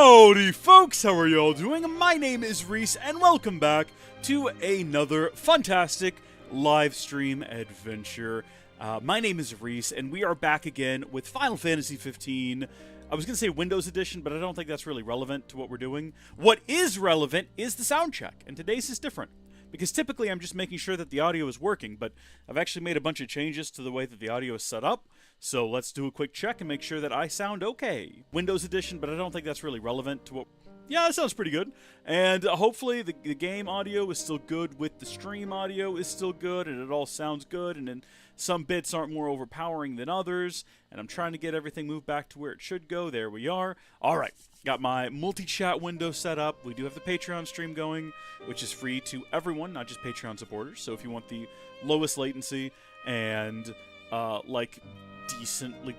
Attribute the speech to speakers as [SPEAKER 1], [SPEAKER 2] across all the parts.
[SPEAKER 1] Howdy folks, how are y'all doing? My name is Rees, and welcome back to another fantastic live stream adventure. My name is Rees, and we are back again with Final Fantasy XV. I was going to say Windows Edition, but I don't think that's really relevant to what we're doing. What is relevant is the sound check, and today's is different. Because typically I'm just making sure that the audio is working, but I've actually made a bunch of changes to the way that the audio is set up. So let's do a quick check and make sure that I sound okay. Windows Edition, but I don't think that's really relevant to what... Yeah, that sounds pretty good. And hopefully the game audio is still good with the stream audio is still good, and it all sounds good, and then some bits aren't more overpowering than others, and I'm trying to get everything moved back to where it should go. There we are. All right, got my multi-chat window set up. We do have the Patreon stream going, which is free to everyone, not just Patreon supporters. So if you want the lowest latency and, like, decently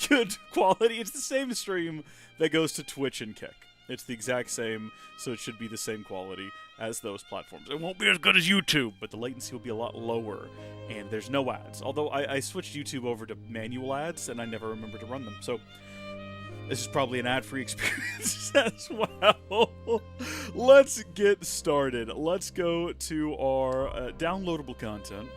[SPEAKER 1] good quality, it's the same stream that goes to Twitch and Kick. It's the exact same, so it should be the same quality as those platforms. It won't be as good as YouTube, but the latency will be a lot lower, and there's no ads. Although I switched YouTube over to manual ads, and I never remember to run them. So this is probably an ad-free experience as well. Let's get started. Let's go to our downloadable content.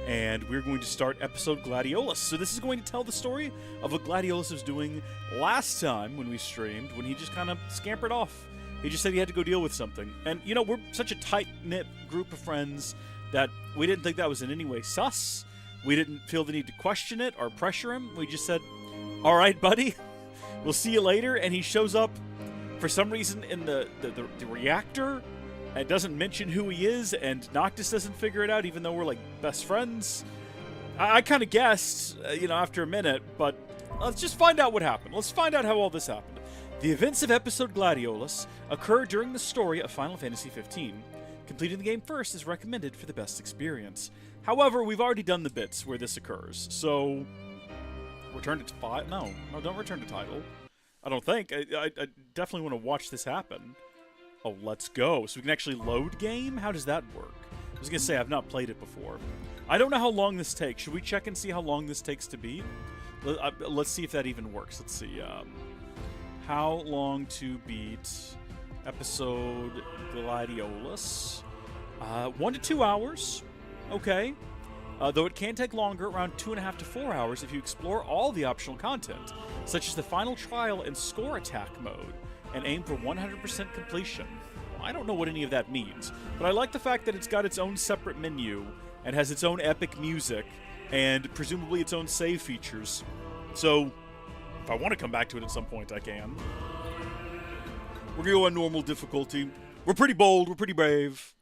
[SPEAKER 1] And we're going to start episode Gladiolus. So this is going to tell the story of what Gladiolus was doing last time when we streamed, when he just kind of scampered off. He just said he had to go deal with something. And, you know, we're such a tight-knit group of friends that we didn't think that was in any way sus. We didn't feel the need to question it or pressure him. We just said, all right, buddy, we'll see you later. And he shows up for some reason in the reactor. It doesn't mention who he is, and Noctis doesn't figure it out, even though we're, like, best friends. I kind of guessed, you know, after a minute, but let's just find out what happened. Let's find out how all this happened. The events of episode Gladiolus occur during the story of Final Fantasy XV. Completing the game first is recommended for the best experience. However, we've already done the bits where this occurs, so... Return to title? No, don't return to title. I don't think. I definitely want to watch this happen. Oh, let's go. So we can actually load game? How does that work? I was going to say, I've not played it before. I don't know how long this takes. Should we check and see how long this takes to beat? Let's see if that even works. Let's see. How long to beat episode Gladiolus? 1 to 2 hours. Okay. Though it can take longer, around 2.5 to 4 hours if you explore all the optional content, such as the final trial and score attack mode, and aim for 100% completion. Well, I don't know what any of that means, but I like the fact that it's got its own separate menu and has its own epic music and presumably its own save features. So, if I want to come back to it at some point, I can. We're going to go on normal difficulty. We're pretty bold. We're pretty brave.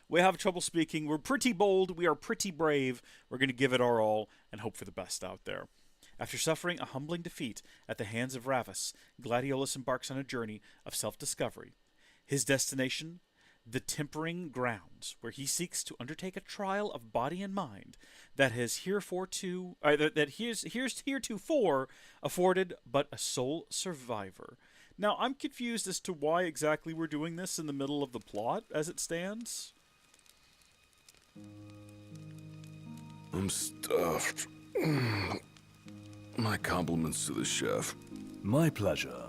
[SPEAKER 1] We have trouble speaking. We're pretty bold. We are pretty brave. We're going to give it our all and hope for the best out there. After suffering a humbling defeat at the hands of Ravus, Gladiolus embarks on a journey of self-discovery. His destination? The Tempering Grounds, where he seeks to undertake a trial of body and mind that has heretofore afforded but a sole survivor. Now, I'm confused as to why exactly we're doing this in the middle of the plot as it stands.
[SPEAKER 2] I'm stuffed. My compliments to the chef.
[SPEAKER 3] My pleasure.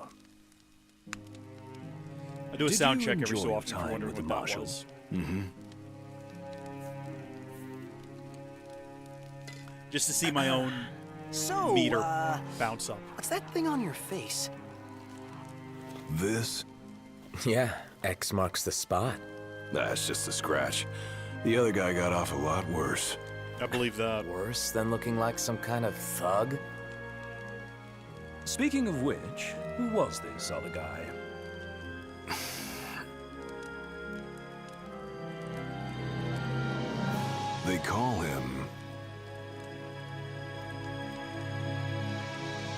[SPEAKER 1] I do a sound check every so often if you're wondering what that was.
[SPEAKER 2] Mm-hmm.
[SPEAKER 1] Just to see my own meter bounce up.
[SPEAKER 4] What's that thing on your face?
[SPEAKER 2] This?
[SPEAKER 4] Yeah, X marks the spot.
[SPEAKER 2] That's just a scratch. The other guy got off a lot worse.
[SPEAKER 1] I believe that.
[SPEAKER 4] Worse than looking like some kind of thug?
[SPEAKER 3] Speaking of which, who was this other guy?
[SPEAKER 2] They call him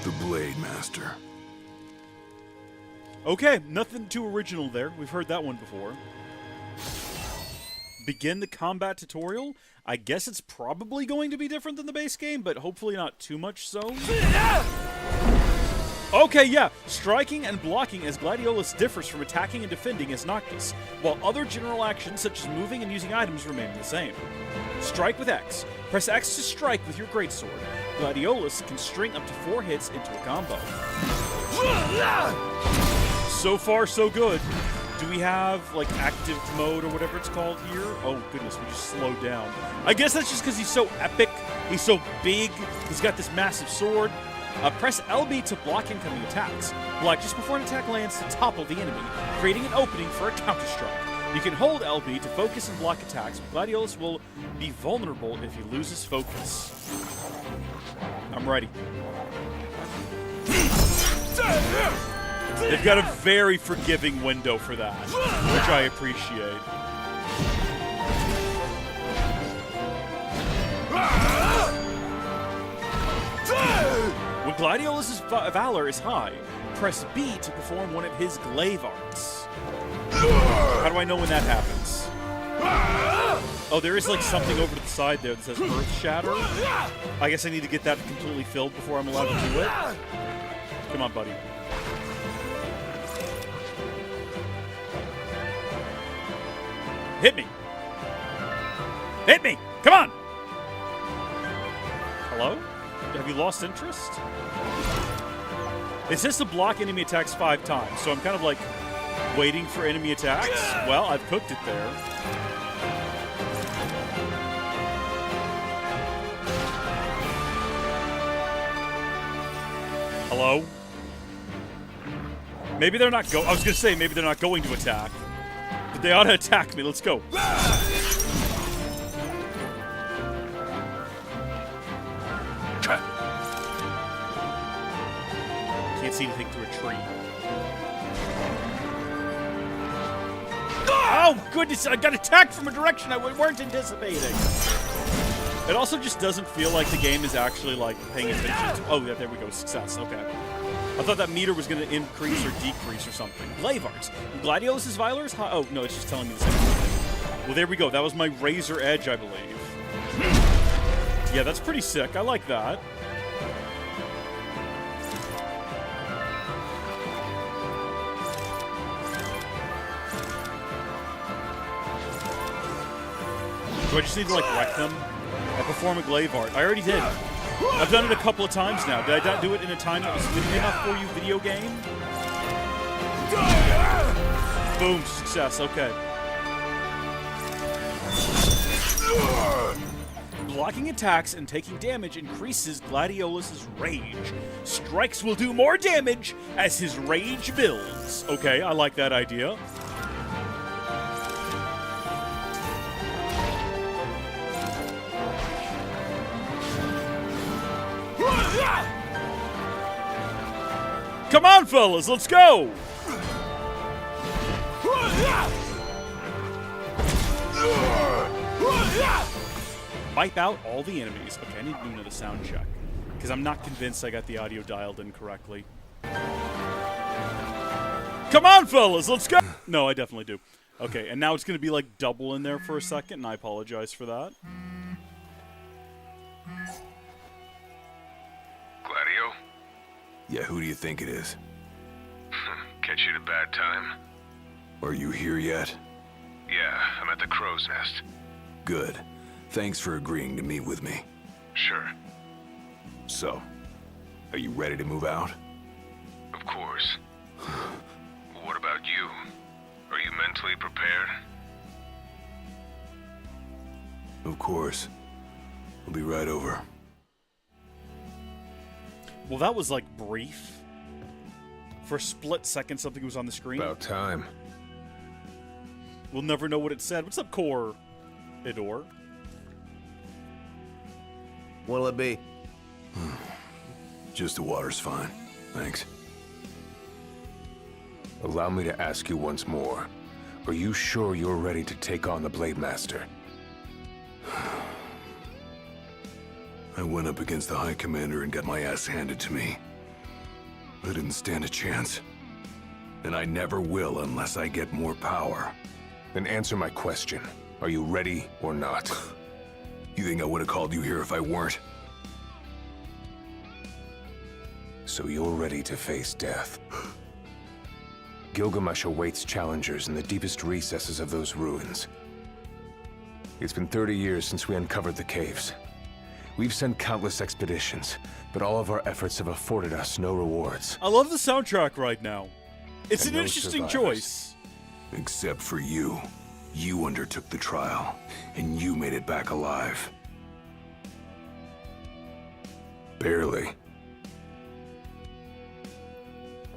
[SPEAKER 2] the Blade Master.
[SPEAKER 1] Okay, nothing too original there. We've heard that one before. Begin the combat tutorial. I guess it's probably going to be different than the base game, but hopefully not too much so. Okay, yeah. Striking and blocking as Gladiolus differs from attacking and defending as Noctis, while other general actions such as moving and using items remain the same. Strike with X. Press X to strike with your greatsword. Gladiolus can string up to 4 hits into a combo. So far, so good. Do we have, like, active mode or whatever it's called here? Oh, goodness, we just slowed down. I guess that's just because he's so epic. He's so big. He's got this massive sword. Press LB to block incoming attacks. Block just before an attack lands to topple the enemy, creating an opening for a counter-strike. You can hold LB to focus and block attacks, but Gladiolus will be vulnerable if he loses focus. I'm ready. They've got a very forgiving window for that, which I appreciate. When Gladiolus' valor is high, press B to perform one of his glaive arts. How do I know when that happens? Oh, there is like something over to the side there that says Earth Shatter. I guess I need to get that completely filled before I'm allowed to do it. Come on, buddy. Hit me! Hit me! Come on! Hello? Have you lost interest? It says to block enemy attacks 5 times, so I'm kind of like waiting for enemy attacks. Well, I've cooked it there. Hello? Maybe they're not I was gonna say maybe they're not going to attack. But they ought to attack me. Let's go. Can't see anything through a tree. Oh, goodness. I got attacked from a direction I weren't anticipating. It also just doesn't feel like the game is actually, like, paying attention to... Oh, yeah, there we go. Success. Okay. I thought that meter was going to increase or decrease or something. Glaive arts. Gladiolus' valor is high. Oh, no, it's just telling me the same thing. Well, there we go. That was my razor edge, I believe. Yeah, that's pretty sick. I like that. Do I just need to, like, wreck them? Or perform a glaive art? I already did. I've done it a couple of times now. Did I not do it in a time that was good enough for you, video game? Boom, success, okay. Blocking attacks and taking damage increases Gladiolus' rage. Strikes will do more damage as his rage builds. Okay, I like that idea. Come on, fellas, let's go! Wipe out all the enemies. Okay, I need to do another sound check. Because I'm not convinced I got the audio dialed in correctly. Come on, fellas, let's go! No, I definitely do. Okay, and now it's going to be like double in there for a second, and I apologize for that.
[SPEAKER 2] Gladio? Yeah, who do you think it is?
[SPEAKER 5] Catch you at a bad time?
[SPEAKER 2] Are you here yet?
[SPEAKER 5] Yeah, I'm at the crow's nest.
[SPEAKER 2] Good. Thanks for agreeing to meet with me.
[SPEAKER 5] Sure.
[SPEAKER 2] So, are you ready to move out?
[SPEAKER 5] Of course. What about you? Are you mentally prepared?
[SPEAKER 2] Of course. I'll be right over.
[SPEAKER 1] Well, that was, like, brief. For a split second, something was on the screen.
[SPEAKER 5] About time.
[SPEAKER 1] We'll never know what it said. What's up, Core Idor?
[SPEAKER 6] What'll it be?
[SPEAKER 2] Just the water's fine. Thanks.
[SPEAKER 5] Allow me to ask you once more. Are you sure you're ready to take on the Blade Master?
[SPEAKER 2] I went up against the High Commander and got my ass handed to me. I didn't stand a chance. And I never will unless I get more power.
[SPEAKER 5] Then answer my question. Are you ready or not?
[SPEAKER 2] You think I would have called you here if I weren't?
[SPEAKER 5] So you're ready to face death. Gilgamesh awaits challengers in the deepest recesses of those ruins. It's been 30 years since we uncovered the caves. We've sent countless expeditions, but all of our efforts have afforded us no rewards.
[SPEAKER 1] I love the soundtrack right now. It's
[SPEAKER 5] and
[SPEAKER 1] an
[SPEAKER 5] no
[SPEAKER 1] interesting
[SPEAKER 5] survivors.
[SPEAKER 1] choice.
[SPEAKER 2] Except for you. You undertook the trial, and you made it back alive. Barely.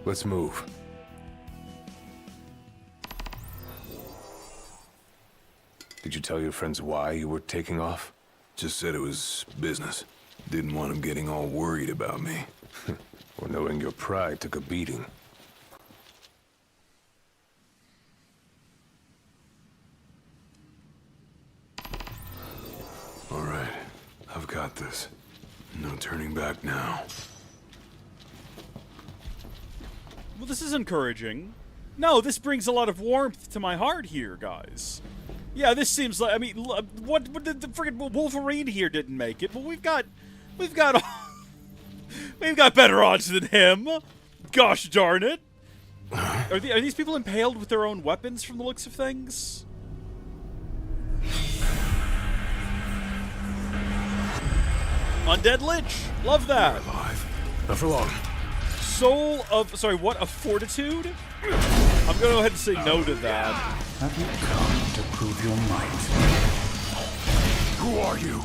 [SPEAKER 5] Let's move. Did you tell your friends why you were taking off?
[SPEAKER 2] Just said it was business. Didn't want them getting all worried about me.
[SPEAKER 5] Or knowing your pride took a beating?
[SPEAKER 2] All right, I've got this. No turning back now.
[SPEAKER 1] Well, this is encouraging. No, this brings a lot of warmth to my heart here, guys. Yeah, this seems like, I mean, what the friggin' Wolverine here didn't make it, but we've got we've got better odds than him. Gosh darn it. Are these people impaled with their own weapons from the looks of things? Undead Lich. Love that.
[SPEAKER 2] Alive.
[SPEAKER 5] Not for long.
[SPEAKER 1] Soul of, sorry, what, of Fortitude? I'm gonna go ahead and say no to that.
[SPEAKER 6] Have you come to prove your might?
[SPEAKER 2] Who are you?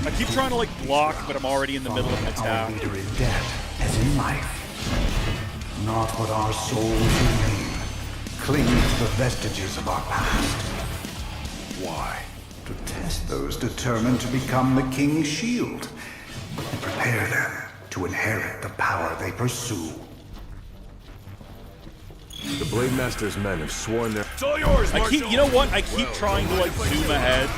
[SPEAKER 1] I keep trying to, like, block, but I'm already in the middle of an
[SPEAKER 6] Our
[SPEAKER 1] attack.
[SPEAKER 6] leader in death, as in life. Not what our souls remain. Cling to the vestiges of our past.
[SPEAKER 2] Why?
[SPEAKER 6] To test those determined to become the King's shield. And prepare them to inherit the power they pursue.
[SPEAKER 5] The Blade Master's men have sworn their...
[SPEAKER 2] It's all yours,
[SPEAKER 1] I keep, you know what? I keep trying to, like, zoom ahead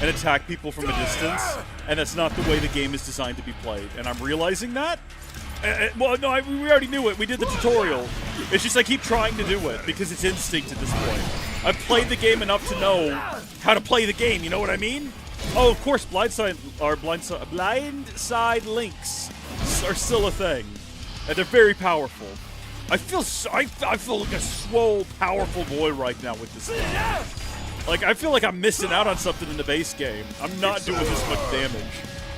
[SPEAKER 1] and attack people from a distance, and that's not the way the game is designed to be played. And I'm realizing that. Well, no, we already knew it. We did the tutorial. It's just I keep trying to do it because it's instinct at this point. I've played the game enough to know how to play the game. You know what I mean? Oh, of course, blindside links are still a thing, and they're very powerful. I feel like a swole, powerful boy right now with this stuff. Like, I feel like I'm missing out on something in the base game. I'm not doing this much damage.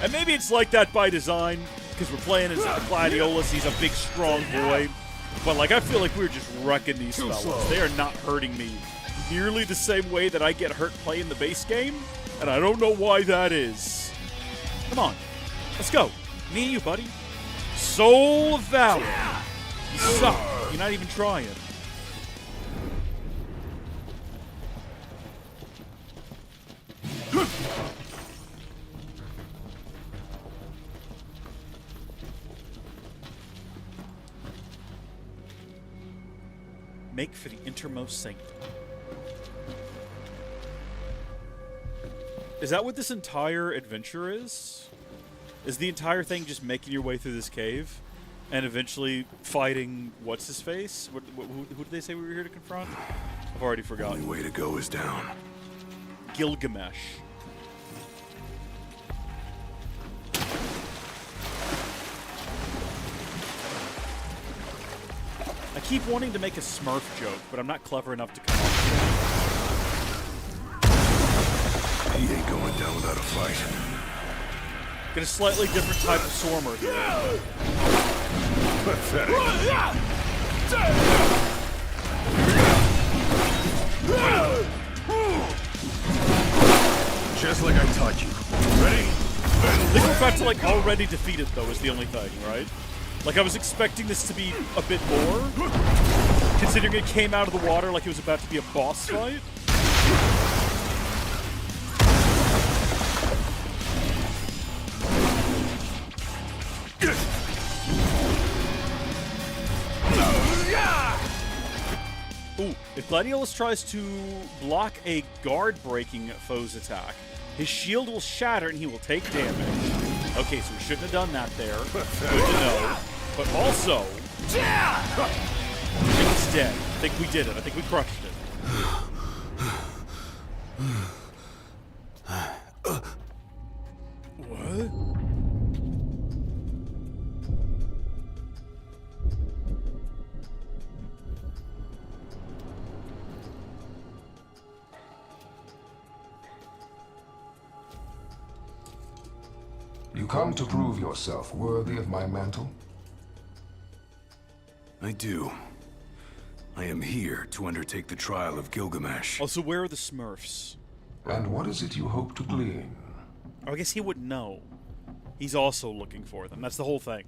[SPEAKER 1] And maybe it's like that by design, because we're playing as Gladiolus. He's a big, strong boy. But, like, I feel like we're just wrecking these fellas. They are not hurting me nearly the same way that I get hurt playing the base game. And I don't know why that is. Come on. Let's go. Me and you, buddy. Soul of Valor. You suck. You're not even trying. Make for the innermost sanctum. Is that what this entire adventure is? Is the entire thing just making your way through this cave? And eventually fighting what's-his-face? Who did they say we were here to confront? I've already forgotten.
[SPEAKER 2] Only way to go is down.
[SPEAKER 1] Gilgamesh. I keep wanting to make a Smurf joke, but I'm not clever enough to come up with
[SPEAKER 2] He ain't going down without a fight.
[SPEAKER 1] it. Get a slightly different type of Swarmer here.
[SPEAKER 5] Pathetic. Just like I taught you. Ready?
[SPEAKER 1] I think we're about to, like, already defeat it, though, is the only thing, right? Like, I was expecting this to be a bit more, considering it came out of the water like it was about to be a boss fight. Ooh, if Gladiolus tries to block a guard-breaking foe's attack, his shield will shatter and he will take damage. Okay, so we shouldn't have done that there. Good to know. But also, I think it's dead. I think we did it. I think we crushed it. What?
[SPEAKER 7] You come to prove yourself worthy of my mantle?
[SPEAKER 2] I do. I am here to undertake the trial of Gilgamesh.
[SPEAKER 1] Also, where are the Smurfs?
[SPEAKER 7] And what is it you hope to glean?
[SPEAKER 1] Oh, I guess he wouldn't know. He's also looking for them. That's the whole thing.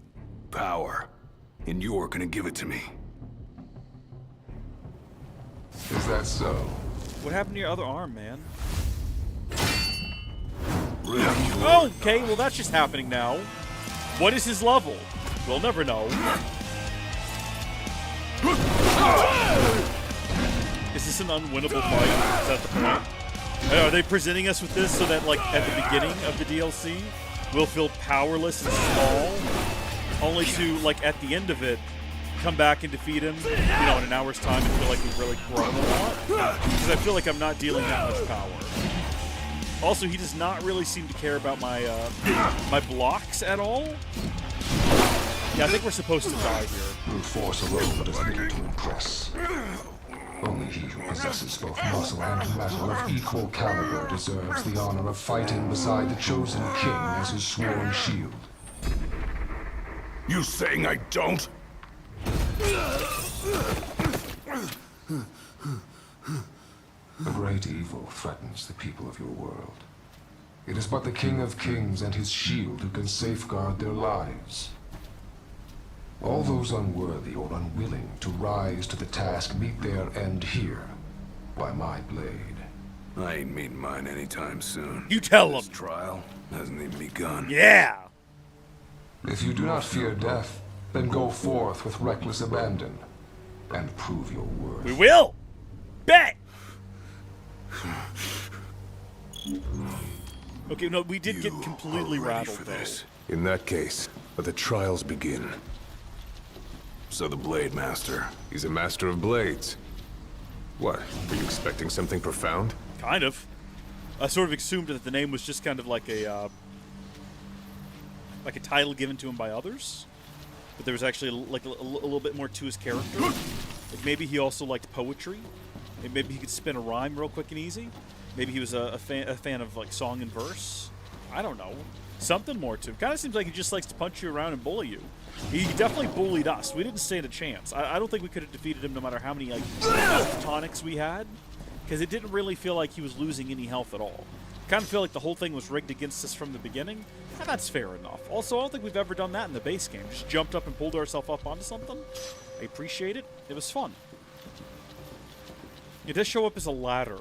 [SPEAKER 2] Power. And you're gonna give it to me.
[SPEAKER 7] Is that so?
[SPEAKER 1] What happened to your other arm, man?
[SPEAKER 2] Really?
[SPEAKER 1] Oh, okay, well that's just happening now. What is his level? We'll never know. Is this an unwinnable fight? Is that the point? Are they presenting us with this so that, like, at the beginning of the DLC, we'll feel powerless and small, only to, like, at the end of it, come back and defeat him, you know, in an hour's time and feel like we've really grown a lot? Because I feel like I'm not dealing that much power. Also, he does not really seem to care about my my blocks at all. Yeah, I think we're supposed to die here.
[SPEAKER 7] Brute force alone does little to impress. Only he who possesses both muscle and metal of equal caliber deserves the honor of fighting beside the chosen king as his sworn shield.
[SPEAKER 2] You saying I don't?
[SPEAKER 7] A great evil threatens the people of your world. It is but the King of Kings and his shield who can safeguard their lives. All those unworthy or unwilling to rise to the task meet their end here, by my blade.
[SPEAKER 2] I ain't meeting mine anytime soon.
[SPEAKER 1] You tell
[SPEAKER 2] This
[SPEAKER 1] him.
[SPEAKER 2] trial hasn't even begun.
[SPEAKER 1] Yeah.
[SPEAKER 7] If you do not fear death, then go forth with reckless abandon, and prove your worth.
[SPEAKER 1] We will. Bet. Okay, no, we did get
[SPEAKER 2] You
[SPEAKER 1] completely
[SPEAKER 2] are ready
[SPEAKER 1] rattled
[SPEAKER 2] for
[SPEAKER 1] though.
[SPEAKER 2] this.
[SPEAKER 5] In that case, let the trials begin.
[SPEAKER 2] So the Blade Master.
[SPEAKER 5] He's a master of blades. What? Were you expecting something profound?
[SPEAKER 1] Kind of. I sort of assumed that the name was just kind of like a title given to him by others, but there was actually like a little bit more to his character. Like maybe he also liked poetry. Maybe he could spin a rhyme real quick and easy. Maybe he was a fan of like song and verse. I don't know. Something more to him. Kind of seems like he just likes to punch you around and bully you. He definitely bullied us. We didn't stand a chance. I don't think we could have defeated him no matter how many like health tonics we had, because it didn't really feel like he was losing any health at all. Kind of feel like the whole thing was rigged against us from the beginning. And that's fair enough. Also, I don't think we've ever done that in the base game. Just jumped up and pulled ourselves up onto something. I appreciate it. It was fun. It does show up as a ladder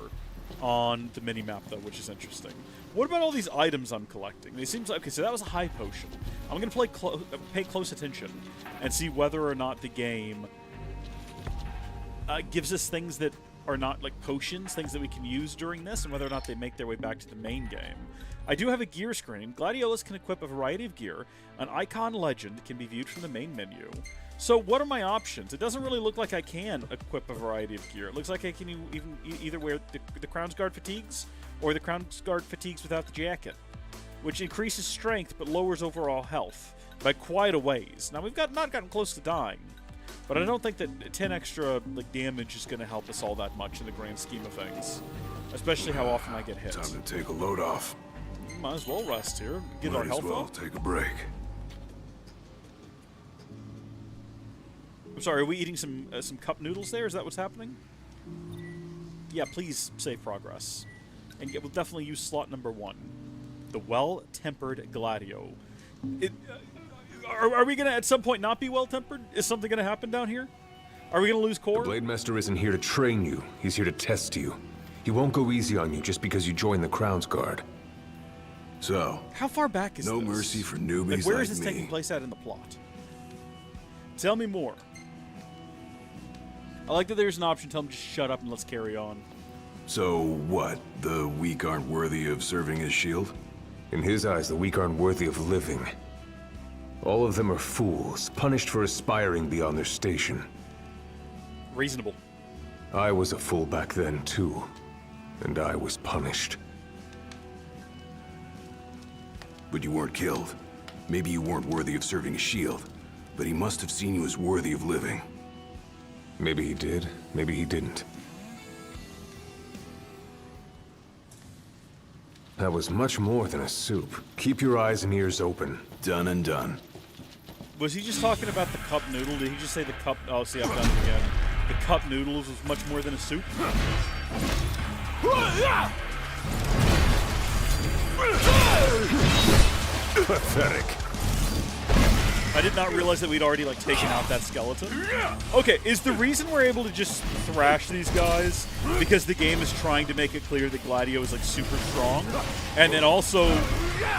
[SPEAKER 1] on the mini-map, though, which is interesting. What about all these items I'm collecting? It seems okay, so that was a high potion. I'm going to pay close attention and see whether or not the game gives us things that are not like potions, things that we can use during this, and whether or not they make their way back to the main game. I do have a gear screen. Gladiolus can equip a variety of gear. An icon legend can be viewed from the main menu. So what are my options? It doesn't really look like I can equip a variety of gear. It looks like I can either wear the Crown's Guard fatigues or the Crown's Guard fatigues without the jacket, which increases strength but lowers overall health by quite a ways. Now, we've not gotten close to dying, but I don't think that 10 extra like damage is going to help us all that much in the grand scheme of things, especially how often I get hit.
[SPEAKER 2] Time to take a load off.
[SPEAKER 1] Might as well rest here, get our
[SPEAKER 2] Might
[SPEAKER 1] health
[SPEAKER 2] as well
[SPEAKER 1] up.
[SPEAKER 2] take a break.
[SPEAKER 1] I'm sorry, are we eating some cup noodles there? Is that what's happening? Yeah, please save progress. And we'll definitely use slot number 1. The well-tempered Gladio. Are we going to at some point not be well-tempered? Is something going to happen down here? Are we going to lose core?
[SPEAKER 5] The Blade Master isn't here to train you. He's here to test you. He won't go easy on you just because you join the Crown's Guard.
[SPEAKER 2] So,
[SPEAKER 1] How far back is
[SPEAKER 2] no
[SPEAKER 1] this?
[SPEAKER 2] mercy for newbies
[SPEAKER 1] Like, where
[SPEAKER 2] like
[SPEAKER 1] is this
[SPEAKER 2] me.
[SPEAKER 1] taking place at in the plot? Tell me more. I like that there's an option. Tell him just shut up and let's carry on.
[SPEAKER 2] So what? The weak aren't worthy of serving as shield?
[SPEAKER 5] In his eyes, the weak aren't worthy of living. All of them are fools, punished for aspiring beyond their station.
[SPEAKER 1] Reasonable.
[SPEAKER 5] I was a fool back then, too. And I was punished.
[SPEAKER 2] But you weren't killed. Maybe you weren't worthy of serving as shield, but he must have seen you as worthy of living.
[SPEAKER 5] Maybe he did, maybe he didn't. That was much more than a soup. Keep your eyes and ears open.
[SPEAKER 2] Done and done.
[SPEAKER 1] Was he just talking about the cup noodle? Did he just say the cup? Oh, see, I've done it again. The cup noodles was much more than a soup.
[SPEAKER 5] Pathetic.
[SPEAKER 1] I did not realize that we'd already, like, taken out that skeleton. Okay, is the reason we're able to just thrash these guys because the game is trying to make it clear that Gladio is, like, super strong? And then also,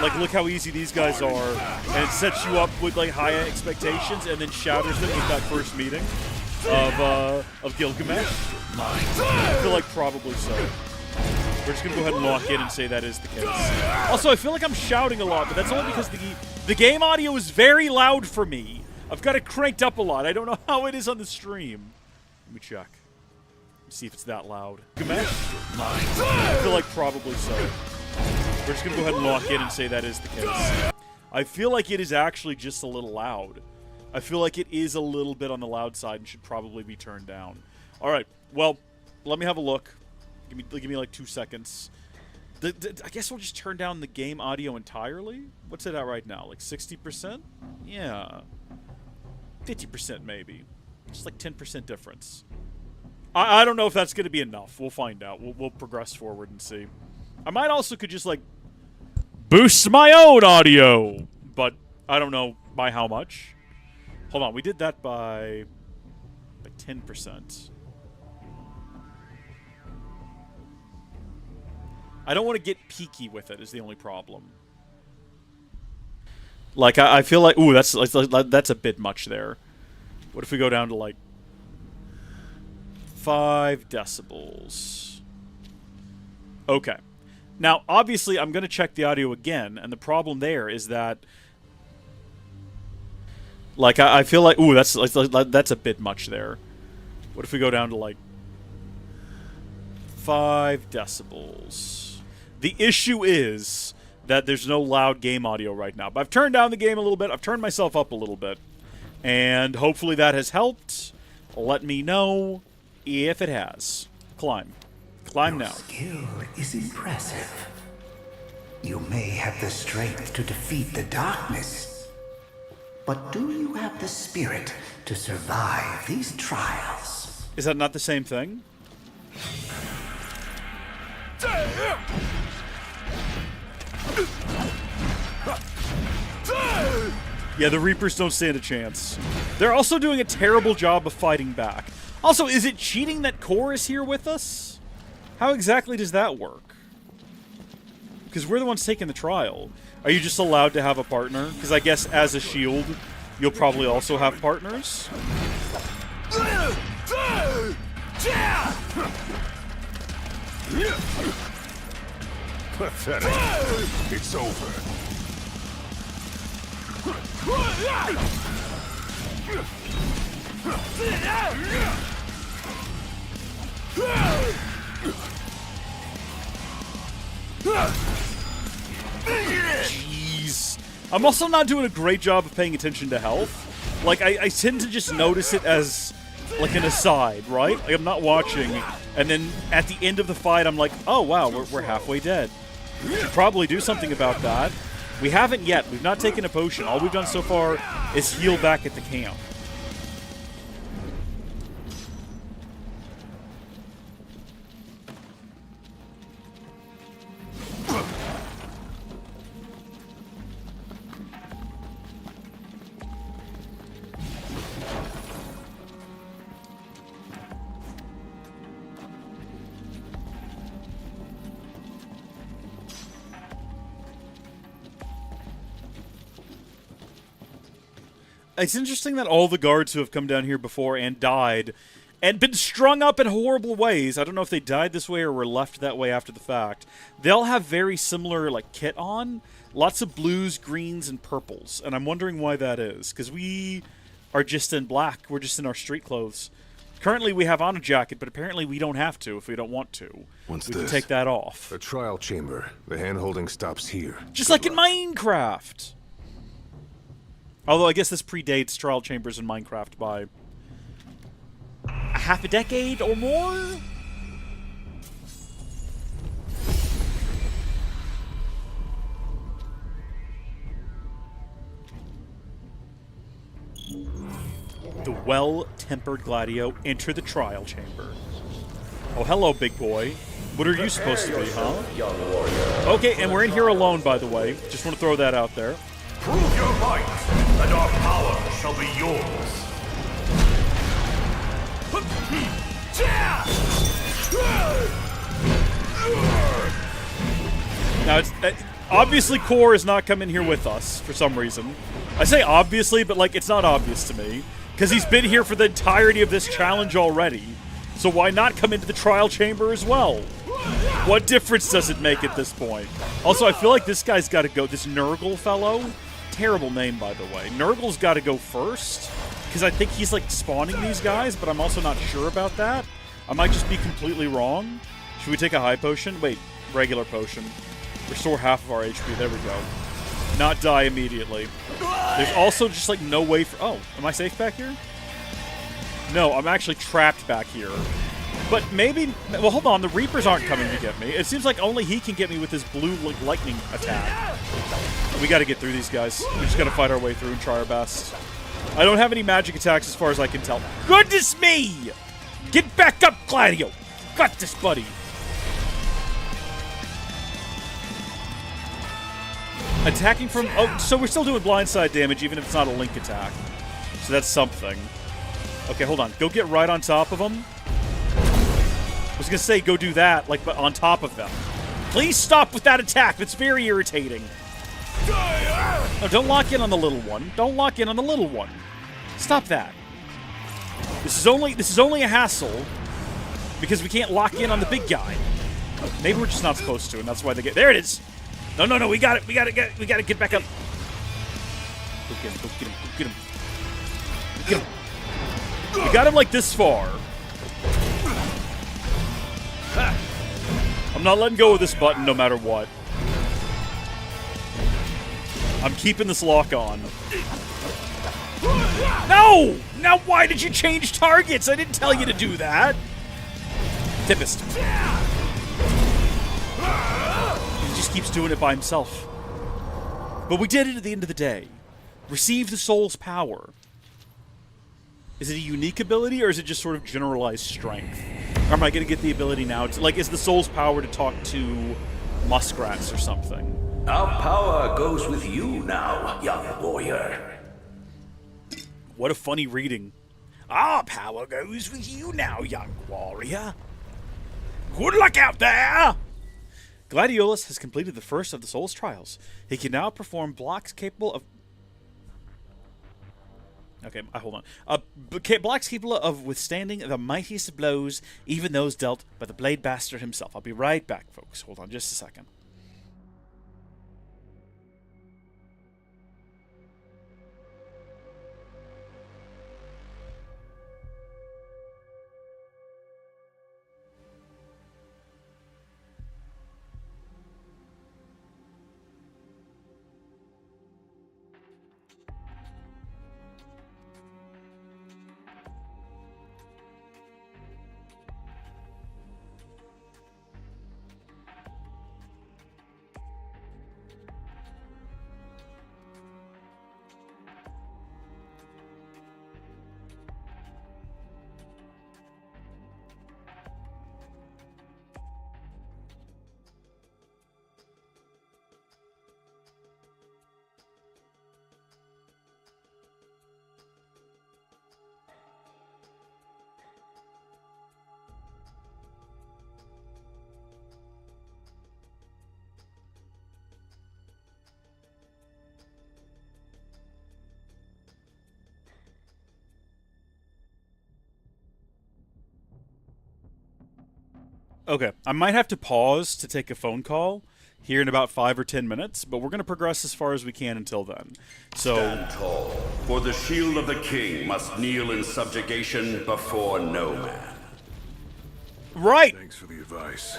[SPEAKER 1] like, look how easy these guys are, and it sets you up with, like, high expectations and then shatters them with that first meeting of Gilgamesh? I feel like probably so. We're just going to go ahead and lock in and say that is the case. Also, I feel like I'm shouting a lot, but that's only because the game audio is very loud for me. I've got it cranked up a lot. I don't know how it is on the stream. Let me check. See if it's that loud. Gilgamesh? I feel like probably so. We're just going to go ahead and lock in and say that is the case. I feel like it is actually just a little loud. I feel like it is a little bit on the loud side and should probably be turned down. All right, well, let me have a look. Give me like 2 seconds. I guess we'll just turn down the game audio entirely. What's it at right now? Like 60%? Yeah. 50% maybe. Just like 10% difference. I don't know if that's going to be enough. We'll find out. We'll progress forward and see. I might also could just like boost my own audio, but I don't know by how much. Hold on, we did that by 10%. I don't want to get peaky with it is the only problem. Like, I feel like... Ooh, that's a bit much there. What if we go down to, like, 5 decibels? Okay. Now, obviously, I'm going to check the audio again, and the problem there is that... Like, I feel like... Ooh, that's a bit much there. What if we go down to, like, 5 decibels? The issue is that there's no loud game audio right now. But I've turned down the game a little bit. I've turned myself up a little bit. And hopefully that has helped. Let me know if it has. Climb. Climb now.
[SPEAKER 6] Your skill is impressive. You may have the strength to defeat the darkness. But do you have the spirit to survive these trials?
[SPEAKER 1] Is that not the same thing? Yeah, the Reapers don't stand a chance. They're also doing a terrible job of fighting back. Also, is it cheating that Core is here with us? How exactly does that work? Because we're the ones taking the trial. Are you just allowed to have a partner? Because I guess as a shield, you'll probably also have partners.
[SPEAKER 5] Pathetic. It's over.
[SPEAKER 1] Jeez. I'm also not doing a great job of paying attention to health. Like, I tend to just notice it as, like, an aside, right? Like, I'm not watching, and then at the end of the fight, I'm like, oh, wow, we're halfway dead. We should probably do something about that. We haven't yet. We've not taken a potion. All we've done so far is heal back at the camp. It's interesting that all the guards who have come down here before and died and been strung up in horrible ways, I don't know if they died this way or were left that way after the fact, they all have very similar, like, kit on. Lots of blues, greens, and purples. And I'm wondering why that is. Because we are just in black. We're just in our street clothes. Currently, we have on a jacket, but apparently we don't have to if we don't want to.
[SPEAKER 2] What's
[SPEAKER 1] we
[SPEAKER 2] this?
[SPEAKER 1] can take that off.
[SPEAKER 5] A trial chamber. The hand-holding stops here.
[SPEAKER 1] Just like in Minecraft! Although I guess this predates trial chambers in Minecraft by a half a decade or more? The well-tempered Gladio enter the trial chamber. Oh, hello, big boy. What are you supposed to be, huh? Okay, and we're in here alone, by the way. Just want to throw that out there.
[SPEAKER 8] Prove your might, and our power shall be yours.
[SPEAKER 1] Now, it's obviously Core is not coming here with us for some reason. I say obviously, but like it's not obvious to me because he's been here for the entirety of this challenge already. So why not come into the trial chamber as well? What difference does it make at this point? Also, I feel like this guy's got to go. This Nurgle fellow, terrible name by the way. Nurgle's got to go first because I think he's like spawning these guys, but I'm also not sure about that. I might just be completely wrong. Should we take a high potion? Wait, regular potion. Restore half of our HP. There we go. Not die immediately. There's also just like no way for... Oh, am I safe back here? No, I'm actually trapped back here. But maybe... Well, hold on. The Reapers aren't coming to get me. It seems like only he can get me with his blue lightning attack. We got to get through these guys. We just got to fight our way through and try our best. I don't have any magic attacks as far as I can tell. Goodness me! Get back up, Gladio! Got this, buddy. Attacking from... Oh, so we're still doing blindside damage even if it's not a link attack. So that's something. Okay, hold on. Go get right on top of them. I was going to say go do that, like, but on top of them. Please stop with that attack. That's very irritating. No, don't lock in on the little one. Don't lock in on the little one. Stop that. This is only a hassle because we can't lock in on the big guy. Maybe we're just not supposed to, and that's why they get... There it is! No, we got it. We got to get back up. Go get him. Go get him. Get him. We got him like this far. I'm not letting go of this button no matter what. I'm keeping this lock on. No! Now why did you change targets? I didn't tell you to do that. Thippest. He just keeps doing it by himself. But we did it at the end of the day. Receive the soul's power. Is it a unique ability, or is it just sort of generalized strength? Or am I going to get the ability now to... Like, is the soul's power to talk to muskrats or something?
[SPEAKER 8] Our power goes with you now, young warrior.
[SPEAKER 1] What a funny reading. Our power goes with you now, young warrior. Good luck out there! Gladiolus has completed the first of the soul's trials. He can now perform blocks capable of... Okay, hold on. Blocks capable of withstanding the mightiest blows, even those dealt by the Blade Bastard himself. I'll be right back, folks. Hold on just a second. Okay, I might have to pause to take a phone call here in about 5 or 10 minutes, but we're going to progress as far as we can until then. So,
[SPEAKER 8] Stand tall, for the shield of the king must kneel in subjugation before no man.
[SPEAKER 1] right!
[SPEAKER 2] Thanks for the advice.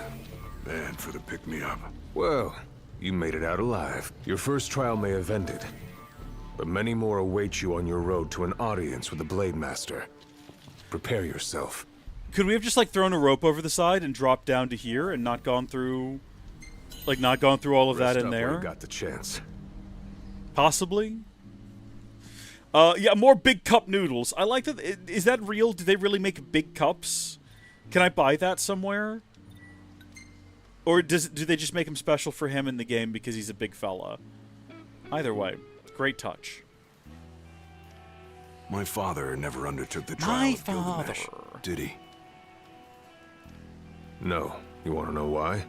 [SPEAKER 2] And for the pick-me-up.
[SPEAKER 5] Well, you made it out alive. Your first trial may have ended, but many more await you on your road to an audience with the Blade Master. Prepare yourself.
[SPEAKER 1] Could we have just, like, thrown a rope over the side and dropped down to here and not gone through... Like, not gone through all of that in there?
[SPEAKER 5] You got the chance.
[SPEAKER 1] Possibly? Yeah, more big cup noodles. I like that. Is that real? Do they really make big cups? Can I buy that somewhere? Or do they just make them special for him in the game because he's a big fella? Either way, great touch.
[SPEAKER 2] My father never undertook the trial of Gilgamesh, did he?
[SPEAKER 5] No. You want to know why?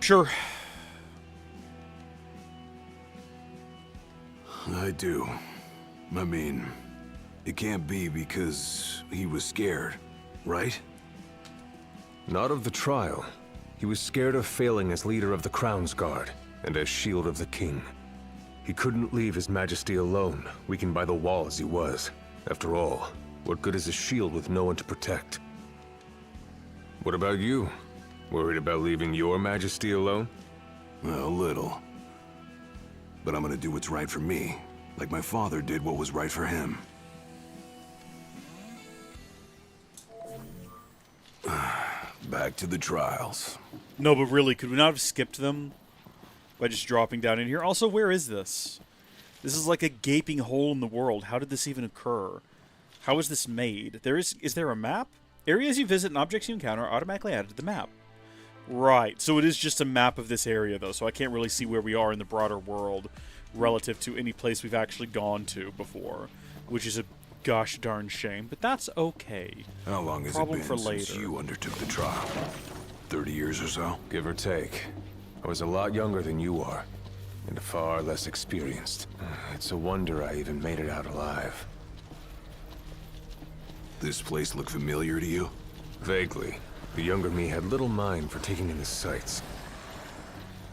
[SPEAKER 1] Sure.
[SPEAKER 2] I do. I mean, it can't be because he was scared, right?
[SPEAKER 5] Not of the trial. He was scared of failing as leader of the Crown's Guard, and as Shield of the King. He couldn't leave His Majesty alone, weakened by the wall as he was. After all, what good is a shield with no one to protect? What about you? Worried about leaving your Majesty alone?
[SPEAKER 2] Well, a little. But I'm gonna do what's right for me, like my father did what was right for him. Back to the trials.
[SPEAKER 1] No, but really, could we not have skipped them by just dropping down in here? Also, where is this? This is like a gaping hole in the world. How did this even occur? How is this made? Is there a map? Areas you visit and objects you encounter are automatically added to the map. Right, so it is just a map of this area, though, so I can't really see where we are in the broader world relative to any place we've actually gone to before, which is a gosh darn shame, but that's okay.
[SPEAKER 2] How long has
[SPEAKER 1] Problem
[SPEAKER 2] it
[SPEAKER 1] for
[SPEAKER 2] been since
[SPEAKER 1] later.
[SPEAKER 2] you undertook the trial? 30 years or so?
[SPEAKER 5] Give or take. I was a lot younger than you are, and far less experienced. It's a wonder I even made it out alive.
[SPEAKER 2] This place look familiar to you?
[SPEAKER 5] Vaguely. The younger me had little mind for taking in the sights.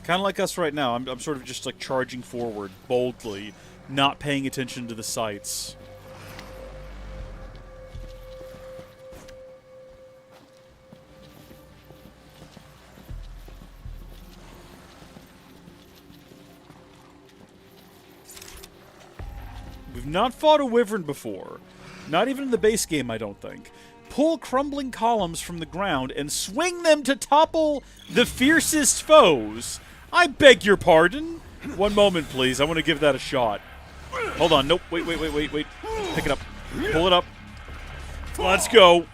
[SPEAKER 1] Kind of like us right now. I'm sort of just like charging forward, boldly, not paying attention to the sights. We've not fought a wyvern before. Not even in the base game, I don't think. Pull crumbling columns from the ground and swing them to topple the fiercest foes. I beg your pardon. One moment, please. I want to give that a shot. Hold on. Nope. Wait. Pick it up. Pull it up. Let's go.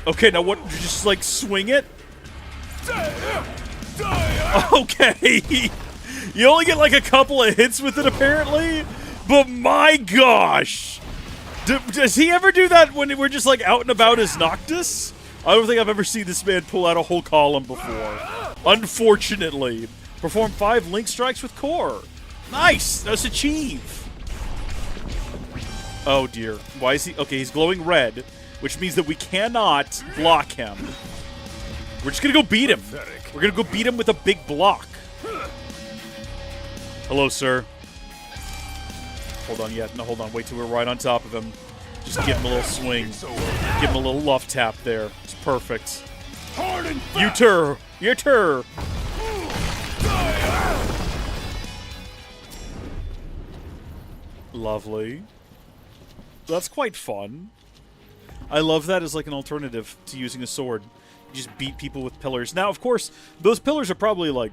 [SPEAKER 1] Okay, now what? Just, like, swing it? Okay. You only get, like, a couple of hits with it, apparently? But my gosh! Does he ever do that when we're just, like, out and about as Noctis? I don't think I've ever seen this man pull out a whole column before. Unfortunately. Perform 5 link strikes with core. Nice! That's achieve. Oh, dear. Why is he... Okay, he's glowing red, which means that we cannot block him. We're just gonna go beat him. We're gonna go beat him with a big block. Hello, sir. Hold on, yeah. No, hold on. Wait till we're right on top of him. Just give him a little swing. Give him a little love tap there. It's perfect. You tur. Your tur. Lovely. That's quite fun. I love that as like an alternative to using a sword. You just beat people with pillars. Now, of course, those pillars are probably like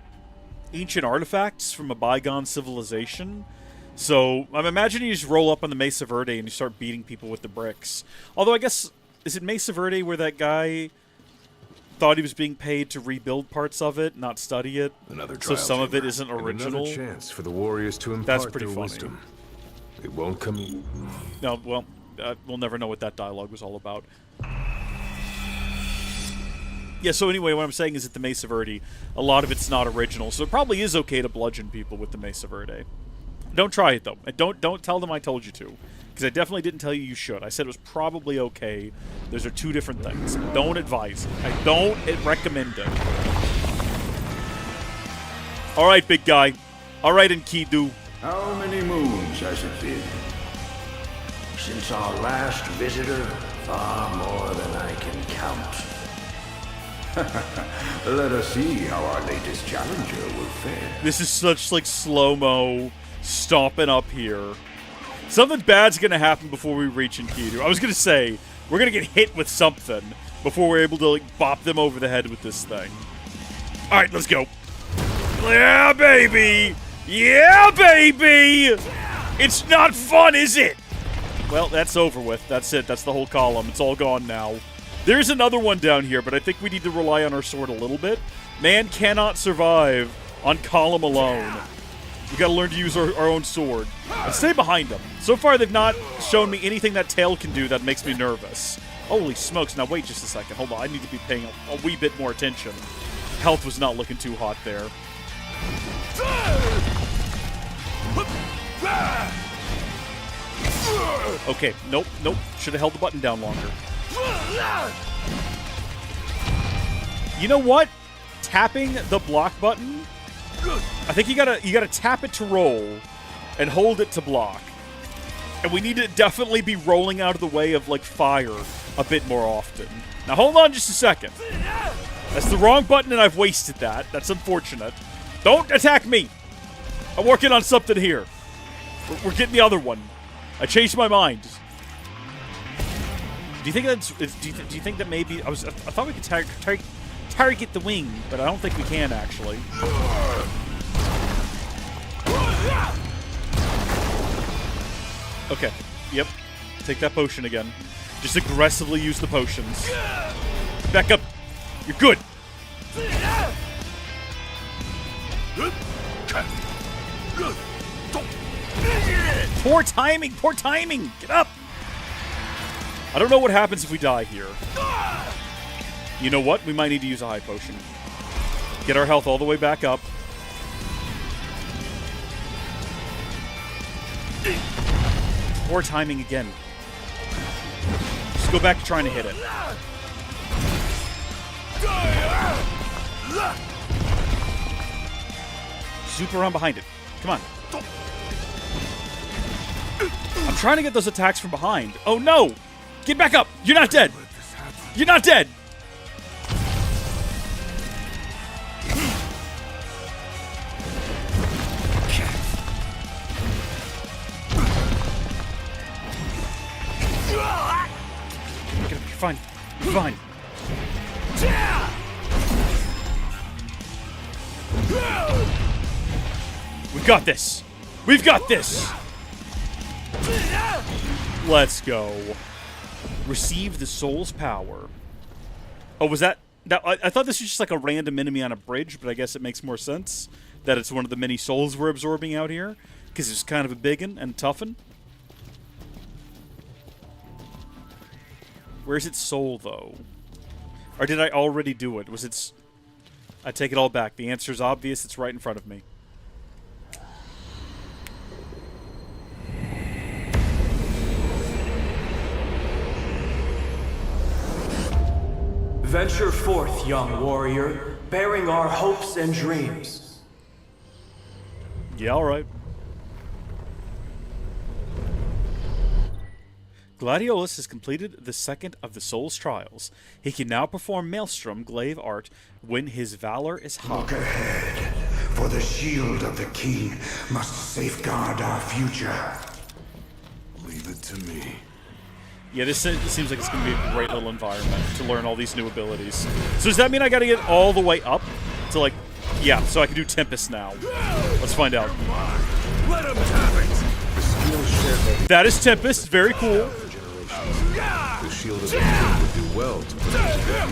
[SPEAKER 1] ancient artifacts from a bygone civilization. So, I'm imagining you just roll up on the Mesa Verde and you start beating people with the bricks. Although, I guess, is it Mesa Verde where that guy thought he was being paid to rebuild parts of it, not study it?
[SPEAKER 2] Another
[SPEAKER 1] so
[SPEAKER 2] trial
[SPEAKER 1] some of it
[SPEAKER 2] chamber.
[SPEAKER 1] isn't
[SPEAKER 5] And
[SPEAKER 1] original?
[SPEAKER 5] another chance for the warriors to impart
[SPEAKER 1] That's pretty
[SPEAKER 5] their
[SPEAKER 1] funny.
[SPEAKER 5] wisdom. It won't come easy.
[SPEAKER 1] No, well, we'll never know what that dialogue was all about. Yeah, so anyway, what I'm saying is that the Mesa Verde, a lot of it's not original, so it probably is okay to bludgeon people with the Mesa Verde. Don't try it, though. And don't tell them I told you to, because I definitely didn't tell you you should. I said it was probably okay. Those are two different things. Don't advise it. I don't recommend it. All right, big guy. All right, Enkidu.
[SPEAKER 6] How many moons has it been? Since our last visitor, far more than I can count. Let us see how our latest challenger will fare.
[SPEAKER 1] This is such, like, slow-mo stomping up here. Something bad's gonna happen before we reach Enkidu. I was gonna say, we're gonna get hit with something before we're able to, like, bop them over the head with this thing. Alright, let's go. Yeah, baby! Yeah, baby! It's not fun, is it? Well, that's over with. That's it. That's the whole column. It's all gone now. There's another one down here, but I think we need to rely on our sword a little bit. Man cannot survive on column alone. We gotta learn to use our own sword. And stay behind them. So far, they've not shown me anything that tail can do that makes me nervous. Holy smokes. Now, wait just a second. Hold on. I need to be paying a wee bit more attention. Health was not looking too hot there. Okay. Nope. Nope. Should have held the button down longer. You know what? Tapping the block button, I think you gotta tap it to roll and hold it to block. And we need to definitely be rolling out of the way of, like, fire a bit more often. Now, hold on just a second. That's the wrong button, and I've wasted that. That's unfortunate. Don't attack me! I'm working on something here. We're getting the other one. I changed my mind. Do you think that's? Do you think that maybe I thought we could target the wing, but I don't think we can actually. Okay. Yep. Take that potion again. Just aggressively use the potions. Back up. You're good. Poor timing. Poor timing. Get up. I don't know what happens if we die here. You know what? We might need to use a high potion. Get our health all the way back up. Poor timing again. Just go back to trying to hit it. Zoop around behind it. Come on. I'm trying to get those attacks from behind. Oh no! Get back up! You're not dead! You're not dead! Get up, you're fine. You're fine. We've got this! We've got this! Let's go. Receive the soul's power. Oh, was that... I thought this was just like a random enemy on a bridge, but I guess it makes more sense that it's one of the many souls we're absorbing out here, because it's kind of a big one and tough one. Where's its soul, though? Or did I already do it? Was its... I take it all back. The answer's obvious. It's right in front of me.
[SPEAKER 9] Venture forth, young warrior, bearing our hopes and dreams.
[SPEAKER 1] Yeah, alright. Gladiolus has completed the second of the soul's trials. He can now perform Maelstrom glaive art when his valor is high.
[SPEAKER 6] Look ahead, for the shield of the king must safeguard our future.
[SPEAKER 2] Leave it to me.
[SPEAKER 1] Yeah, this seems like it's going to be a great little environment to learn all these new abilities. So does that mean I got to get all the way up to, like... Yeah, so I can do Tempest now. Let's find out.
[SPEAKER 5] Let him have it.
[SPEAKER 1] That is Tempest. Very cool.
[SPEAKER 5] The shield of the king would do well to put it to good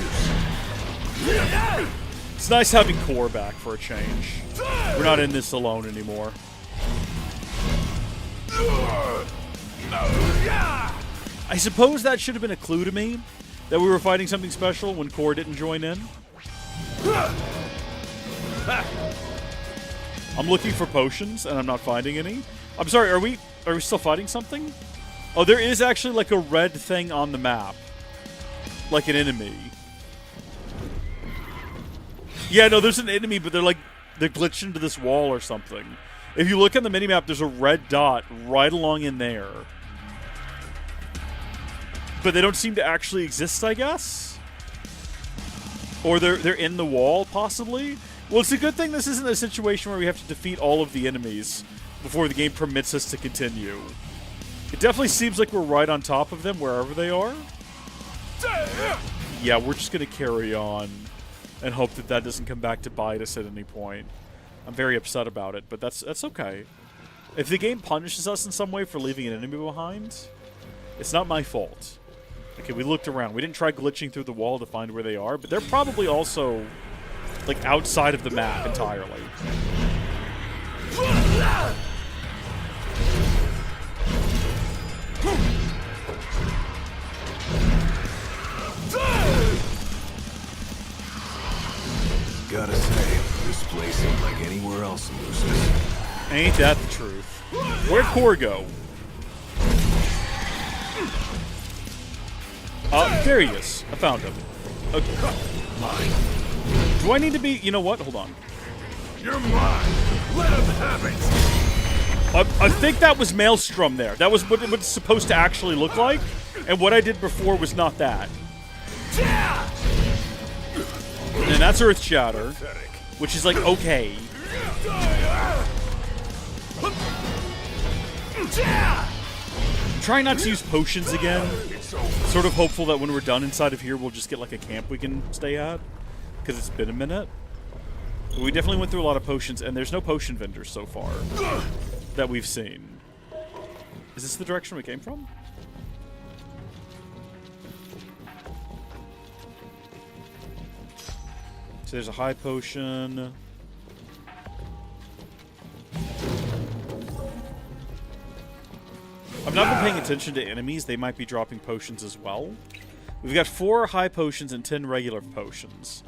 [SPEAKER 5] use.
[SPEAKER 1] It's nice having Core back for a change. We're not in this alone anymore. I suppose that should have been a clue to me that we were fighting something special when Core didn't join in. I'm looking for potions and I'm not finding any. I'm sorry, are we still fighting something? Oh, there is actually like a red thing on the map. Like an enemy. Yeah, no, there's an enemy, but they're glitched into this wall or something. If you look on the minimap, there's a red dot right along in there. But they don't seem to actually exist, I guess? Or they're in the wall, possibly? Well, it's a good thing this isn't a situation where we have to defeat all of the enemies before the game permits us to continue. It definitely seems like we're right on top of them, wherever they are. Yeah, we're just going to carry on and hope that that doesn't come back to bite us at any point. I'm very upset about it, but that's okay. If the game punishes us in some way for leaving an enemy behind, it's not my fault. Okay, we looked around. We didn't try glitching through the wall to find where they are, but they're probably also, like, outside of the map entirely.
[SPEAKER 2] Gotta say, this place ain't like anywhere else in Lucis.
[SPEAKER 1] Ain't that the truth? Where'd Core go? There he is. I found him. Do I need to be... You know what? Hold on.
[SPEAKER 2] You're mine! Let him have it!
[SPEAKER 1] I think that was Maelstrom there. That was what it was supposed to actually look like. And what I did before was not that. And that's Earth Shatter. Which is like, okay. Trying not to use potions again. Sort of hopeful that when we're done inside of here, we'll just get like a camp we can stay at. Because it's been a minute. But we definitely went through a lot of potions, and there's no potion vendors so far that we've seen. Is this the direction we came from? So there's a high potion. I've not been paying attention to enemies. They might be dropping potions as well. We've got 4 high potions and 10 regular potions.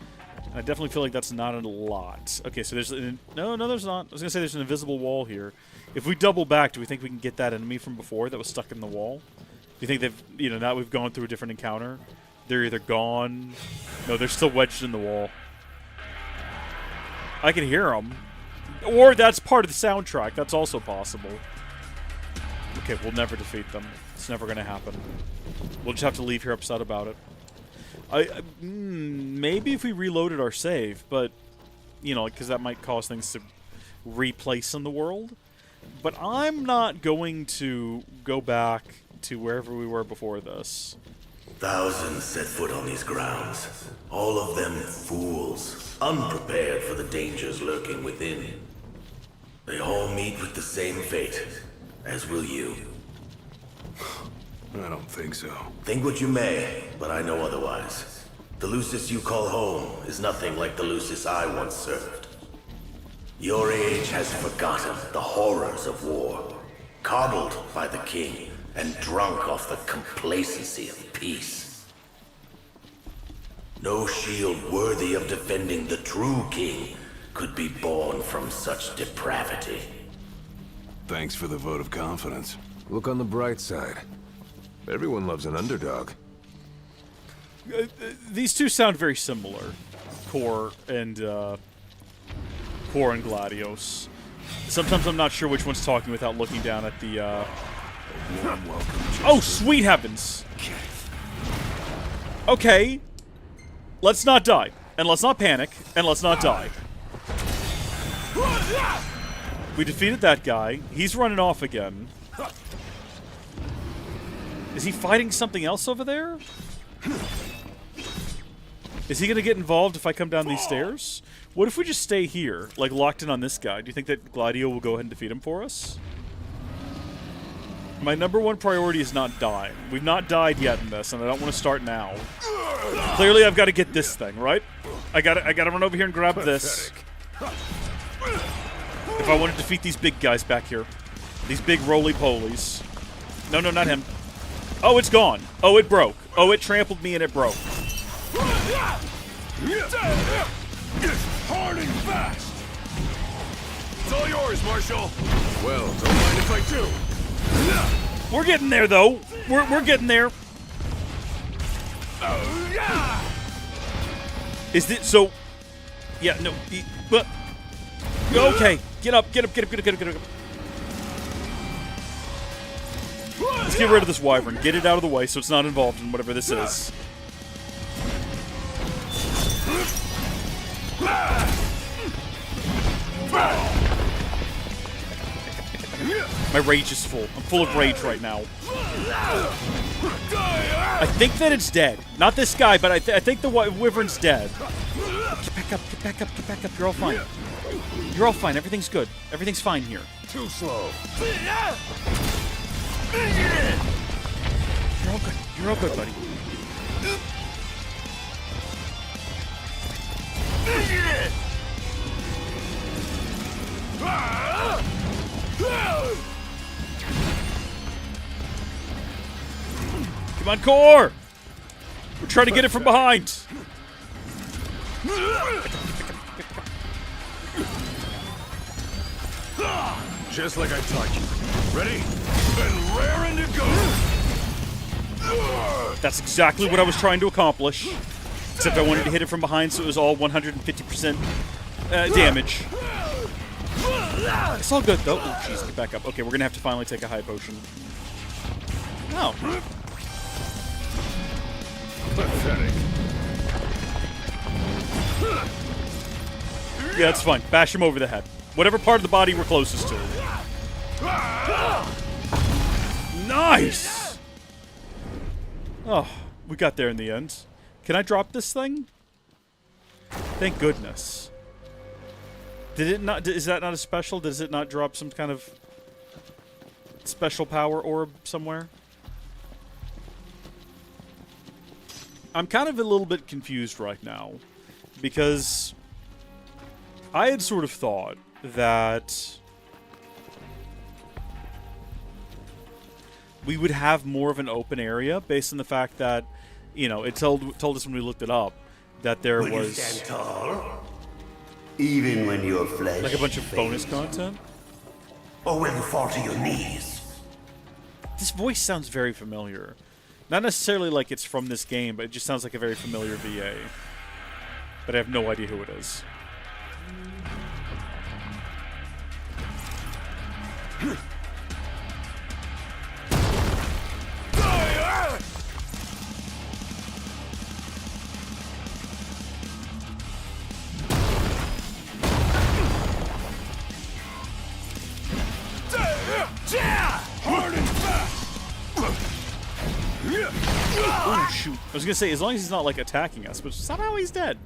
[SPEAKER 1] And I definitely feel like that's not a lot. Okay, so there's... No, there's not. I was going to say there's an invisible wall here. If we double back, do we think we can get that enemy from before that was stuck in the wall? Do you think they've... You know, now we've gone through a different encounter? They're either gone... No, they're still wedged in the wall. I can hear them. Or that's part of the soundtrack. That's also possible. Okay, we'll never defeat them. It's never going to happen. We'll just have to leave here upset about it. Maybe if we reloaded our save, but, you know, because that might cause things to replace in the world. But I'm not going to go back to wherever we were before this.
[SPEAKER 10] Thousands set foot on these grounds. All of them fools, unprepared for the dangers lurking within. They all meet with the same fate, as will you.
[SPEAKER 2] I don't think so.
[SPEAKER 10] Think what you may, but I know otherwise. The Lucis you call home is nothing like the Lucis I once served. Your age has forgotten the horrors of war, coddled by the king, and drunk off the complacency of peace. No shield worthy of defending the true king could be born from such depravity.
[SPEAKER 2] Thanks for the vote of confidence.
[SPEAKER 5] Look on the bright side. Everyone loves an underdog.
[SPEAKER 1] These two sound very similar. Core and Gladios. Sometimes I'm not sure which one's talking without looking down at the, Oh, sweet heavens! Okay. Let's not die. And let's not panic. And let's not die. We defeated that guy. He's running off again. Is he fighting something else over there? Is he gonna get involved if I come down these stairs? What if we just stay here, like locked in on this guy? Do you think that Gladio will go ahead and defeat him for us? My #1 priority is not dying. We've not died yet in this, and I don't want to start now. Clearly, I've got to get this thing, right? I gotta run over here and grab this. If I want to defeat these big guys back here. These big roly-polies. No, not him. Oh, it's gone. Oh, it broke. Oh, it trampled me and it broke.
[SPEAKER 2] Hard and fast! It's all yours, Marshal! Well, don't mind if I do.
[SPEAKER 1] We're getting there, though. We're getting there. Is this so? Yeah, no. But okay, get up. Let's get rid of this wyvern. Get it out of the way so it's not involved in whatever this is. My rage is full. I'm full of rage right now. I think that it's dead. Not this guy, but I think the wyvern's dead. Get back up. You're all fine. You're all fine. Everything's good. Everything's fine here.
[SPEAKER 5] Too slow.
[SPEAKER 1] You're all good. You're all good, buddy. Come on, Core! We're trying to get it from behind.
[SPEAKER 5] Just like I taught you. Ready? And raring to go!
[SPEAKER 1] That's exactly what I was trying to accomplish. Except I wanted to hit it from behind so it was all 150% damage. It's all good, though. Oh, jeez, get back up. Okay, we're going to have to finally take a high potion. Oh.
[SPEAKER 5] Pathetic.
[SPEAKER 1] Yeah, that's fine. Bash him over the head. Whatever part of the body we're closest to. Nice! Oh, we got there in the end. Can I drop this thing? Thank goodness. Did it not? Is that not a special? Does it not drop some kind of special power orb somewhere? I'm kind of a little bit confused right now because I had sort of thought that we would have more of an open area based on the fact that, you know, it told us when we looked it up that there
[SPEAKER 10] Will
[SPEAKER 1] was
[SPEAKER 10] you stand tall? Even when your flesh
[SPEAKER 1] like a bunch of bonus content.
[SPEAKER 10] Or will you fall to your knees?
[SPEAKER 1] This voice sounds very familiar. Not necessarily like it's from this game, but it just sounds like a very familiar VA. But I have no idea who it is. Oh, shoot. I was gonna say, as long as he's not, like, attacking us, but somehow he's dead.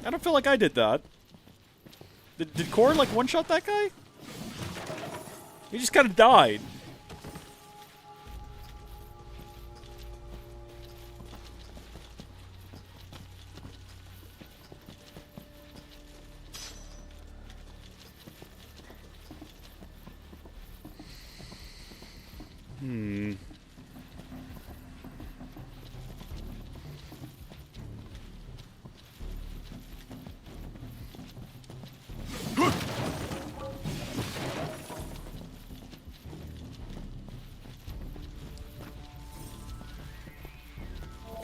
[SPEAKER 1] I don't feel like I did that. Did Core, like, one-shot that guy? He just kind of died.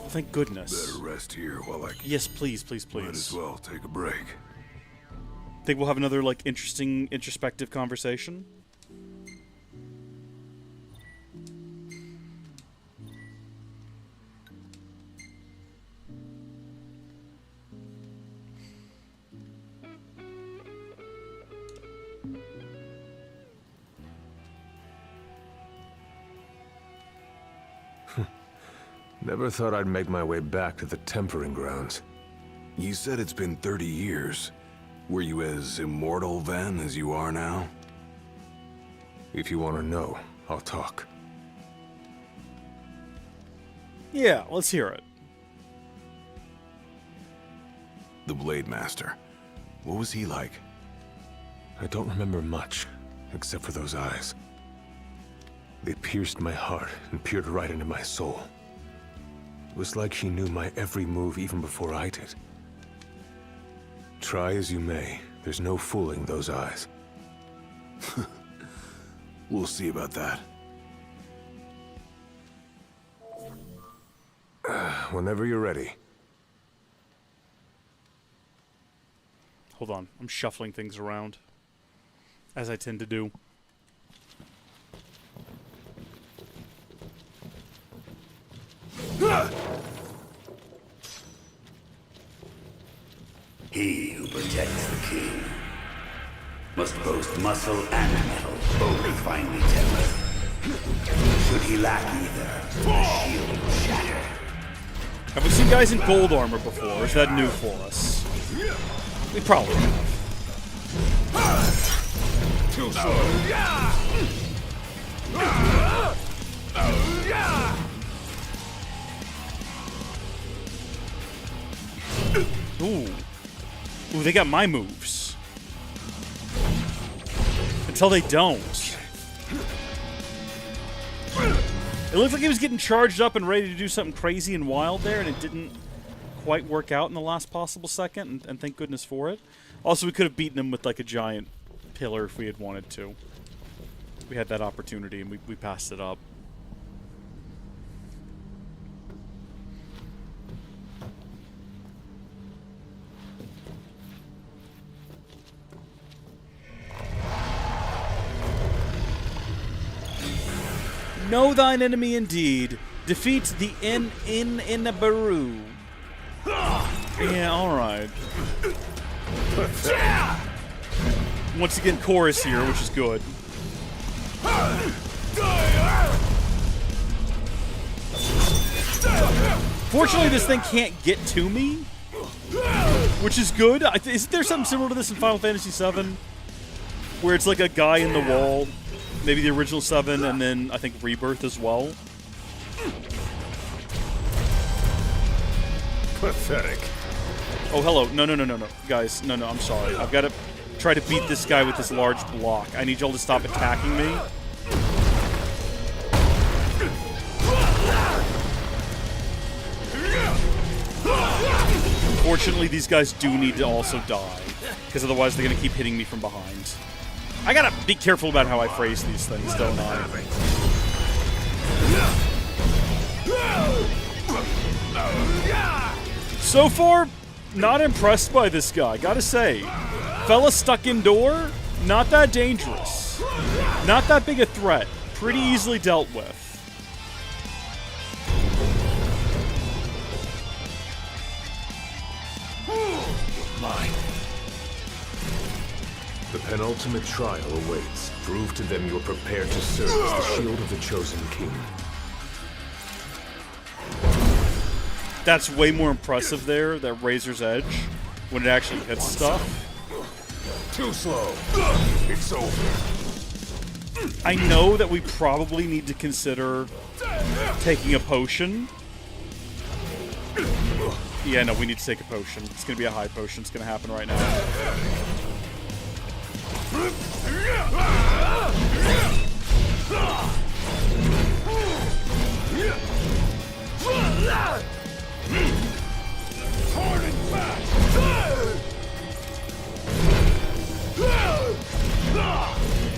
[SPEAKER 1] Thank goodness.
[SPEAKER 2] Better rest here while I can.
[SPEAKER 1] Yes, please, please, please.
[SPEAKER 2] Might as well take a break.
[SPEAKER 1] Think we'll have another, like, interesting, introspective conversation?
[SPEAKER 5] Never thought I'd make my way back to the tempering grounds.
[SPEAKER 2] You said it's been 30 years. Were you as immortal then as you are now?
[SPEAKER 5] If you want to know, I'll talk.
[SPEAKER 1] Yeah, let's hear it.
[SPEAKER 2] The Blade Master. What was he like?
[SPEAKER 5] I don't remember much, except for those eyes. They pierced my heart and peered right into my soul. It was like he knew my every move even before I did. Try as you may, there's no fooling those eyes.
[SPEAKER 2] We'll see about that.
[SPEAKER 5] Whenever you're ready.
[SPEAKER 1] Hold on, I'm shuffling things around, as I tend to do.
[SPEAKER 8] He who protects the king must boast muscle and metal, both finely tempered. Should he lack either, the shield will shatter.
[SPEAKER 1] Have we seen guys in gold armor before, or is that new for us? We probably have.
[SPEAKER 5] Too slow.
[SPEAKER 1] Ooh. Ooh, they got my moves. Until they don't. It looked like he was getting charged up and ready to do something crazy and wild there, and it didn't quite work out in the last possible second, and thank goodness for it. Also, we could have beaten him with, like, a giant pillar if we had wanted to. We had that opportunity, and we passed it up. Know thine enemy indeed. Defeat the in-a-baru. Yeah, alright. Once again, chorus here, which is good. Fortunately, this thing can't get to me, which is good. Isn't there something similar to this in Final Fantasy VII? Where it's like a guy in the wall, maybe the original 7, and then I think Rebirth as well.
[SPEAKER 5] Pathetic.
[SPEAKER 1] Oh, hello. No. Guys, no, I'm sorry. I've got to try to beat this guy with this large block. I need y'all to stop attacking me. Unfortunately, these guys do need to also die, because otherwise they're going to keep hitting me from behind. I gotta be careful about how I phrase these things, don't I? So far, not impressed by this guy, gotta say. Fella stuck indoor, not that dangerous. Not that big a threat. Pretty easily dealt with.
[SPEAKER 5] Mine. The penultimate trial awaits. Prove to them you're prepared to serve as the shield of the chosen king.
[SPEAKER 1] That's way more impressive there, that Razor's Edge, when it actually hits stuff.
[SPEAKER 5] Too slow. It's over.
[SPEAKER 1] I know that we probably need to consider taking a potion. Yeah, no, we need to take a potion. It's going to be a high potion. It's going to happen right now.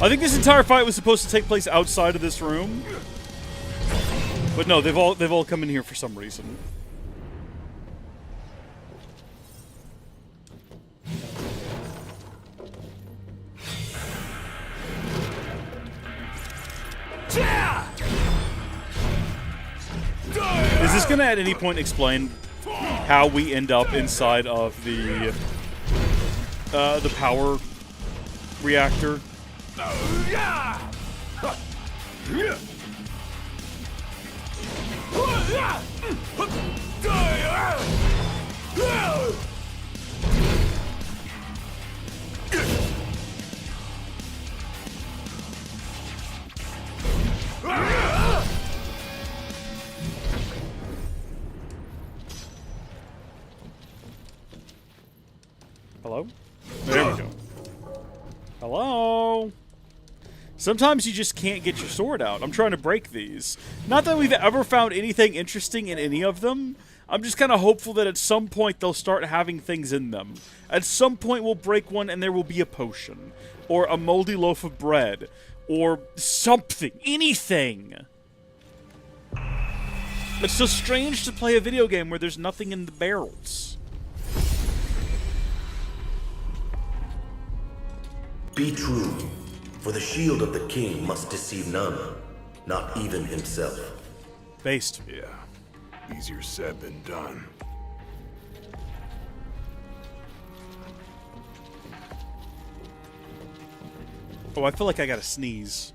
[SPEAKER 1] I think this entire fight was supposed to take place outside of this room. But no, they've all come in here for some reason. Is this going to at any point explain how we end up inside of the power reactor? Hello? There we go. Hello? Sometimes you just can't get your sword out. I'm trying to break these. Not that we've ever found anything interesting in any of them. I'm just kind of hopeful that at some point they'll start having things in them. At some point we'll break one and there will be a potion. Or a moldy loaf of bread. Or something. Anything. It's so strange to play a video game where there's nothing in the barrels.
[SPEAKER 10] Be true, for the shield of the king must deceive none, not even himself.
[SPEAKER 1] Based.
[SPEAKER 2] Yeah, easier said than done.
[SPEAKER 1] Oh, I feel like I gotta sneeze.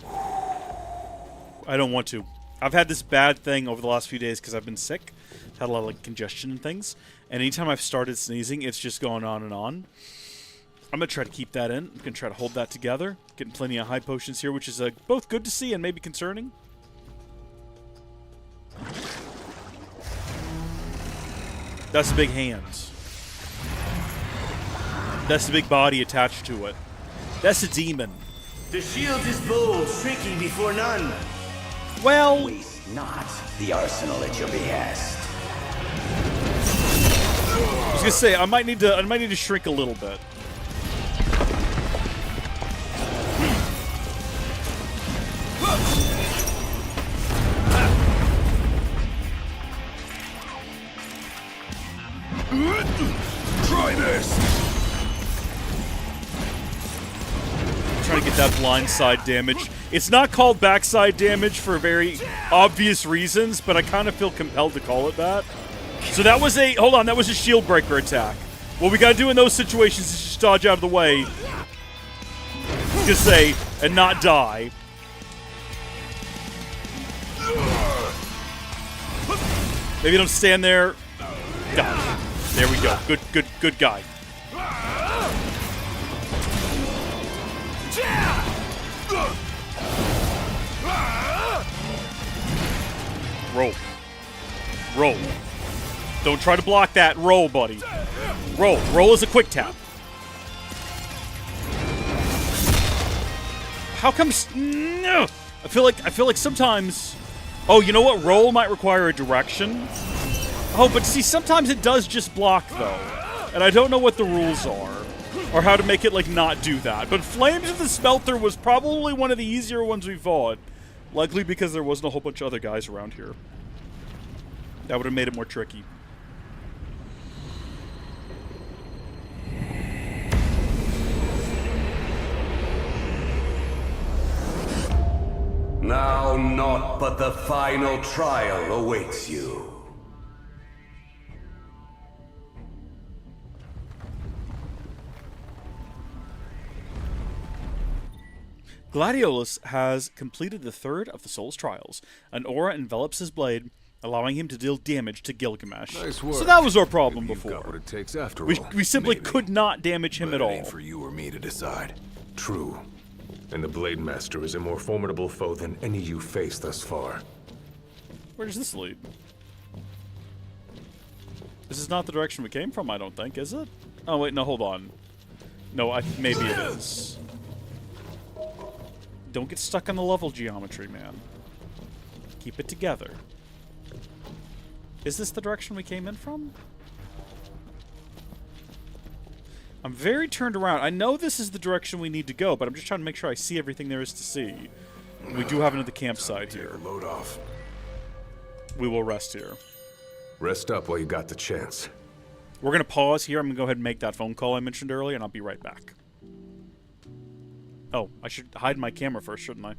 [SPEAKER 1] I don't want to. I've had this bad thing over the last few days because I've been sick. Had a lot of like congestion and things. And anytime I've started sneezing, it's just going on and on. I'm going to try to keep that in. I'm going to try to hold that together. Getting plenty of high potions here, which is both good to see and maybe concerning. That's the big hands. That's the big body attached to it. That's a demon.
[SPEAKER 8] The shield is bold, shrinking before none.
[SPEAKER 1] Well...
[SPEAKER 8] Waste not the arsenal at your behest.
[SPEAKER 1] I was gonna say I might need to shrink a little bit.
[SPEAKER 2] Try this.
[SPEAKER 1] Trying to get that blindside damage. It's not called backside damage for very obvious reasons, but I kind of feel compelled to call it that. So that was a... Hold on, that was a shield breaker attack. What we gotta do in those situations is just dodge out of the way. Just say, and not die. Maybe don't stand there. Dodge. There we go. Good guy. Roll. Roll. Don't try to block that. Roll, buddy. Roll. Roll is a quick tap. How comes... No! I feel like sometimes... Oh, you know what? Roll might require a direction. Oh, but see, sometimes it does just block, though. And I don't know what the rules are. Or how to make it, like, not do that. But Flames of the Smelter was probably one of the easier ones we fought. Likely because there wasn't a whole bunch of other guys around here. That would have made it more tricky.
[SPEAKER 8] Now naught but the final trial awaits you.
[SPEAKER 1] Gladiolus has completed the third of the Soul's Trials. An aura envelops his blade, allowing him to deal damage to Gilgamesh.
[SPEAKER 2] Nice work.
[SPEAKER 1] So that was our problem
[SPEAKER 2] You've
[SPEAKER 1] before.
[SPEAKER 2] got what it takes after
[SPEAKER 1] We
[SPEAKER 2] all.
[SPEAKER 1] simply
[SPEAKER 2] Maybe.
[SPEAKER 1] could not damage him
[SPEAKER 2] But
[SPEAKER 1] at
[SPEAKER 2] it
[SPEAKER 1] all.
[SPEAKER 2] ain't for you or me to decide.
[SPEAKER 5] True. And the Blade Master is a more formidable foe than any you faced thus far.
[SPEAKER 1] Where does this lead? This is not the direction we came from, I don't think, is it? Oh, wait, no, hold on. No, maybe it is. Don't get stuck on the level geometry, man. Keep it together. Is this the direction we came in from? I'm very turned around. I know this is the direction we need to go, but I'm just trying to make sure I see everything there is to see. We do have another campsite here.
[SPEAKER 2] Load off.
[SPEAKER 1] We will rest here.
[SPEAKER 5] Rest up while you got the chance.
[SPEAKER 1] We're going to pause here. I'm going to go ahead and make that phone call I mentioned earlier, and I'll be right back. Oh, I should hide my camera first, shouldn't I?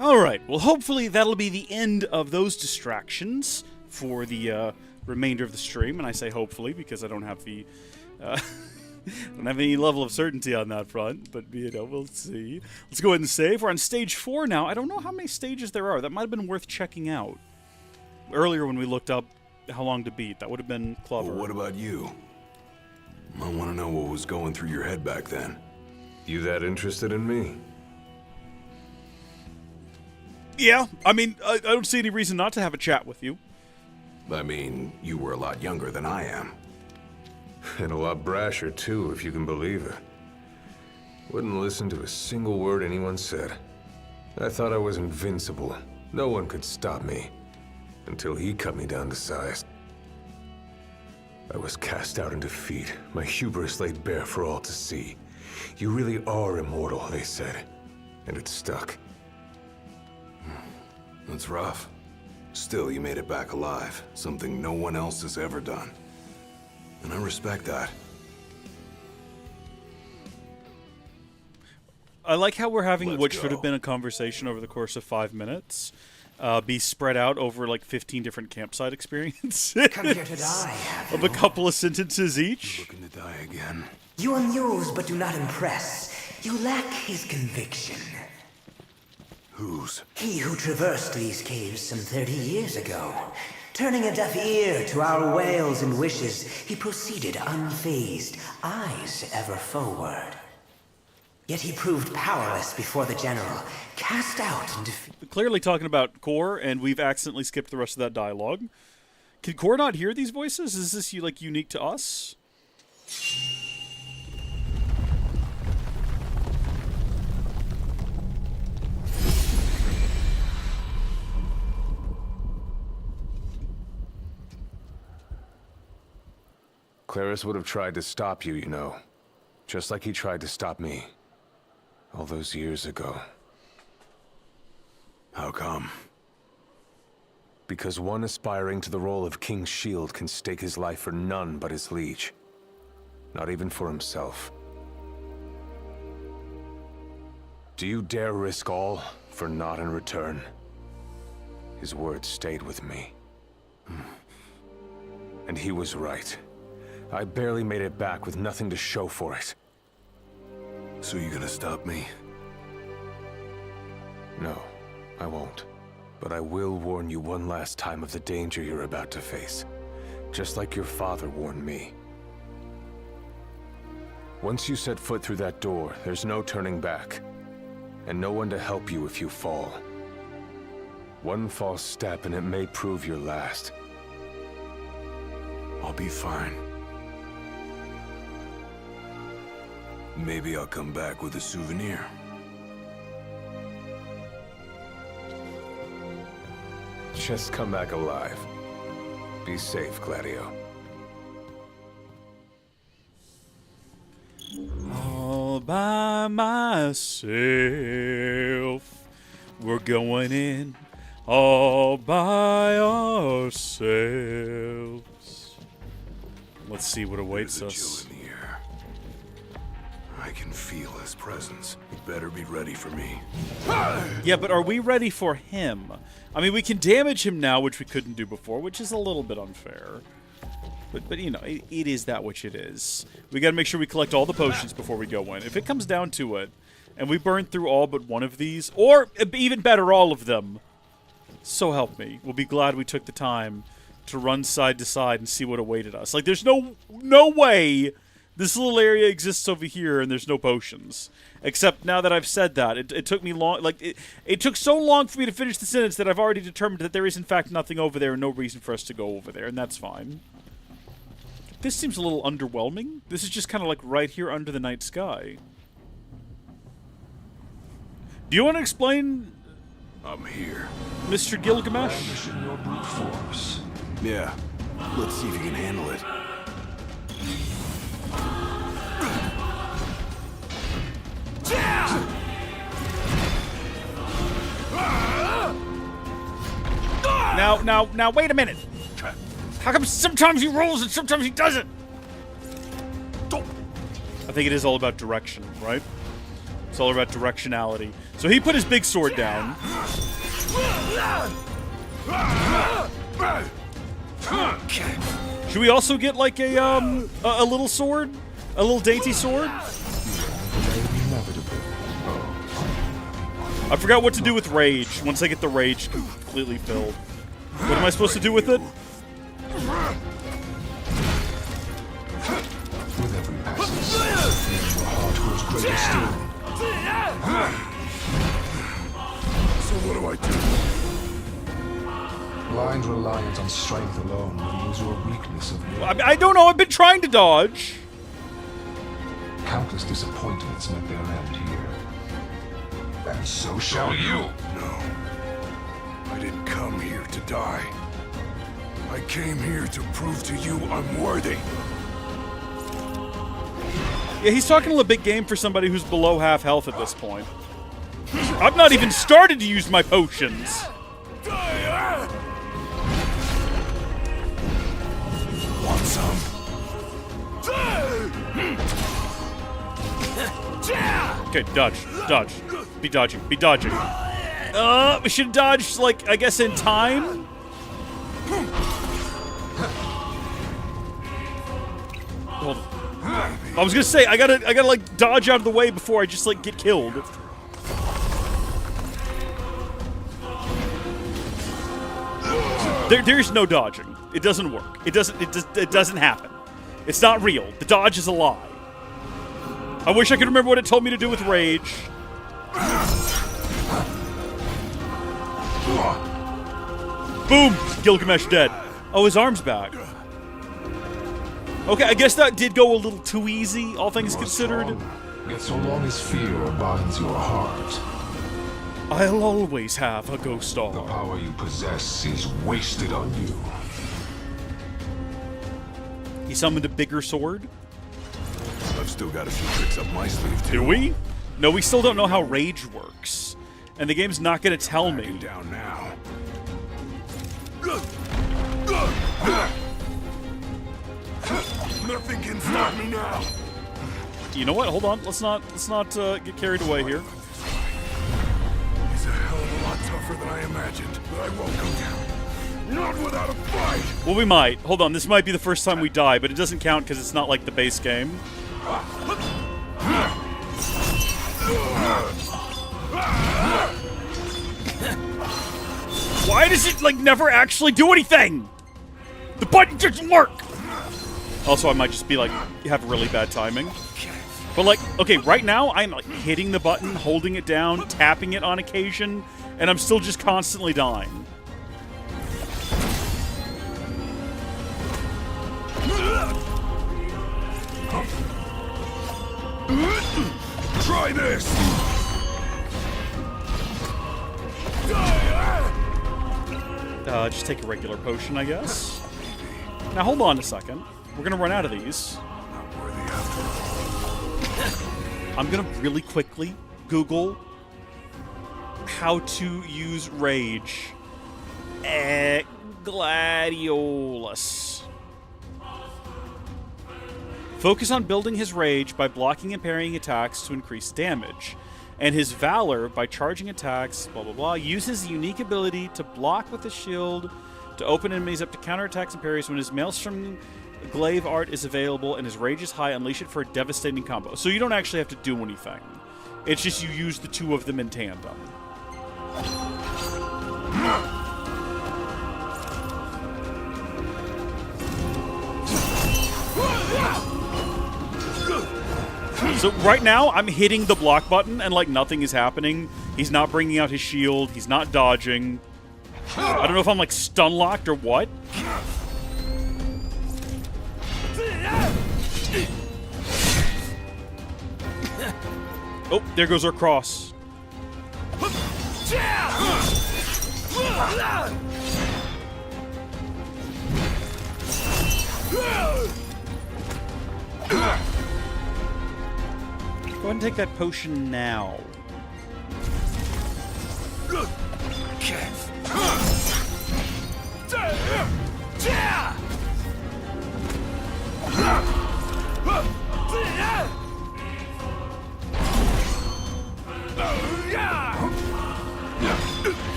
[SPEAKER 1] Alright, well hopefully that'll be the end of those distractions for the remainder of the stream, and I say hopefully because I don't have the... don't have any level of certainty on that front, but, you know, we'll see. Let's go ahead and save. We're on stage 4 now. I don't know how many stages there are. That might have been worth checking out. Earlier when we looked up how long to beat, that would have been clever.
[SPEAKER 2] Well, what about you? I want to know what was going through your head back then.
[SPEAKER 5] You that interested in me?
[SPEAKER 1] Yeah, I mean, I don't see any reason not to have a chat with you.
[SPEAKER 2] I mean, you were a lot younger than I am.
[SPEAKER 5] And a lot brasher, too, if you can believe it. Wouldn't listen to a single word anyone said. I thought I was invincible. No one could stop me. Until he cut me down to size. I was cast out in defeat, my hubris laid bare for all to see. You really are immortal, they said. And it stuck.
[SPEAKER 2] That's rough. Still, you made it back alive. Something no one else has ever done. And I respect that.
[SPEAKER 1] I like how we're having
[SPEAKER 2] Let's
[SPEAKER 1] what
[SPEAKER 2] go.
[SPEAKER 1] should have been a conversation over the course of 5 minutes. Be spread out over like 15 different campsite experiences.
[SPEAKER 6] Come here to die, have
[SPEAKER 1] of
[SPEAKER 6] you?
[SPEAKER 1] a couple of sentences each.
[SPEAKER 2] Looking to die again.
[SPEAKER 6] You amuse but do not impress. You lack his conviction.
[SPEAKER 2] Whose?
[SPEAKER 6] He who traversed these caves some 30 years ago. Turning a deaf ear to our wails and wishes, he proceeded unfazed, eyes ever forward. Yet he proved powerless before the general, cast out and defeated.
[SPEAKER 1] Clearly talking about Core, and we've accidentally skipped the rest of that dialogue. Can Core not hear these voices? Is this like unique to us?
[SPEAKER 5] Claris would have tried to stop you, you know. Just like he tried to stop me. All those years ago.
[SPEAKER 2] How come?
[SPEAKER 5] Because one aspiring to the role of King's Shield can stake his life for none but his liege. Not even for himself. Do you dare risk all for naught in return? His words stayed with me. And he was right. I barely made it back with nothing to show for it.
[SPEAKER 2] So you gonna stop me?
[SPEAKER 5] No, I won't. But I will warn you one last time of the danger you're about to face. Just like your father warned me. Once you set foot through that door, there's no turning back. And no one to help you if you fall. One false step and it may prove your last.
[SPEAKER 2] I'll be fine. Maybe I'll come back with a souvenir.
[SPEAKER 5] Just come back alive. Be safe, Gladio.
[SPEAKER 1] All by myself. We're going in all by ourselves. Let's see what awaits
[SPEAKER 2] There's a
[SPEAKER 1] us.
[SPEAKER 2] chill in the air. I can feel his presence. You better be ready for me.
[SPEAKER 1] Yeah, but are we ready for him? I mean, we can damage him now, which we couldn't do before, which is a little bit unfair. But you know, it is that which it is. We gotta make sure we collect all the potions before we go in. If it comes down to it, and we burn through all but one of these, or even better, all of them, so help me, we'll be glad we took the time to run side to side and see what awaited us. Like, there's no way this little area exists over here and there's no potions. Except now that I've said that, it took me long, like, it took so long for me to finish the sentence that I've already determined that there is in fact nothing over there and no reason for us to go over there, and that's fine. This seems a little underwhelming. This is just kind of like right here under the night sky. Do you want to explain,
[SPEAKER 2] I'm here.
[SPEAKER 1] Mr. Gilgamesh?
[SPEAKER 7] Vanish in your brute force.
[SPEAKER 2] Yeah. Let's see if you can handle it.
[SPEAKER 1] Now, wait a minute. How come sometimes he rolls and sometimes he doesn't? I think it is all about direction, right? It's all about directionality. So he put his big sword down. Should we also get like a little sword? A little dainty sword? I forgot what to do with rage once I get the rage completely filled. What am I supposed to do with it?
[SPEAKER 7] With every passing, your heart grows greater still.
[SPEAKER 2] So what do I do?
[SPEAKER 7] Blind reliance on strength alone removes your weakness of will.
[SPEAKER 1] I don't know. I've been trying to dodge.
[SPEAKER 7] Countless disappointments met their end here. And so shall you.
[SPEAKER 2] No. I didn't come here to die. I came here to prove to you I'm worthy.
[SPEAKER 1] Yeah, he's talking a big game for somebody who's below half health at this point. I've not even started to use my potions.
[SPEAKER 2] Want some?
[SPEAKER 1] Okay, dodge. Dodge. Be dodging. Be dodging. We should have dodged, like, I guess in time? Hold on. I was gonna say, I gotta like dodge out of the way before I just like get killed. There's no dodging. It doesn't work. It doesn't happen. It's not real. The dodge is a lie. I wish I could remember what it told me to do with rage. Boom! Gilgamesh dead. Oh, his arm's back. Okay, I guess that did go a little too easy, all things considered.
[SPEAKER 7] Yet so long as fear binds your heart,
[SPEAKER 1] I'll always have a ghost star.
[SPEAKER 7] the power you possess is wasted on you.
[SPEAKER 1] He summoned a bigger sword.
[SPEAKER 2] I've still got a few tricks up my sleeve, too.
[SPEAKER 1] Do we? No, we still don't know how rage works. And the game's not gonna tell me.
[SPEAKER 2] Down now. Nothing can stop me now.
[SPEAKER 1] You know what? Hold on. Let's not get carried away here.
[SPEAKER 2] He's a hell of a lot tougher than I imagined, but I won't go down. Not without a fight.
[SPEAKER 1] Well, we might. Hold on. This might be the first time we die, but it doesn't count because it's not like the base game. Why does it, like, never actually do anything? The button doesn't work! Also, I might just be, like, have really bad timing. But, like, okay, right now, I'm, like, hitting the button, holding it down, tapping it on occasion, and I'm still just constantly dying.
[SPEAKER 2] Try this!
[SPEAKER 1] Just take a regular potion, I guess. Now, hold on a second. We're gonna run out of these.
[SPEAKER 2] Not worthy after all.
[SPEAKER 1] I'm gonna really quickly Google how to use rage at Gladiolus. Focus on building his rage by blocking and parrying attacks to increase damage. And his valor by charging attacks, blah blah blah. Use his unique ability to block with his shield to open enemies up to counterattacks and parries. When his Maelstrom glaive art is available and his rage is high, unleash it for a devastating combo. So you don't actually have to do anything. It's just you use the two of them in tandem. So right now, I'm hitting the block button and, like, nothing is happening. He's not bringing out his shield. He's not dodging. I don't know if I'm, like, stun-locked or what. Oh, there goes our cross. Go ahead and take that potion now.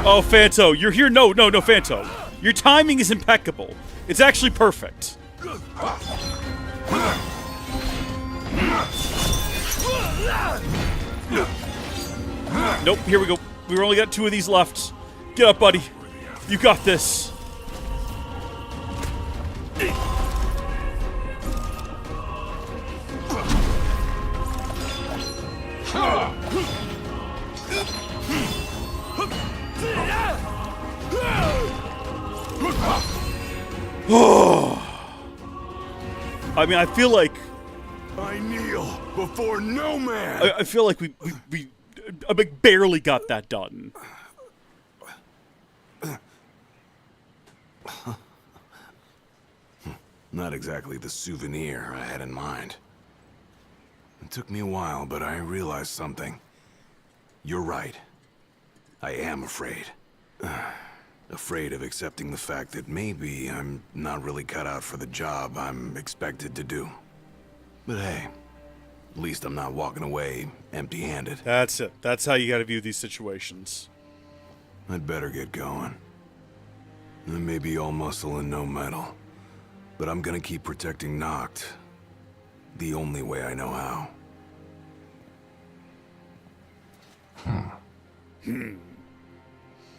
[SPEAKER 1] Oh, Fanto, you're here. No, Fanto. Your timing is impeccable. It's actually perfect. Nope, here we go. We've only got 2 of these left. Get up, buddy. You got this. I mean, I feel like
[SPEAKER 2] I kneel before no man.
[SPEAKER 1] I feel like we barely got that done.
[SPEAKER 2] Not exactly the souvenir I had in mind. It took me a while, but I realized something. You're right. I am afraid. Afraid of accepting the fact that maybe I'm not really cut out for the job I'm expected to do. But hey, at least I'm not walking away empty-handed.
[SPEAKER 1] That's it. That's how you gotta view these situations.
[SPEAKER 2] I'd better get going. I may be all muscle and no metal, but I'm gonna keep protecting Noct the only way I know how.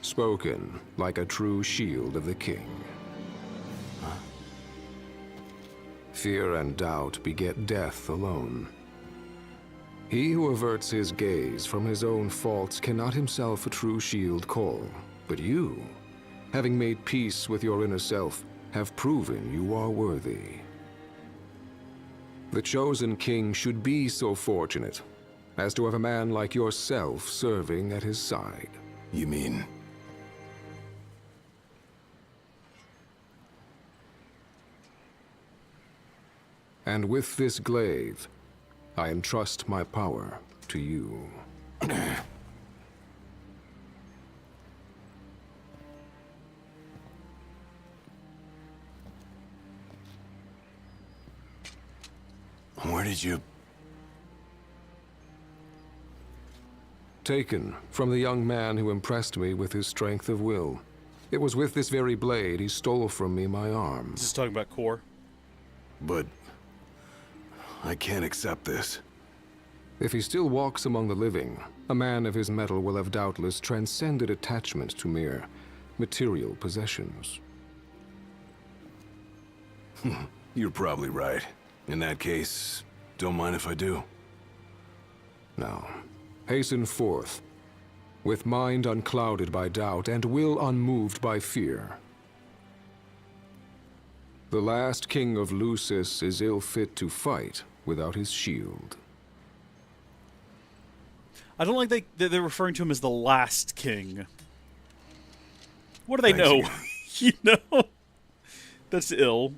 [SPEAKER 7] Spoken like a true shield of the king. Fear and doubt beget death alone. He who averts his gaze from his own faults cannot himself a true shield call. But you, having made peace with your inner self, have proven you are worthy. The chosen king should be so fortunate as to have a man like yourself serving at his side.
[SPEAKER 2] You mean?
[SPEAKER 7] And with this glaive, I entrust my power to you.
[SPEAKER 2] Where did you...
[SPEAKER 7] Taken from the young man who impressed me with his strength of will. It was with this very blade he stole from me my arm.
[SPEAKER 1] This is talking about Core.
[SPEAKER 2] But... I can't accept this.
[SPEAKER 7] If he still walks among the living, a man of his mettle will have doubtless transcended attachment to mere material possessions.
[SPEAKER 2] You're probably right. In that case, don't mind if I do.
[SPEAKER 7] Now, hasten forth, with mind unclouded by doubt and will unmoved by fear. The last king of Lucis is ill fit to fight without his shield.
[SPEAKER 1] I don't like they're referring to him as the last king. What do they
[SPEAKER 2] Thanks
[SPEAKER 1] know?
[SPEAKER 2] again.
[SPEAKER 1] You know? That's ill.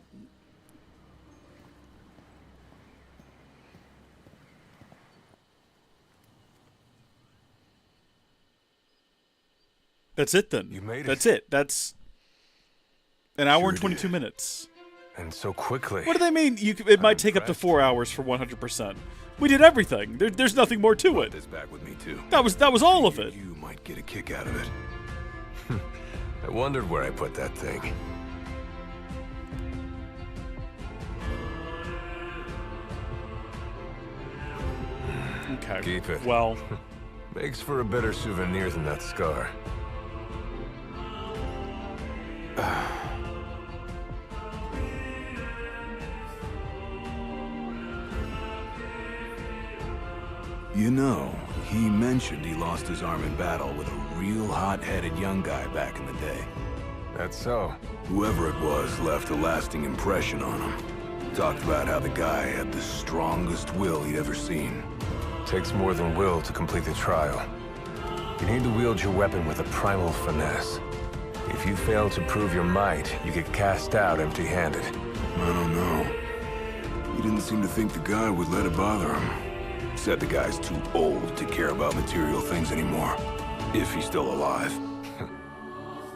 [SPEAKER 1] That's it then.
[SPEAKER 5] You made it.
[SPEAKER 1] That's it. That's an hour
[SPEAKER 2] Sure
[SPEAKER 1] and 22
[SPEAKER 2] did.
[SPEAKER 1] minutes.
[SPEAKER 5] And so quickly.
[SPEAKER 1] What do they mean? It might take up to 4 hours for 100%. We did everything. There's nothing more to it.
[SPEAKER 2] This back with me too.
[SPEAKER 1] That was all of it.
[SPEAKER 2] You might get a kick out of it.
[SPEAKER 5] I wondered where I put that thing.
[SPEAKER 1] Okay.
[SPEAKER 5] Keep it.
[SPEAKER 1] Well,
[SPEAKER 5] Makes for a better souvenir than that scar.
[SPEAKER 2] You know, he mentioned he lost his arm in battle with a real hot-headed young guy back in the day.
[SPEAKER 5] That's so.
[SPEAKER 2] Whoever it was left a lasting impression on him. Talked about how the guy had the strongest will he'd ever seen.
[SPEAKER 5] Takes more than will to complete the trial. You need to wield your weapon with a primal finesse. If you fail to prove your might, you get cast out empty-handed.
[SPEAKER 2] I don't know. He didn't seem to think the guy would let it bother him. Said the guy's too old to care about material things anymore. If he's still alive.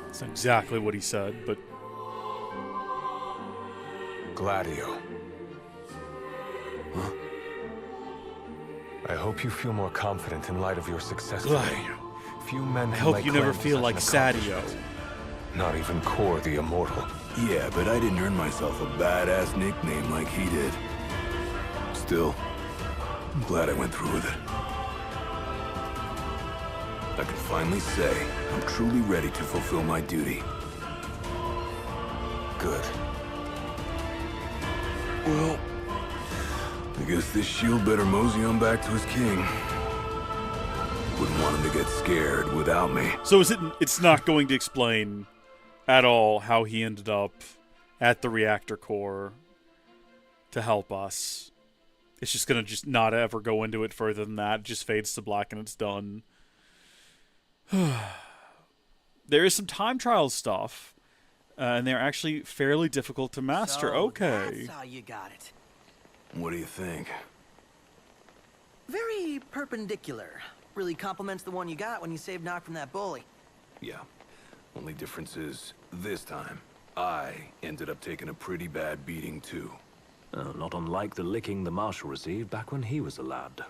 [SPEAKER 1] that's exactly what he said, but
[SPEAKER 5] Gladio. I hope you feel more confident in light of your success today.
[SPEAKER 1] Gladio.
[SPEAKER 5] Few men
[SPEAKER 1] I
[SPEAKER 5] can
[SPEAKER 1] hope
[SPEAKER 5] lay
[SPEAKER 1] you never
[SPEAKER 5] claim to
[SPEAKER 1] feel
[SPEAKER 5] such
[SPEAKER 1] like
[SPEAKER 5] an
[SPEAKER 1] Sadio.
[SPEAKER 5] accomplishment. Not even Kor the Immortal.
[SPEAKER 2] Yeah, but I didn't earn myself a badass nickname like he did. Still, I'm glad I went through with it. I can finally say I'm truly ready to fulfill my duty.
[SPEAKER 5] Good.
[SPEAKER 2] Well, I guess this shield better mosey on back to his king. Wouldn't want him to get scared without me.
[SPEAKER 1] So it's not going to explain at all how he ended up at the reactor core to help us. It's just going to just not ever go into it further than that. It just fades to black and it's done. There is some time trial stuff, and they're actually fairly difficult to master.
[SPEAKER 11] So
[SPEAKER 1] okay.
[SPEAKER 11] that's how you got it.
[SPEAKER 2] What do you think?
[SPEAKER 11] Very perpendicular. Really complements the one you got when you saved Nock from that bully.
[SPEAKER 2] Yeah. Only difference is, this time, I ended up taking a pretty bad beating too.
[SPEAKER 3] Not unlike the licking the Marshal received back when he was a lad.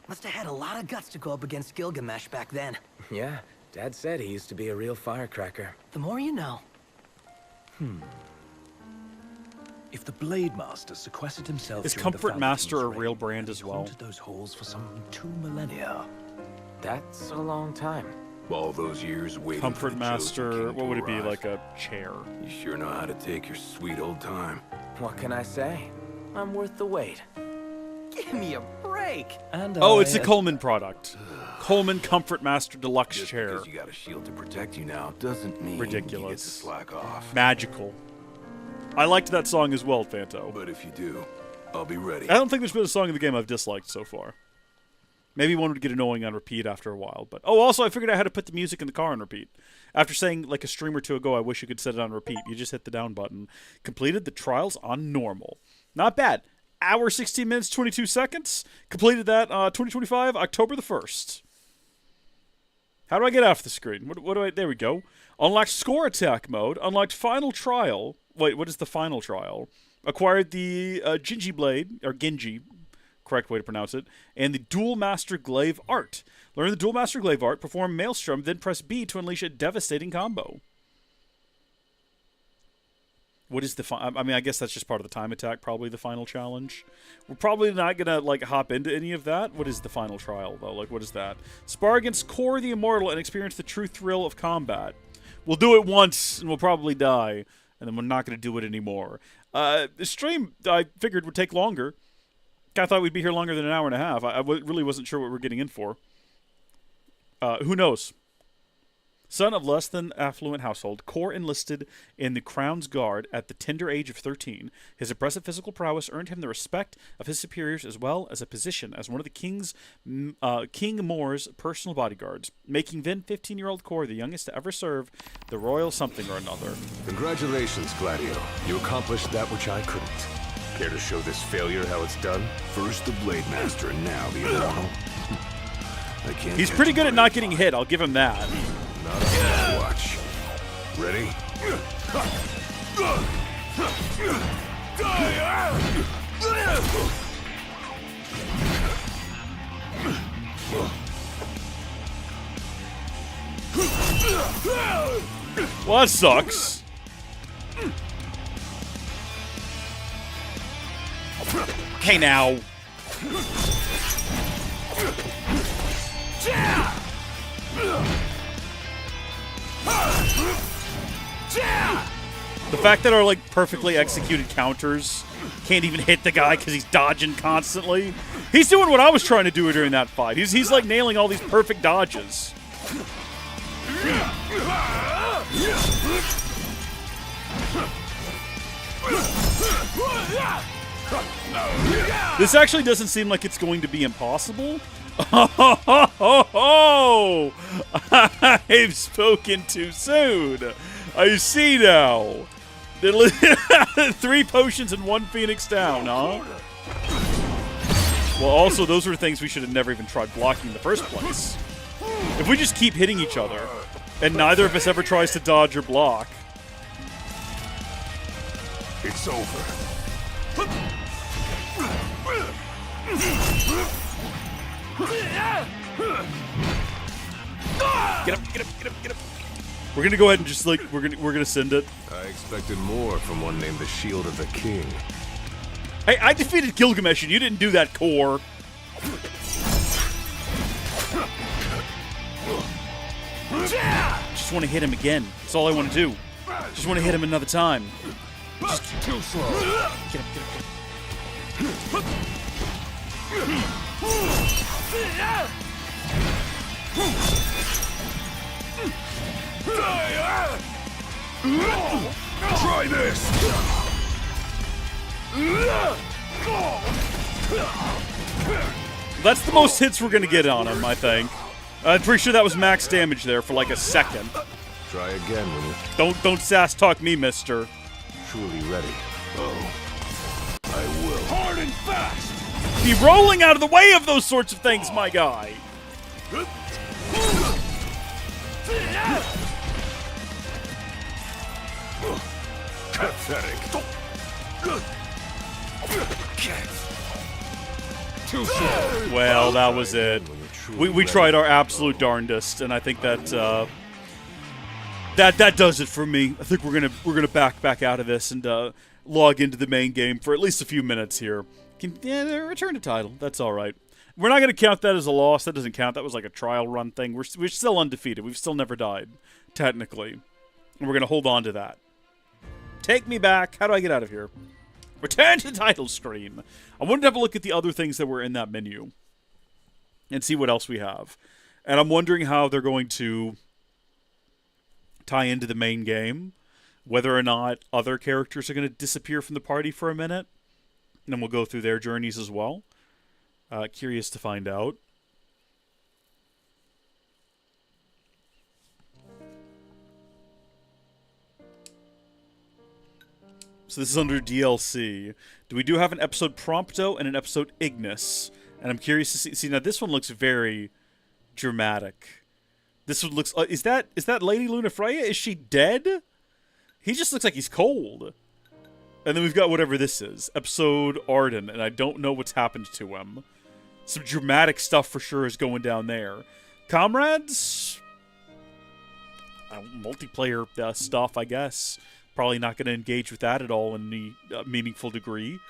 [SPEAKER 11] Must have had a lot of guts to go up against Gilgamesh back then.
[SPEAKER 4] Yeah, Dad said he used to be a real firecracker.
[SPEAKER 11] The more you know.
[SPEAKER 3] If the Blade Master sequestered himself
[SPEAKER 1] Is
[SPEAKER 3] during the
[SPEAKER 1] Comfort
[SPEAKER 3] Foundry
[SPEAKER 1] Master
[SPEAKER 3] King's
[SPEAKER 1] a real
[SPEAKER 3] reign,
[SPEAKER 1] brand
[SPEAKER 3] and
[SPEAKER 1] as
[SPEAKER 3] he
[SPEAKER 1] well?
[SPEAKER 3] haunted those halls for some 2 millennia.
[SPEAKER 4] That's a long time.
[SPEAKER 2] All those years waiting for
[SPEAKER 1] Comfort
[SPEAKER 2] the
[SPEAKER 1] Master,
[SPEAKER 2] chosen king
[SPEAKER 1] what
[SPEAKER 2] to
[SPEAKER 1] would it be,
[SPEAKER 2] arrive.
[SPEAKER 1] like a chair?
[SPEAKER 2] You sure know how to take your sweet old time.
[SPEAKER 4] What can I say? I'm worth the wait.
[SPEAKER 11] Give me a break.
[SPEAKER 3] And
[SPEAKER 1] Oh, it's a Coleman product. Coleman Comfort Master Deluxe
[SPEAKER 2] Just
[SPEAKER 1] chair.
[SPEAKER 2] because you got a shield to protect you now doesn't mean you get to
[SPEAKER 1] Ridiculous.
[SPEAKER 2] slack off.
[SPEAKER 1] Magical. I liked that song as well, Fanto.
[SPEAKER 2] But if you do, I'll be ready.
[SPEAKER 1] I don't think there's been a song in the game I've disliked so far. Maybe one would get annoying on repeat after a while, but... Oh, also, I figured out how to put the music in the car on repeat. After saying, like a stream or two ago, I wish you could set it on repeat. You just hit the down button. Completed the trials on normal. Not bad. Hour, 16 minutes, 22 seconds. Completed that 2025, October the 1st. How do I get off the screen? What do I... There we go. Unlocked score attack mode. Unlocked final trial. Wait, what is the final trial? Acquired the Gingy Blade, or Genji, correct way to pronounce it, and the Dual Master Glaive Art. Learn the Dual Master Glaive Art, perform Maelstrom, then press B to unleash a devastating combo. What is the I mean, I guess that's just part of the time attack, probably the final challenge. We're probably not going to, like, hop into any of that. What is the final trial, though? Like, what is that? Spar against Kor the Immortal and experience the true thrill of combat. We'll do it once, and we'll probably die, and then we're not going to do it anymore. The stream, I figured, would take longer. I thought we'd be here longer than an hour and a half. I really wasn't sure what we're getting in for. Who knows? Son of less than affluent household, Kor enlisted in the Crown's Guard at the tender age of 13. His impressive physical prowess earned him the respect of his superiors as well as a position as one of the King Mor's personal bodyguards, making then 15-year-old Kor the youngest to ever serve the royal something or another.
[SPEAKER 5] Congratulations, Gladio. You accomplished that which I couldn't. Care to show this failure how it's done?
[SPEAKER 2] First the Blade Master, and now the Immortal. I can't.
[SPEAKER 1] He's pretty good at not getting hit, I'll give him that.
[SPEAKER 2] Not on my watch. Ready?
[SPEAKER 1] Well, that sucks. Okay, now. The fact that our, like, perfectly executed counters can't even hit the guy because he's dodging constantly. He's doing what I was trying to do during that fight. He's like nailing all these perfect dodges. This actually doesn't seem like it's going to be impossible. Oh, I've spoken too soon. I see now. 3 potions and 1 Phoenix down, huh? Well, also, those were things we should have never even tried blocking in the first place. If we just keep hitting each other, and neither of us ever tries to dodge or block.
[SPEAKER 5] It's over.
[SPEAKER 1] Get up, get up, get up, get up. We're gonna go ahead and just, like, we're gonna send it.
[SPEAKER 5] I expected more from one named the Shield of the King.
[SPEAKER 1] Hey, I defeated Gilgamesh and you didn't do that, core. Just want to hit him again. That's all I want to do. Just want to hit him another time. Just
[SPEAKER 5] too slow.
[SPEAKER 1] Get up, get up, get up.
[SPEAKER 5] Try this.
[SPEAKER 1] That's the most hits we're gonna get on him, I think. I'm pretty sure that was max damage there for like a second.
[SPEAKER 5] Try again when you...
[SPEAKER 1] Don't sass talk me, mister.
[SPEAKER 5] Truly ready.
[SPEAKER 2] Oh, I will.
[SPEAKER 5] Hard and fast!
[SPEAKER 1] Be rolling out of the way of those sorts of things, my guy!
[SPEAKER 5] Pathetic. Too slow.
[SPEAKER 1] Well, that was it. We tried our absolute darndest, and I think that that does it for me. I think we're gonna back out of this and log into the main game for at least a few minutes here. Return to title. That's all right. We're not gonna count that as a loss. That doesn't count. That was like a trial run thing. We're still undefeated. We've still never died, technically, and we're gonna hold on to that. Take me back. How do I get out of here? Return to the title screen. I wanted to have a look at the other things that were in that menu and see what else we have. And I'm wondering how they're going to tie into the main game, whether or not other characters are going to disappear from the party for a minute, and then we'll go through their journeys as well. Curious to find out. So this is under DLC. We do have an episode Prompto and an episode Ignis. And I'm curious to see now this one looks very dramatic. This one looks is that Lady Lunafreya? Is she dead? He just looks like he's cold. And then we've got whatever this is. Episode Arden, and I don't know what's happened to him. Some dramatic stuff for sure is going down there. Comrades? Multiplayer stuff, I guess. Probably not going to engage with that at all in any meaningful degree.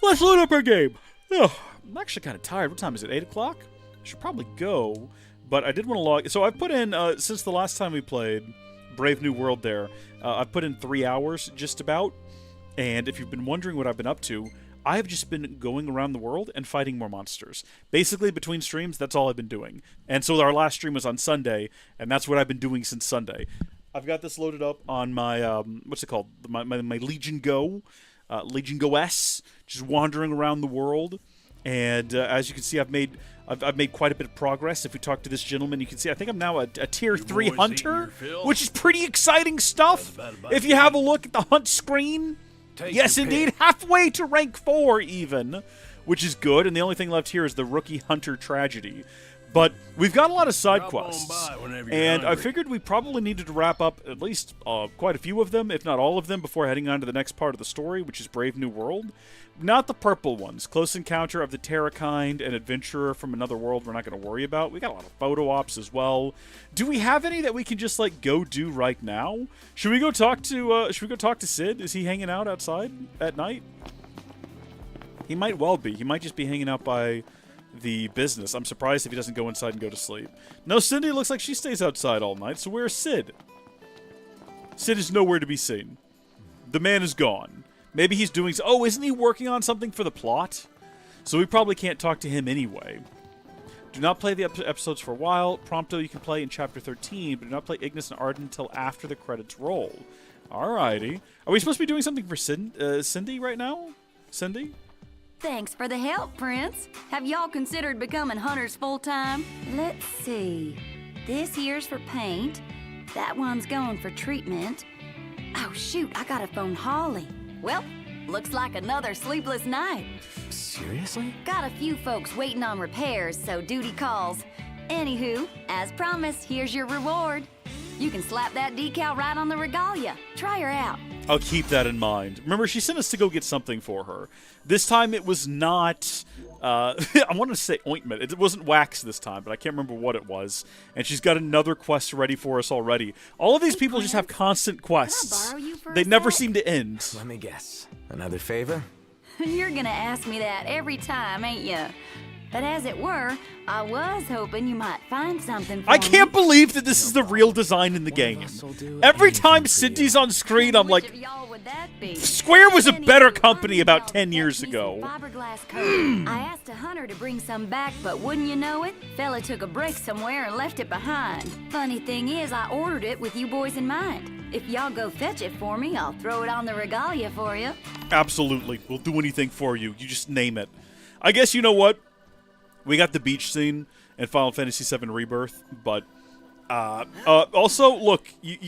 [SPEAKER 1] Let's load up our game. Oh, I'm actually kind of tired. What time is it? 8 o'clock? I should probably go. But I did want to log... So I've put in, since the last time we played Brave New World there, I've put in 3 hours just about. And if you've been wondering what I've been up to, I have just been going around the world and fighting more monsters. Basically, between streams, that's all I've been doing. And so our last stream was on Sunday, and that's what I've been doing since Sunday. I've got this loaded up on my, what's it called? My Legion Go. Legion Go S. Just wandering around the world. And as you can see, I've made quite a bit of progress. If we talk to this gentleman, you can see I think I'm now a tier 3 hunter, which is pretty exciting stuff. If you have a look at the hunt screen, yes, indeed, halfway to rank 4 even, which is good. And the only thing left here is the rookie hunter tragedy. But we've got a lot of side quests, and I figured we probably needed to wrap up at least quite a few of them, if not all of them, before heading on to the next part of the story, which is Brave New World. Not the purple ones. Close Encounter of the Terra Kind and Adventurer from Another World we're not going to worry about. We got a lot of photo ops as well. Do we have any that we can just, like, go do right now? Should we go talk to Sid? Is he hanging out outside at night? He might well be. He might just be hanging out by the business. I'm surprised if he doesn't go inside and go to sleep. No, Cindy looks like she stays outside all night, so where's Sid? Sid is nowhere to be seen. The man is gone. Maybe he's doing... Oh, isn't he working on something for the plot? So we probably can't talk to him anyway. Do not play the episodes for a while. Prompto you can play in Chapter 13, but do not play Ignis and Arden until after the credits roll. Alrighty. Are we supposed to be doing something for Cindy right now? Cindy?
[SPEAKER 12] Thanks for the help, Prince. Have y'all considered becoming hunters full-time? Let's see. This here's for paint. That one's going for treatment. Oh, shoot, I gotta phone Holly. Well, looks like another sleepless night.
[SPEAKER 4] Seriously?
[SPEAKER 12] Got a few folks waiting on repairs, so duty calls. Anywho, as promised, here's your reward. You can slap that decal right on the regalia. Try her out.
[SPEAKER 1] I'll keep that in mind. Remember, she sent us to go get something for her. This time it was not I wanted to say ointment. It wasn't wax this time, but I can't remember what it was. And she's got another quest ready for us already. All of these people just have constant quests. They never seem to end.
[SPEAKER 4] Let me guess. Another favor?
[SPEAKER 12] You're gonna ask me that every time, ain't ya? But as it were, I was hoping you might find something for
[SPEAKER 1] I can't believe that this is the real design in the game. Every time Cindy's on screen, I'm like, Square was a better company about 10 years ago.
[SPEAKER 12] Fiberglass coat. I asked a hunter to bring some back, but wouldn't you know it? Fella took a break somewhere and left it behind. Funny thing is, I ordered it with you boys in mind. If y'all go fetch it for me, I'll throw it on the regalia for you.
[SPEAKER 1] Absolutely. We'll do anything for you. You just name it. I guess you know what? We got the beach scene in Final Fantasy VII Rebirth, but also, look,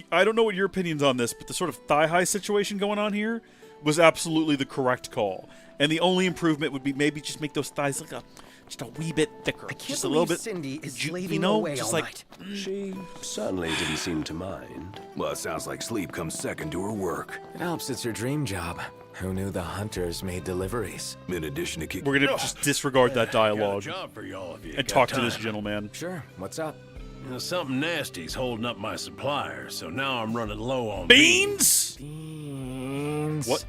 [SPEAKER 1] I don't know what your opinion's on this, but the sort of thigh-high situation going on here was absolutely the correct call. And the only improvement would be maybe just make those thighs look just a wee bit thicker.
[SPEAKER 4] I can't
[SPEAKER 1] just a little bit.
[SPEAKER 4] Cindy is slaving
[SPEAKER 1] you know,
[SPEAKER 4] away
[SPEAKER 1] just
[SPEAKER 4] all
[SPEAKER 1] like
[SPEAKER 4] night.
[SPEAKER 3] She certainly didn't seem to mind.
[SPEAKER 2] Well, it sounds like sleep comes second to her work.
[SPEAKER 4] It helps it's her dream job. Who knew the hunters made deliveries?
[SPEAKER 2] In addition to
[SPEAKER 1] we're gonna just disregard that dialogue
[SPEAKER 13] job for y'all if you
[SPEAKER 1] and
[SPEAKER 13] got
[SPEAKER 1] talk to
[SPEAKER 13] time.
[SPEAKER 1] this gentleman.
[SPEAKER 4] Sure. What's up?
[SPEAKER 13] You know, something nasty's holding up my supplier, so now I'm running low on
[SPEAKER 1] beans.
[SPEAKER 4] Beans.
[SPEAKER 1] What?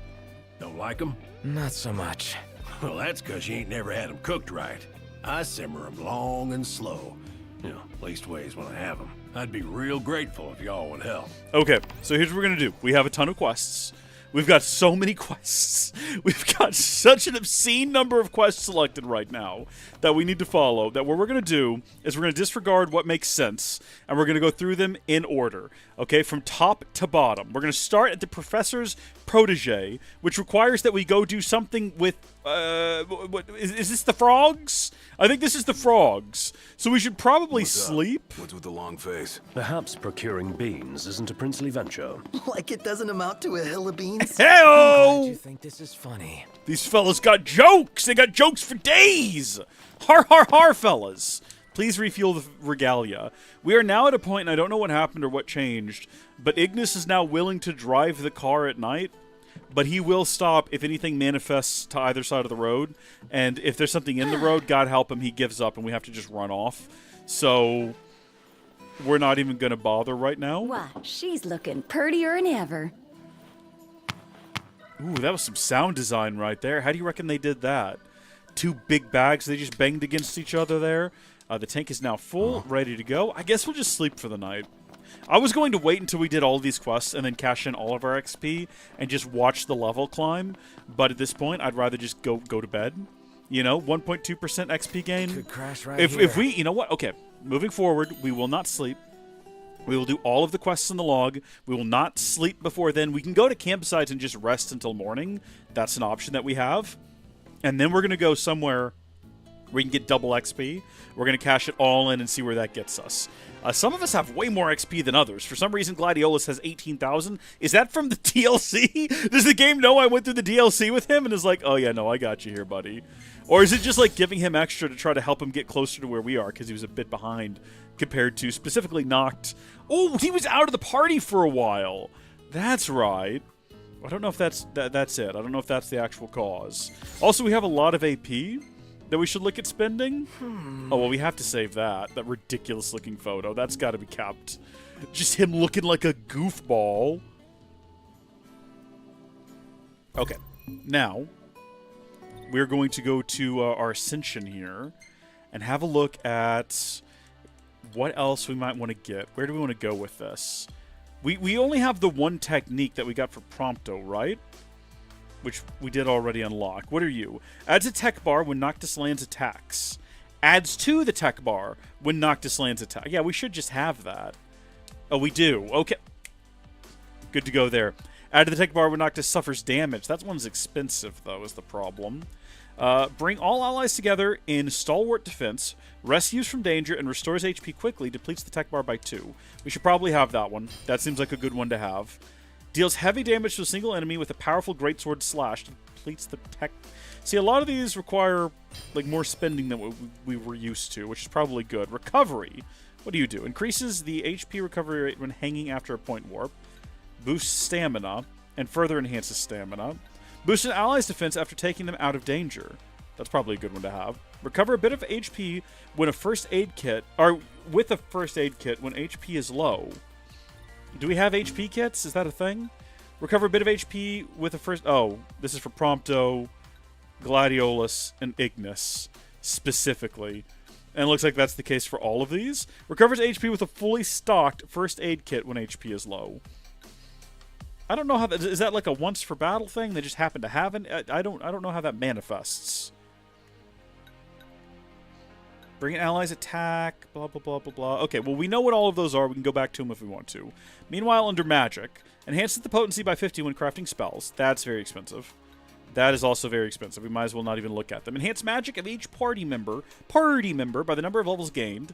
[SPEAKER 13] Don't like them?
[SPEAKER 4] Not so much.
[SPEAKER 13] Well, that's because you ain't never had them cooked right. I simmer them long and slow. You know, leastways when I have them. I'd be real grateful if y'all would help.
[SPEAKER 1] Okay, so here's what we're gonna do. We have a ton of quests. We've got so many quests. We've got such an obscene number of quests selected right now that we need to follow, that what we're going to do is we're going to disregard what makes sense, and we're going to go through them in order, okay, from top to bottom. We're going to start at the Professor's Protege, which requires that we go do something with, is this the frogs? I think this is the frogs. So we should probably sleep.
[SPEAKER 2] What's with the long face?
[SPEAKER 3] Perhaps procuring beans isn't a princely venture.
[SPEAKER 11] Like it doesn't amount to a hill of beans?
[SPEAKER 1] Hey-o!
[SPEAKER 4] You think this is funny?
[SPEAKER 1] These fellas got jokes! They got jokes for days! Har har har, fellas! Please refuel the regalia. We are now at a point, and I don't know what happened or what changed, but Ignis is now willing to drive the car at night, but he will stop if anything manifests to either side of the road, and if there's something in the road, God help him, he gives up, and we have to just run off. So, we're not even going to bother right now.
[SPEAKER 12] Why, she's looking prettier than ever.
[SPEAKER 1] Ooh, that was some sound design right there. How do you reckon they did that? Two big bags, they just banged against each other there. The tank is now full, ready to go. I guess we'll just sleep for the night. I was going to wait until we did all of these quests and then cash in all of our XP and just watch the level climb. But at this point, I'd rather just go to bed. You know, 1.2% XP gain.
[SPEAKER 4] Could crash right
[SPEAKER 1] If we, you know what? Okay, moving forward, we will not sleep. We will do all of the quests in the log. We will not sleep before then. We can go to campsites and just rest until morning. That's an option that we have. And then we're going to go somewhere where we can get double XP. We're going to cash it all in and see where that gets us. Some of us have way more XP than others. For some reason, Gladiolus has 18,000. Is that from the DLC? Does the game know I went through the DLC with him and is like, oh yeah, no, I got you here, buddy? Or is it just like giving him extra to try to help him get closer to where we are because he was a bit behind compared to specifically Noct? Oh, he was out of the party for a while. That's right. I don't know if that's it. I don't know if that's the actual cause. Also, we have a lot of AP that we should look at spending. Oh, well, we have to save that. That ridiculous-looking photo. That's got to be kept. Just him looking like a goofball. Okay. Now, we're going to go to our Ascension here and have a look at what else we might want to get. Where do we want to go with this? We only have the one technique that we got for Prompto, right? Which we did already unlock. What are you? Adds a tech bar when Noctis lands attacks. Adds to the tech bar when Noctis lands attack. Yeah, we should just have that. Oh, we do. Okay. Good to go there. Add to the tech bar when Noctis suffers damage. That one's expensive, though, is the problem. Bring all allies together in stalwart defense, rescues from danger, and restores HP quickly, depletes the tech bar by 2. We should probably have that one. That seems like a good one to have. Deals heavy damage to a single enemy with a powerful greatsword slash, depletes the tech. See, a lot of these require like more spending than what we were used to, which is probably good. Recovery. What do you do? Increases the HP recovery rate when hanging after a point warp. Boosts stamina, and further enhances stamina. Boosts an ally's defense after taking them out of danger. That's probably a good one to have. Recover a bit of HP when a first aid kit, or with a first aid kit when HP is low. Do we have HP kits? Is that a thing? Recover a bit of HP with a first... Oh, this is for Prompto, Gladiolus, and Ignis, specifically. And it looks like that's the case for all of these. Recovers HP with a fully stocked first aid kit when HP is low. I don't know how that... Is that like a once for battle thing? They just happen to have it? I don't know how that manifests. Bring an ally's attack, blah, blah, blah, blah, blah. Okay, well, we know what all of those are. We can go back to them if we want to. Meanwhile, under magic, enhances the potency by 50 when crafting spells. That's very expensive. That is also very expensive. We might as well not even look at them. Enhance magic of each party member by the number of levels gained.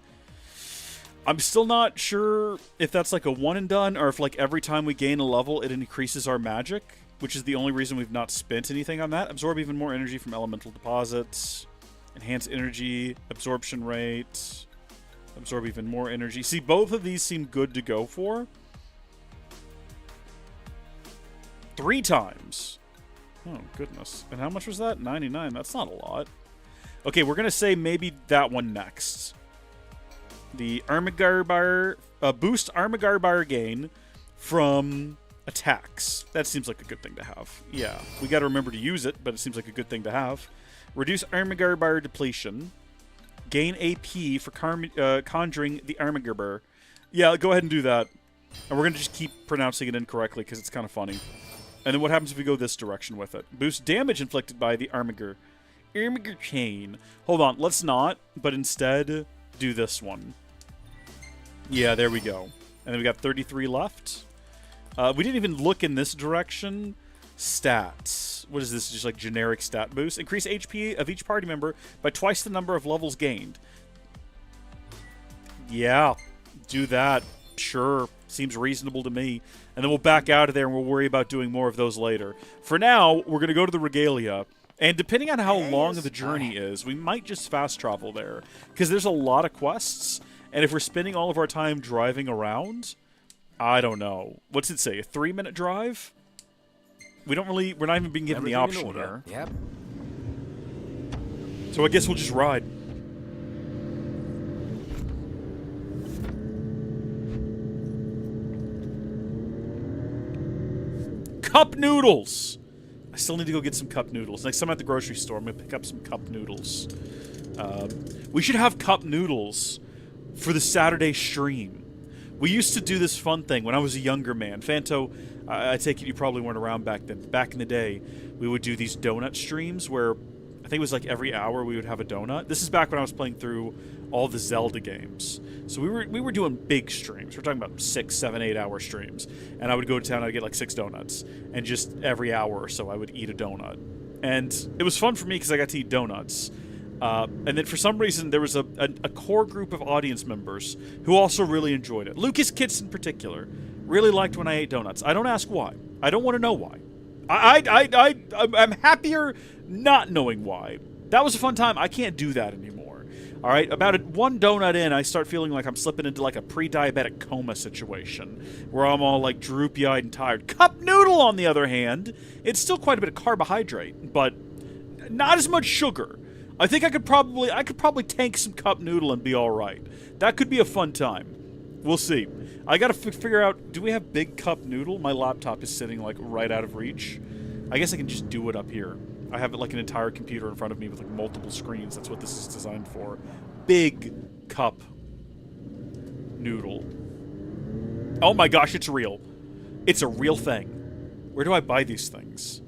[SPEAKER 1] I'm still not sure if that's like a one and done, or if like every time we gain a level, it increases our magic, which is the only reason we've not spent anything on that. Absorb even more energy from elemental deposits. Enhance energy, absorption rate, absorb even more energy. See, both of these seem good to go for. 3 times. Oh, goodness. And how much was that? 99. That's not a lot. Okay, we're going to say maybe that one next. The Armagarbar, boost Armagarbar gain from attacks. That seems like a good thing to have. Yeah, we got to remember to use it, but it seems like a good thing to have. Reduce Armagarbar depletion. Gain AP for conjuring the Armagarbar. Yeah, go ahead and do that. And we're going to just keep pronouncing it incorrectly because it's kind of funny. And then what happens if we go this direction with it? Boost damage inflicted by the Armagar chain. Hold on, let's not, but instead do this one. Yeah, there we go. And then we got 33 left. We didn't even look in this direction. Stats. What is this? Just like generic stat boost. Increase HP of each party member by twice the number of levels gained. Yeah, do that. Sure. Seems reasonable to me. And then we'll back out of there and we'll worry about doing more of those later. For now, we're going to go to the Regalia. And depending on how long the journey is, we might just fast travel there. Because there's a lot of quests. And if we're spending all of our time driving around, I don't know. What's it say? A 3-minute drive? We're not even being given the option here.
[SPEAKER 4] Yep.
[SPEAKER 1] So I guess we'll just ride. Cup noodles! I still need to go get some cup noodles. Next time I'm at the grocery store, I'm going to pick up some cup noodles. We should have cup noodles for the Saturday stream. We used to do this fun thing when I was a younger man. Fanto, I take it you probably weren't around back then. Back in the day, we would do these donut streams where I think it was like every hour we would have a donut. This is back when I was playing through all the Zelda games. So we were doing big streams. We're talking about 6, 7, 8 hour streams. And I would go to town and I'd get like 6 donuts. And just every hour or so I would eat a donut. And it was fun for me because I got to eat donuts. And then for some reason there was a core group of audience members who also really enjoyed it. Lucas Kitts in particular really liked when I ate donuts. I don't ask why. I don't want to know why. I'm happier not knowing why. That was a fun time. I can't do that anymore. All right, about one donut in, I start feeling like I'm slipping into like a pre-diabetic coma situation where I'm all like droopy-eyed and tired. Cup noodle, on the other hand, it's still quite a bit of carbohydrate, but not as much sugar. I think I could probably tank some cup noodle and be all right. That could be a fun time. We'll see. I gotta figure out, do we have big cup noodle? My laptop is sitting like right out of reach. I guess I can just do it up here. I have like an entire computer in front of me with like multiple screens. That's what this is designed for. Big cup noodle. Oh my gosh, it's real. It's a real thing. Where do I buy these things?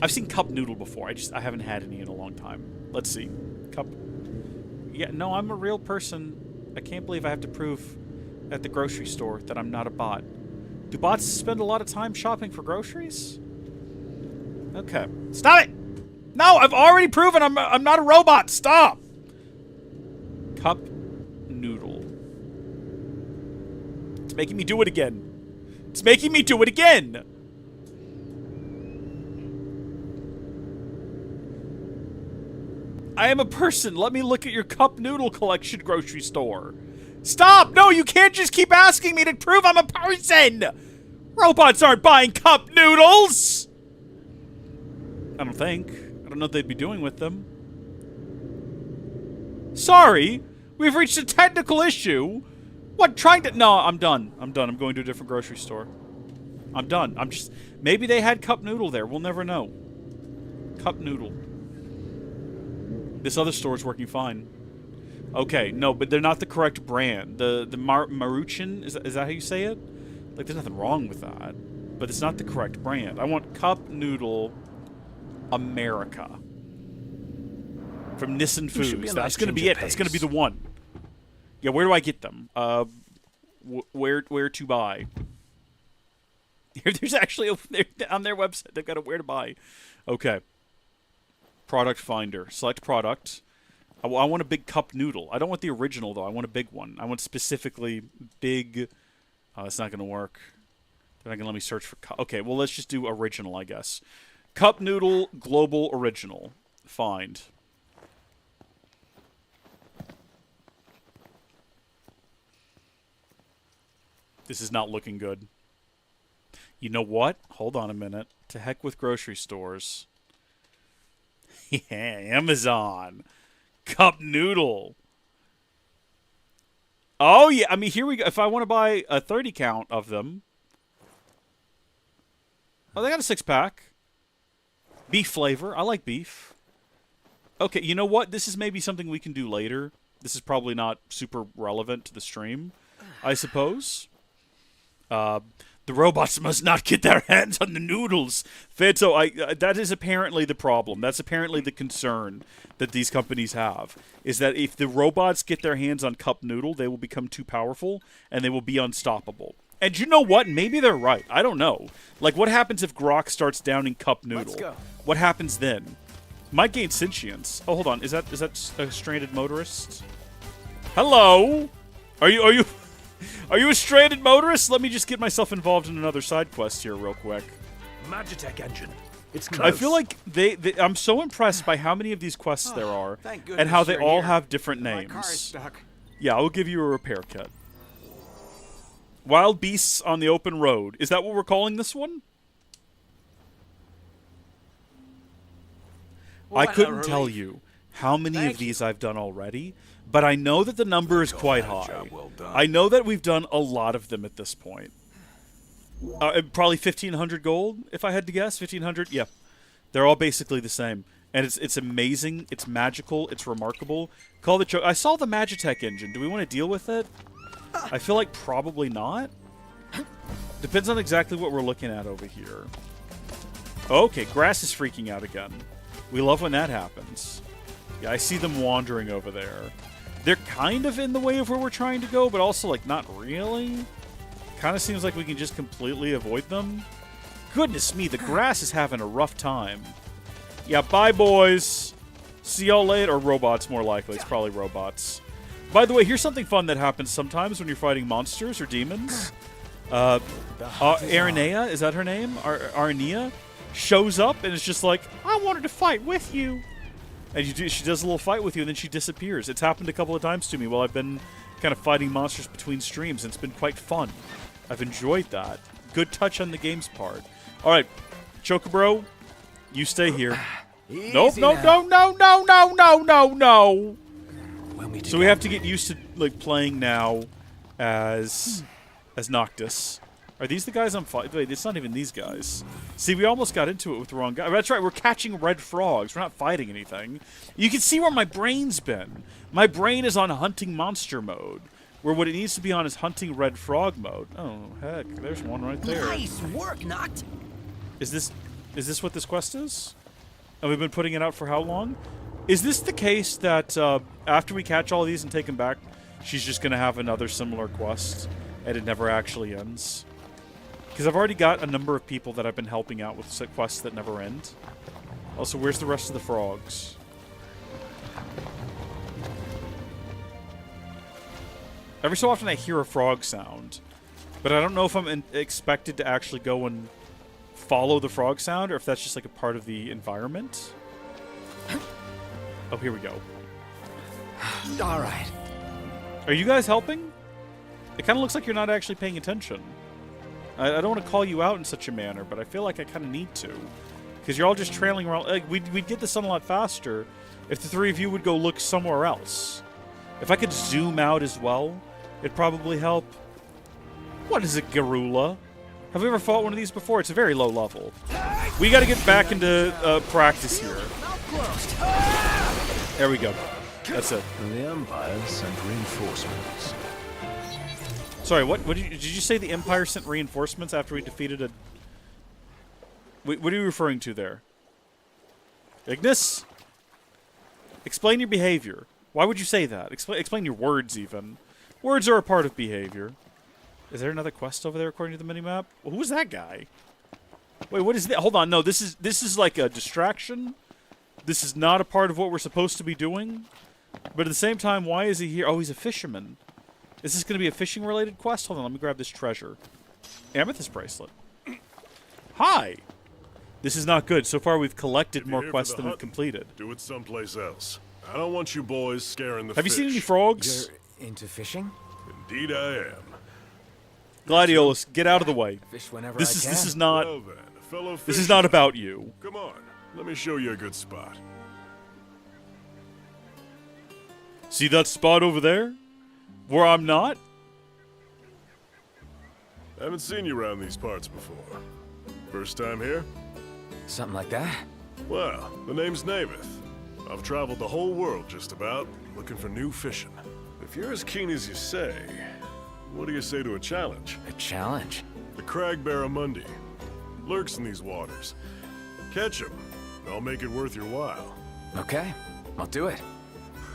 [SPEAKER 1] I've seen cup noodle before. I haven't had any in a long time. Let's see. Cup. Yeah, no, I'm a real person. I can't believe I have to prove at the grocery store that I'm not a bot. Do bots spend a lot of time shopping for groceries? Okay. Stop it! No, I've already proven I'm not a robot. Stop! Cup noodle. It's making me do it again. It's making me do it again! I am a person. Let me look at your cup noodle collection, grocery store. Stop! No, you can't just keep asking me to prove I'm a person! Robots aren't buying cup noodles! I don't think. I don't know what they'd be doing with them. Sorry, we've reached a technical issue. What, trying to... No, I'm done. I'm done. I'm going to a different grocery store. I'm done. I'm just... Maybe they had cup noodle there. We'll never know. Cup noodle. This other store is working fine. Okay, no, but they're not the correct brand. The Maruchan, is that how you say it? Like, there's nothing wrong with that. But it's not the correct brand. I want Cup Noodle America. From Nissan Foods. That's going to be it. That's going to be the one. Yeah, where do I get them? Where to buy? There's actually on their website they've got a where to buy. Okay. Product finder. Select product. I want a big cup noodle. I don't want the original though. I want a big one. I want specifically big. Oh, it's not going to work. They're not going to let me search for. Okay, well let's just do original, I guess. Cup noodle global original. Find. This is not looking good. You know what? Hold on a minute. To heck with grocery stores. Yeah, Amazon. Cup noodle. Oh, yeah. I mean, here we go. If I want to buy a 30 count of them. Oh, they got a 6-pack. Beef flavor. I like beef. Okay, you know what? This is maybe something we can do later. This is probably not super relevant to the stream, I suppose. The robots must not get their hands on the noodles. Fedso, that is apparently the problem. That's apparently the concern that these companies have. Is that if the robots get their hands on cup noodle, they will become too powerful, and they will be unstoppable. And you know what? Maybe they're right. I don't know. Like, what happens if Grok starts downing cup noodle?
[SPEAKER 4] Let's go.
[SPEAKER 1] What happens then? Might gain sentience. Oh, hold on. Is that a stranded motorist? Hello? Are you a stranded motorist? Let me just get myself involved in another side quest here real quick.
[SPEAKER 3] Magitech engine. It's close.
[SPEAKER 1] I feel like I'm so impressed by how many of these quests there are and how they all have different names.
[SPEAKER 6] My car is stuck.
[SPEAKER 1] Yeah, I'll give you a repair kit. Wild beasts on the open road. Is that what we're calling this one? I couldn't tell you how many of these I've done already, but I know that the number is quite high. I know that we've done a lot of them at this point. Probably 1,500 gold, if I had to guess. 1,500? Yeah. They're all basically the same. And it's amazing, it's magical, it's remarkable. Call the I saw the Magitech engine. Do we want to deal with it? I feel like probably not. Depends on exactly what we're looking at over here. Okay, grass is freaking out again. We love when that happens. Yeah, I see them wandering over there. They're kind of in the way of where we're trying to go, but also, like, not really. Kind of seems like we can just completely avoid them. Goodness me, the grass is having a rough time. Yeah, bye, boys. See y'all later. Or robots, more likely. It's probably robots. By the way, here's something fun that happens sometimes when you're fighting monsters or demons. Aranea, is that her name? Aranea shows up and is just like, I wanted to fight with you. And she does a little fight with you, and then she disappears. It's happened a couple of times to me while I've been kind of fighting monsters between streams, and it's been quite fun. I've enjoyed that. Good touch on the game's part. All right, Chocobro, you stay here. Nope, no. So we have to get used to like playing now as Noctis. Are these the guys I'm fighting? Wait, it's not even these guys. See, we almost got into it with the wrong guy. That's right, we're catching red frogs. We're not fighting anything. You can see where my brain's been. My brain is on hunting monster mode, where what it needs to be on is hunting red frog mode. Oh, heck, there's one right there.
[SPEAKER 11] Nice work, Noct.
[SPEAKER 1] Is this what this quest is? And we've been putting it out for how long? Is this the case that after we catch all of these and take them back, she's just going to have another similar quest, and it never actually ends? Because I've already got a number of people that I've been helping out with quests that never end. Also, where's the rest of the frogs? Every so often I hear a frog sound, but I don't know if I'm expected to actually go and follow the frog sound, or if that's just like a part of the environment. Oh, here we go.
[SPEAKER 4] All right.
[SPEAKER 1] Are you guys helping? It kind of looks like you're not actually paying attention. I don't want to call you out in such a manner, but I feel like I kind of need to. Because you're all just trailing around. Like, we'd get this done a lot faster if the three of you would go look somewhere else. If I could zoom out as well, it'd probably help. What is a Garula? Have we ever fought one of these before? It's a very low level. We got to get back into practice here. There we go. That's it.
[SPEAKER 3] The Empire sent reinforcements.
[SPEAKER 1] Sorry, what did you say? The Empire sent reinforcements after we defeated a... What are you referring to there? Ignis? Explain your behavior. Why would you say that? Explain your words, even. Words are a part of behavior. Is there another quest over there according to the minimap? Well, who's that guy? Wait, what is that? Hold on, no, this is like a distraction. This is not a part of what we're supposed to be doing. But at the same time, why is he here? Oh, he's a fisherman. Is this going to be a fishing-related quest? Hold on, let me grab this treasure. Amethyst bracelet. Hi! This is not good. So far, we've collected more quests than we've completed.
[SPEAKER 14] Do it someplace else. I don't want you boys scaring the fish.
[SPEAKER 1] Have you seen any frogs?
[SPEAKER 4] You're into fishing?
[SPEAKER 14] Indeed I am.
[SPEAKER 1] Gladiolus, get out of the way.
[SPEAKER 4] Fish whenever
[SPEAKER 1] This is not...
[SPEAKER 14] Well then, fellow
[SPEAKER 1] this is not about you.
[SPEAKER 14] Come on, let me show you a good spot.
[SPEAKER 1] See that spot over there? Where I'm not?
[SPEAKER 14] I haven't seen you around these parts before. First time here?
[SPEAKER 4] Something like that?
[SPEAKER 14] Well, the name's Navith. I've traveled the whole world just about, looking for new fishing. If you're as keen as you say, what do you say to a challenge?
[SPEAKER 4] A challenge?
[SPEAKER 14] The Crag Barramundi. Lurks in these waters. Catch him, and I'll make it worth your while.
[SPEAKER 4] Okay, I'll do it.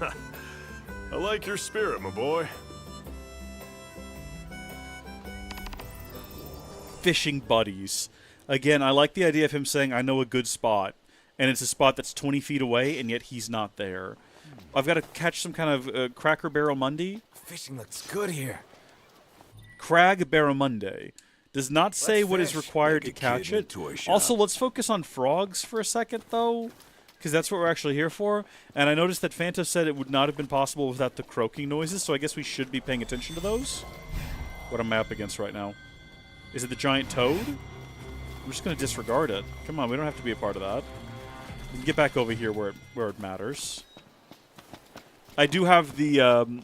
[SPEAKER 14] I like your spirit, my boy.
[SPEAKER 1] Fishing buddies. Again, I like the idea of him saying, I know a good spot. And it's a spot that's 20 feet away, and yet he's not there. I've got to catch some kind of Cracker Barramundi.
[SPEAKER 4] Fishing looks good here.
[SPEAKER 1] Crag Barramundi. Does not say what is required to catch it. Also, let's focus on frogs for a second, though. Because that's what we're actually here for. And I noticed that Fanta said it would not have been possible without the croaking noises, so I guess we should be paying attention to those. What am I up against right now? Is it the giant toad? I'm just going to disregard it. Come on, we don't have to be a part of that. We can get back over here where it matters. I do have the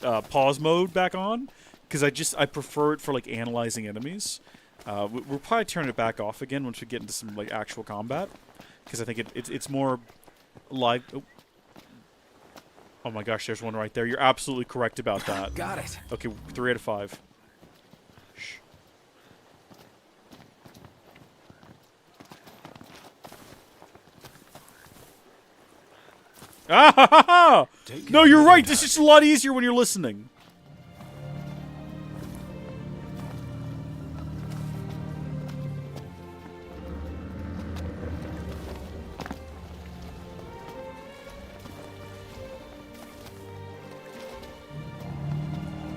[SPEAKER 1] pause mode back on, because I prefer it for like analyzing enemies. We'll probably turn it back off again once we get into some like actual combat. Because I think it's more live. Oh my gosh, there's one right there. You're absolutely correct about that.
[SPEAKER 4] Got it.
[SPEAKER 1] Okay, 3 out of 5. Shh. Ah ha ha ha! No, you're right. This is just a lot easier when you're listening.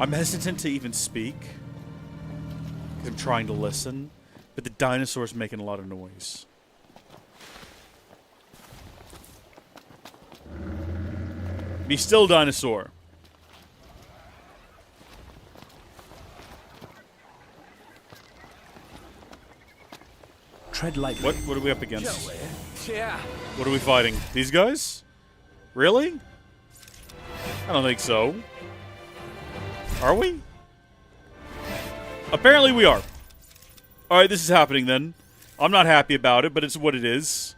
[SPEAKER 1] I'm hesitant to even speak, because I'm trying to listen, but the dinosaur's making a lot of noise. Be still, dinosaur.
[SPEAKER 3] Tread lightly.
[SPEAKER 1] What are we up against?
[SPEAKER 4] Yeah.
[SPEAKER 1] What are we fighting? These guys? Really? I don't think so. Are we? Apparently we are. Alright, this is happening then. I'm not happy about it, but it's what it is.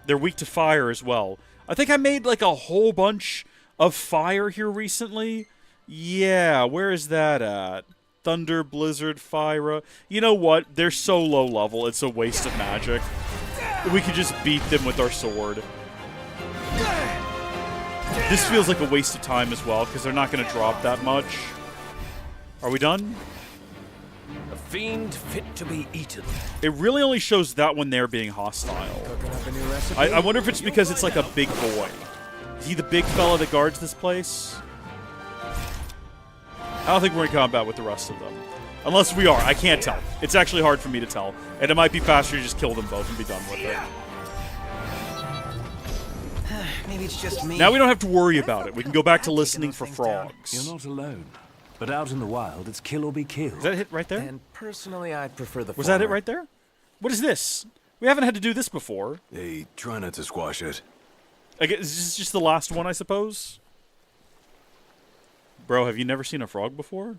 [SPEAKER 1] They're weak to fire as well. I think I made like a whole bunch of fire here recently. Yeah, where is that at? Thunder, Blizzard, Fire. You know what? They're so low level, it's a waste of magic. We could just beat them with our sword. This feels like a waste of time as well, because they're not going to drop that much. Are we done?
[SPEAKER 3] A fiend fit to be eaten.
[SPEAKER 1] It really only shows that one there being hostile. I wonder if it's because it's like a big boy. Is he the big fella that guards this place? I don't think we're in combat with the rest of them. Unless we are. I can't tell. It's actually hard for me to tell. And it might be faster to just kill them both and be done with it.
[SPEAKER 11] Maybe it's just me.
[SPEAKER 1] Now we don't have to worry about it. We can go back to listening for frogs.
[SPEAKER 3] You're not alone. But out in the wild, it's kill or be killed.
[SPEAKER 1] Is that a hit right there?
[SPEAKER 4] And personally, I'd prefer the
[SPEAKER 1] Was that it right there? What is this? We haven't had to do this before.
[SPEAKER 2] Hey, try not to squash it.
[SPEAKER 1] I guess is this just the last one, I suppose? Bro, have you never seen a frog before?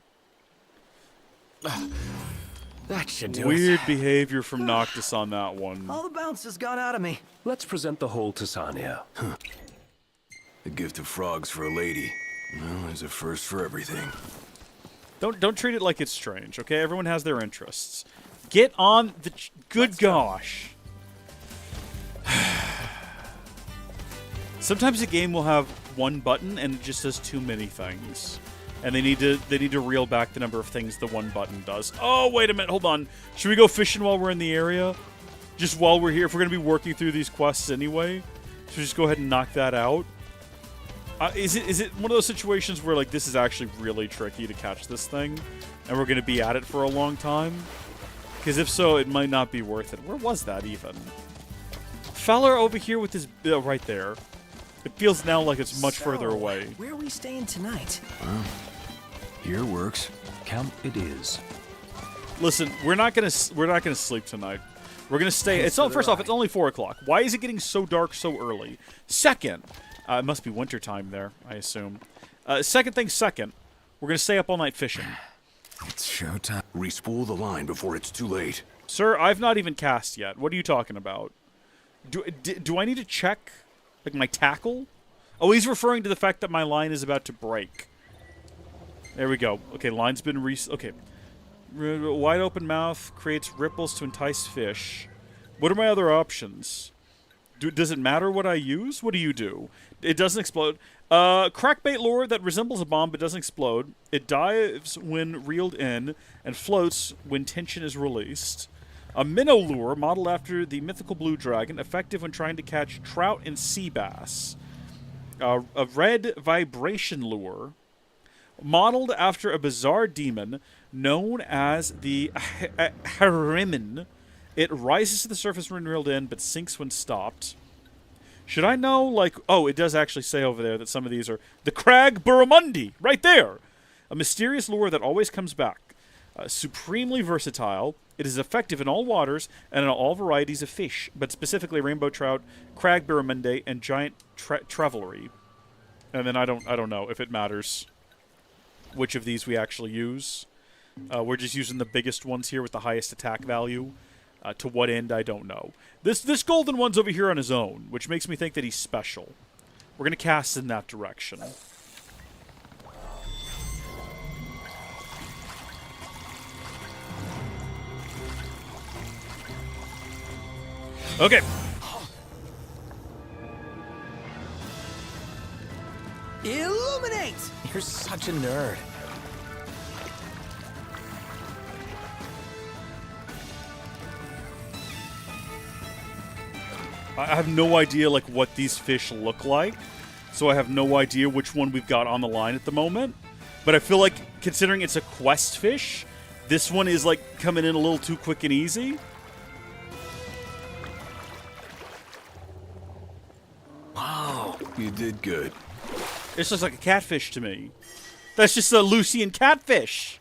[SPEAKER 4] That should do
[SPEAKER 1] Weird behavior from Noctis on that one.
[SPEAKER 11] All the bounce has gone out of me.
[SPEAKER 3] Let's present the whole to Sanya.
[SPEAKER 2] The gift of frogs for a lady. Well, there's a first for everything.
[SPEAKER 1] Don't treat it like it's strange, okay? Everyone has their interests. Get on the... Good gosh. Sometimes a game will have one button and it just does too many things. And they need to reel back the number of things the one button does. Oh, wait a minute, hold on. Should we go fishing while we're in the area? Just while we're here, if we're going to be working through these quests anyway. So just go ahead and knock that out. Is it one of those situations where, like, this is actually really tricky to catch this thing? And we're going to be at it for a long time? Because if so, it might not be worth it. Where was that, even? Feller over here with his... right there. It feels now like it's much further away.
[SPEAKER 11] Where are we staying tonight?
[SPEAKER 2] Well, here works.
[SPEAKER 3] Camp it is.
[SPEAKER 1] Listen, we're not gonna sleep tonight. We're gonna stay. It's first off, it's only 4 o'clock. Why is it getting so dark so early? Second, it must be winter time there, I assume. Second, we're gonna stay up all night fishing.
[SPEAKER 2] It's showtime. Respool the line before it's too late.
[SPEAKER 1] Sir, I've not even cast yet. What are you talking about? Do I need to check, like, my tackle? Oh, he's referring to the fact that my line is about to break. There we go. Okay, line's been okay. Wide open mouth creates ripples to entice fish. What are my other options? Does it matter what I use? What do you do? It doesn't explode. Crackbait lure that resembles a bomb but doesn't explode. It dives when reeled in and floats when tension is released. A minnow lure modeled after the mythical blue dragon, effective when trying to catch trout and sea bass. A red vibration lure modeled after a bizarre demon known as the Harimin. It rises to the surface when reeled in, but sinks when stopped. Should I know, like... Oh, it does actually say over there that some of these are... The Crag Barramundi! Right there! A mysterious lure that always comes back. Supremely versatile. It is effective in all waters and in all varieties of fish, but specifically rainbow trout, crag barramundi, and giant trevelry. And then I don't know if it matters which of these we actually use. We're just using the biggest ones here with the highest attack value. To what end, I don't know. This golden one's over here on his own, which makes me think that he's special. We're going to cast in that direction. Okay.
[SPEAKER 11] Illuminate!
[SPEAKER 4] You're such a nerd.
[SPEAKER 1] I have no idea, like, what these fish look like, so I have no idea which one we've got on the line at the moment. But I feel like, considering it's a quest fish, this one is, like, coming in a little too quick and easy.
[SPEAKER 2] Wow, you did good.
[SPEAKER 1] This looks like a catfish to me. That's just a Lucian catfish.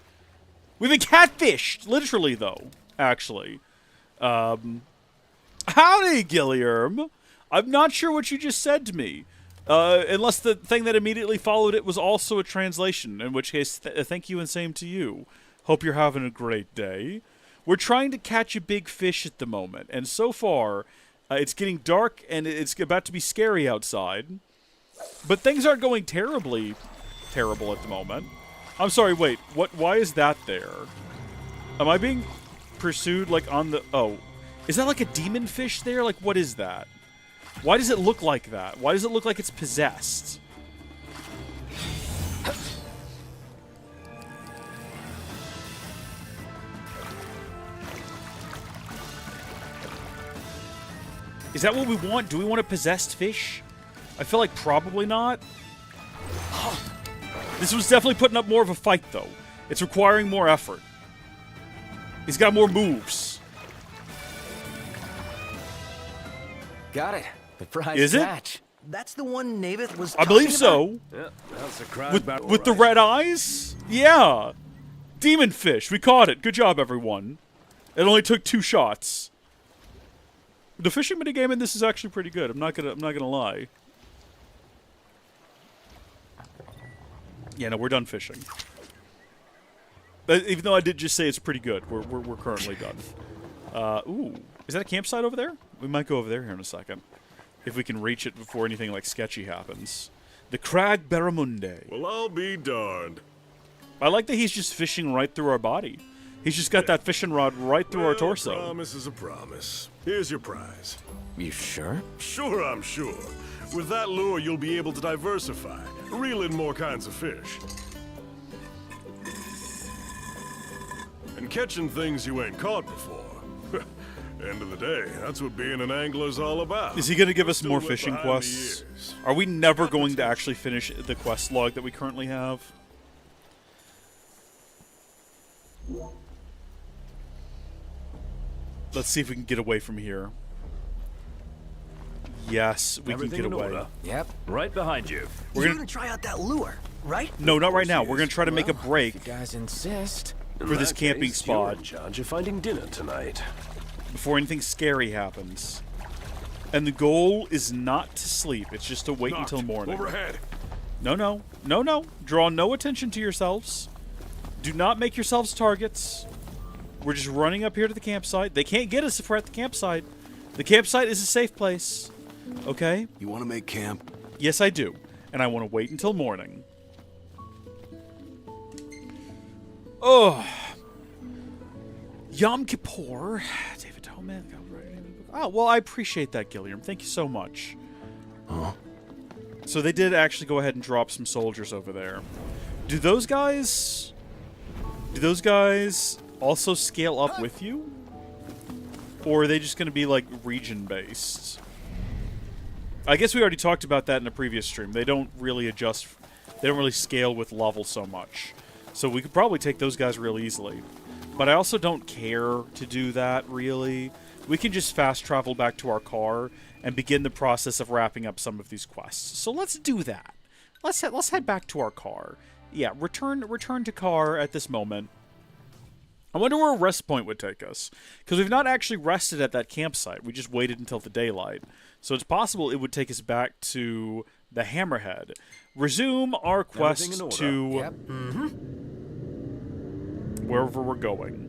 [SPEAKER 1] We've been catfished, literally, though, actually. Howdy, Gilliam. I'm not sure what you just said to me. Unless the thing that immediately followed it was also a translation, in which case, thank you and same to you. Hope you're having a great day. We're trying to catch a big fish at the moment, and so far, it's getting dark and it's about to be scary outside. But things aren't going terribly terrible at the moment. I'm sorry, wait, why is that there? Am I being pursued, like, on the... Oh. Is that like a demon fish there? Like, what is that? Why does it look like that? Why does it look like it's possessed? Is that what we want? Do we want a possessed fish? I feel like probably not. This was definitely putting up more of a fight, though. It's requiring more effort. He's got more moves.
[SPEAKER 4] Got it. The prize
[SPEAKER 1] Is it?
[SPEAKER 4] catch.
[SPEAKER 11] That's the one Navith was
[SPEAKER 1] I believe
[SPEAKER 11] talking
[SPEAKER 1] so.
[SPEAKER 11] about?
[SPEAKER 13] Yeah, that's a crowd
[SPEAKER 1] With the red eyes? Yeah. Demon fish. We caught it. Good job, everyone. It only took 2 shots. The fishing minigame in this is actually pretty good. I'm not gonna lie. Yeah, no, we're done fishing. But even though I did just say it's pretty good, we're currently done. Ooh, is that a campsite over there? We might go over there here in a second. If we can reach it before anything like sketchy happens. The Crag Barramundi.
[SPEAKER 14] Well, I'll be darned.
[SPEAKER 1] I like that he's just fishing right through our body. He's just got that fishing rod right through our torso.
[SPEAKER 14] A promise is a promise. Here's your prize.
[SPEAKER 4] You sure?
[SPEAKER 14] Sure, I'm sure. With that lure, you'll be able to diversify, reel in more kinds of fish. And catching things you ain't caught before. End of the day, that's what being an angler's all about.
[SPEAKER 1] Is he going to give us more fishing quests? Are we never going to actually finish the quest log that we currently have? Let's see if we can get away from here. Yes, we can get away.
[SPEAKER 3] Order.
[SPEAKER 4] Yep.
[SPEAKER 3] Right behind you.
[SPEAKER 11] We're gonna try out that lure, right?
[SPEAKER 1] No, not right now. We're gonna try to make a break.
[SPEAKER 4] If you guys insist.
[SPEAKER 1] For this camping spot.
[SPEAKER 3] You're in charge of finding dinner tonight.
[SPEAKER 1] Before anything scary happens. And the goal is not to sleep. It's just to wait until morning.
[SPEAKER 14] Overhead.
[SPEAKER 1] No, no. No, no. Draw no attention to yourselves. Do not make yourselves targets. We're just running up here to the campsite. They can't get us if we're at the campsite. The campsite is a safe place. Okay?
[SPEAKER 2] You want to make camp?
[SPEAKER 1] Yes, I do. And I want to wait until morning. Oh. Yom Kippur. David Toman. Oh, well, I appreciate that, Gilliam. Thank you so much.
[SPEAKER 2] Huh?
[SPEAKER 1] So they did actually go ahead and drop some soldiers over there. Do those guys also scale up with you? Or are they just going to be, like, region-based? I guess we already talked about that in a previous stream. They don't really adjust. They don't really scale with level so much. So we could probably take those guys real easily. But I also don't care to do that, really. We can just fast travel back to our car and begin the process of wrapping up some of these quests. So let's do that. Let's head back to our car. Yeah, return to car at this moment. I wonder where a rest point would take us. Because we've not actually rested at that campsite. We just waited until the daylight. So it's possible it would take us back to the Hammerhead. Resume our quest to wherever we're going.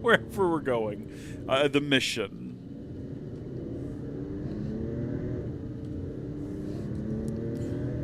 [SPEAKER 1] Wherever we're going. The mission.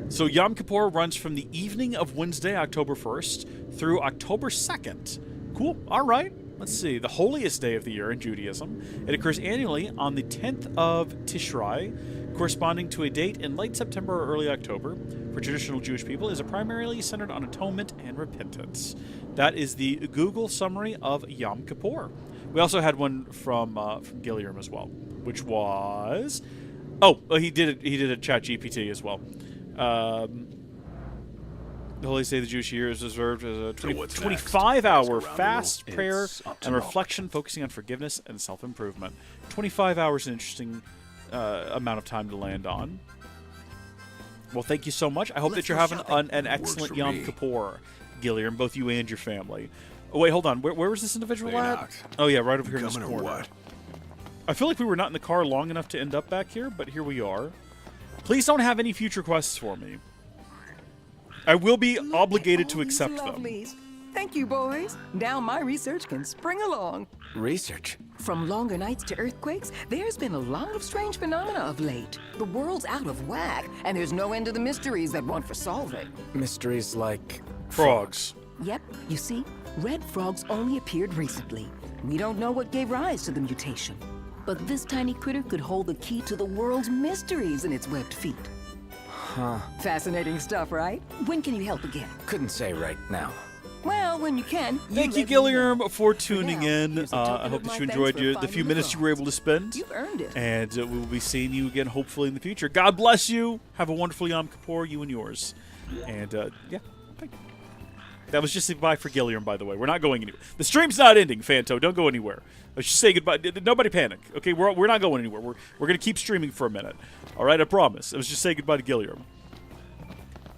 [SPEAKER 1] So Yom Kippur runs from the evening of Wednesday, October 1st, through October 2nd. Cool. All right. Let's see. The holiest day of the year in Judaism. It occurs annually on the 10th of Tishrei, corresponding to a date in late September or early October. For traditional Jewish people, is primarily centered on atonement and repentance. That is the Google summary of Yom Kippur. We also had one from Gilliam as well, which was... Oh, he did a chat GPT as well. The holy day of the Jewish year is observed as a 25-hour fast prayer and reflection focusing on forgiveness and self-improvement. 25 hours is an interesting amount of time to land on. Well, thank you so much. I hope that you're having an excellent Yom Kippur, Gilliam, both you and your family. Oh, wait, hold on. Where was this individual at? Oh, yeah, right over here in this corner. I feel like we were not in the car long enough to end up back here, but here we are. Please don't have any future quests for me. I will be obligated to accept them.
[SPEAKER 15] Thank you, boys. Now my research can spring along.
[SPEAKER 4] Research?
[SPEAKER 15] From longer nights to earthquakes, there's been a lot of strange phenomena of late. The world's out of whack, and there's no end to the mysteries that want for solving.
[SPEAKER 4] Mysteries like...
[SPEAKER 1] frogs.
[SPEAKER 15] Yep, you see, red frogs only appeared recently. We don't know what gave rise to the mutation. But this tiny critter could hold the key to the world's mysteries in its webbed feet.
[SPEAKER 4] Huh.
[SPEAKER 15] Fascinating stuff, right? When can you help again?
[SPEAKER 4] Couldn't say right now.
[SPEAKER 15] Well, when you can.
[SPEAKER 1] Thank you, Gilliam, for tuning in. I hope that you enjoyed the few minutes you were able to spend.
[SPEAKER 15] You've earned it.
[SPEAKER 1] And we will be seeing you again, hopefully, in the future. God bless you. Have a wonderful Yom Kippur, you and yours. And, yeah, thank you. That was just a goodbye for Gilliam, by the way. We're not going anywhere. The stream's not ending, Fanto. Don't go anywhere. Let's just say goodbye. Nobody panic. Okay, we're not going anywhere. We're going to keep streaming for a minute. All right, I promise. Let's just say goodbye to Gilliam.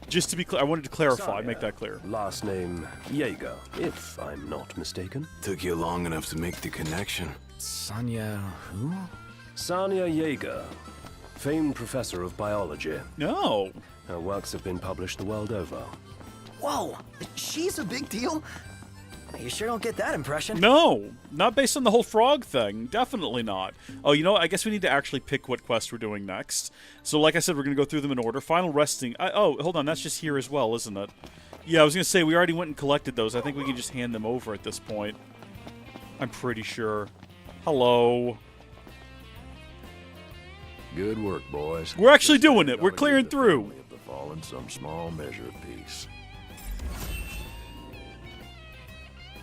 [SPEAKER 1] Just to be clear, I wanted to clarify, make that clear.
[SPEAKER 3] Last name Jaeger, if I'm not mistaken.
[SPEAKER 2] Took you long enough to make the connection.
[SPEAKER 4] Sonya who?
[SPEAKER 3] Sonya Jaeger. famed professor of biology.
[SPEAKER 1] No.
[SPEAKER 3] Her works have been published the world over.
[SPEAKER 11] Whoa, she's a big deal? You sure don't get that impression.
[SPEAKER 1] No, not based on the whole frog thing. Definitely not. Oh, you know what? I guess we need to actually pick what quest we're doing next. So like I said, we're going to go through them in order. Final resting. Oh, hold on. That's just here as well, isn't it? Yeah, I was going to say, we already went and collected those. I think we can just hand them over at this point. I'm pretty sure. Hello.
[SPEAKER 16] Good work, boys.
[SPEAKER 1] We're actually doing it. We're clearing through.
[SPEAKER 16] The fall in some small measure of peace.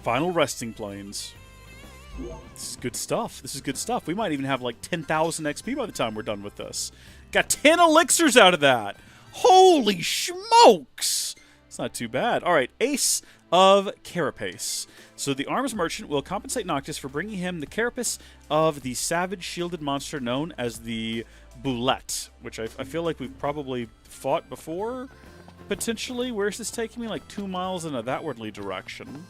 [SPEAKER 1] Final resting planes. This is good stuff. This is good stuff. We might even have like 10,000 XP by the time we're done with this. Got 10 elixirs out of that. Holy smokes! It's not too bad. All right, Ace of Carapace. So the arms merchant will compensate Noctis for bringing him the carapace of the savage shielded monster known as the Boulette, which I feel like we've probably fought before, potentially. Where's this taking me? Like 2 miles in a thatwardly direction.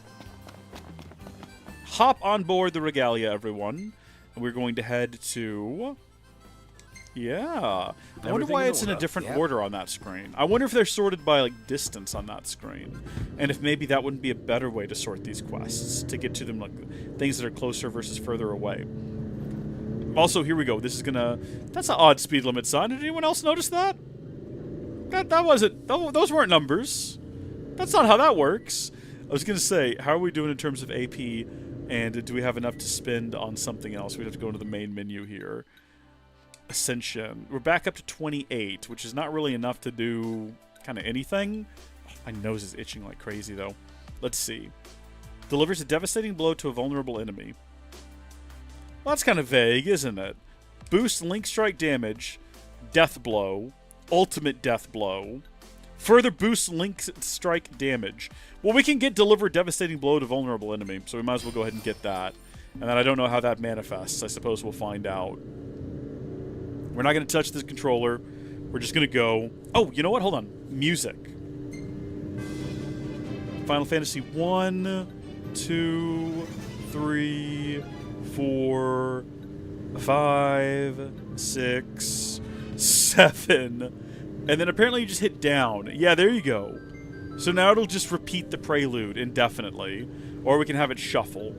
[SPEAKER 1] Hop on board the Regalia, everyone. And we're going to head to... Yeah. I wonder why it's in a different order on that screen. I wonder if they're sorted by, like, distance on that screen. And if maybe that wouldn't be a better way to sort these quests, to get to them, like, things that are closer versus further away. Also, here we go. This is gonna... That's an odd speed limit sign. Did anyone else notice that? That wasn't... Those weren't numbers. That's not how that works. I was gonna say, how are we doing in terms of AP, and do we have enough to spend on something else? We'd have to go into the main menu here. Ascension. We're back up to 28, which is not really enough to do kind of anything. My nose is itching like crazy, though. Let's see. Delivers a devastating blow to a vulnerable enemy. Well, that's kind of vague, isn't it? Boost link strike damage, death blow, ultimate death blow. Further boosts link strike damage. Well, we can get deliver devastating blow to vulnerable enemy, so we might as well go ahead and get that. And then I don't know how that manifests. I suppose we'll find out. We're not going to touch this controller. We're just going to go... Oh, you know what? Hold on. Music. Final Fantasy 1, 2, 3, 4, 5, 6, 7... And then apparently you just hit down. Yeah, there you go. So now it'll just repeat the prelude indefinitely. Or we can have it shuffle.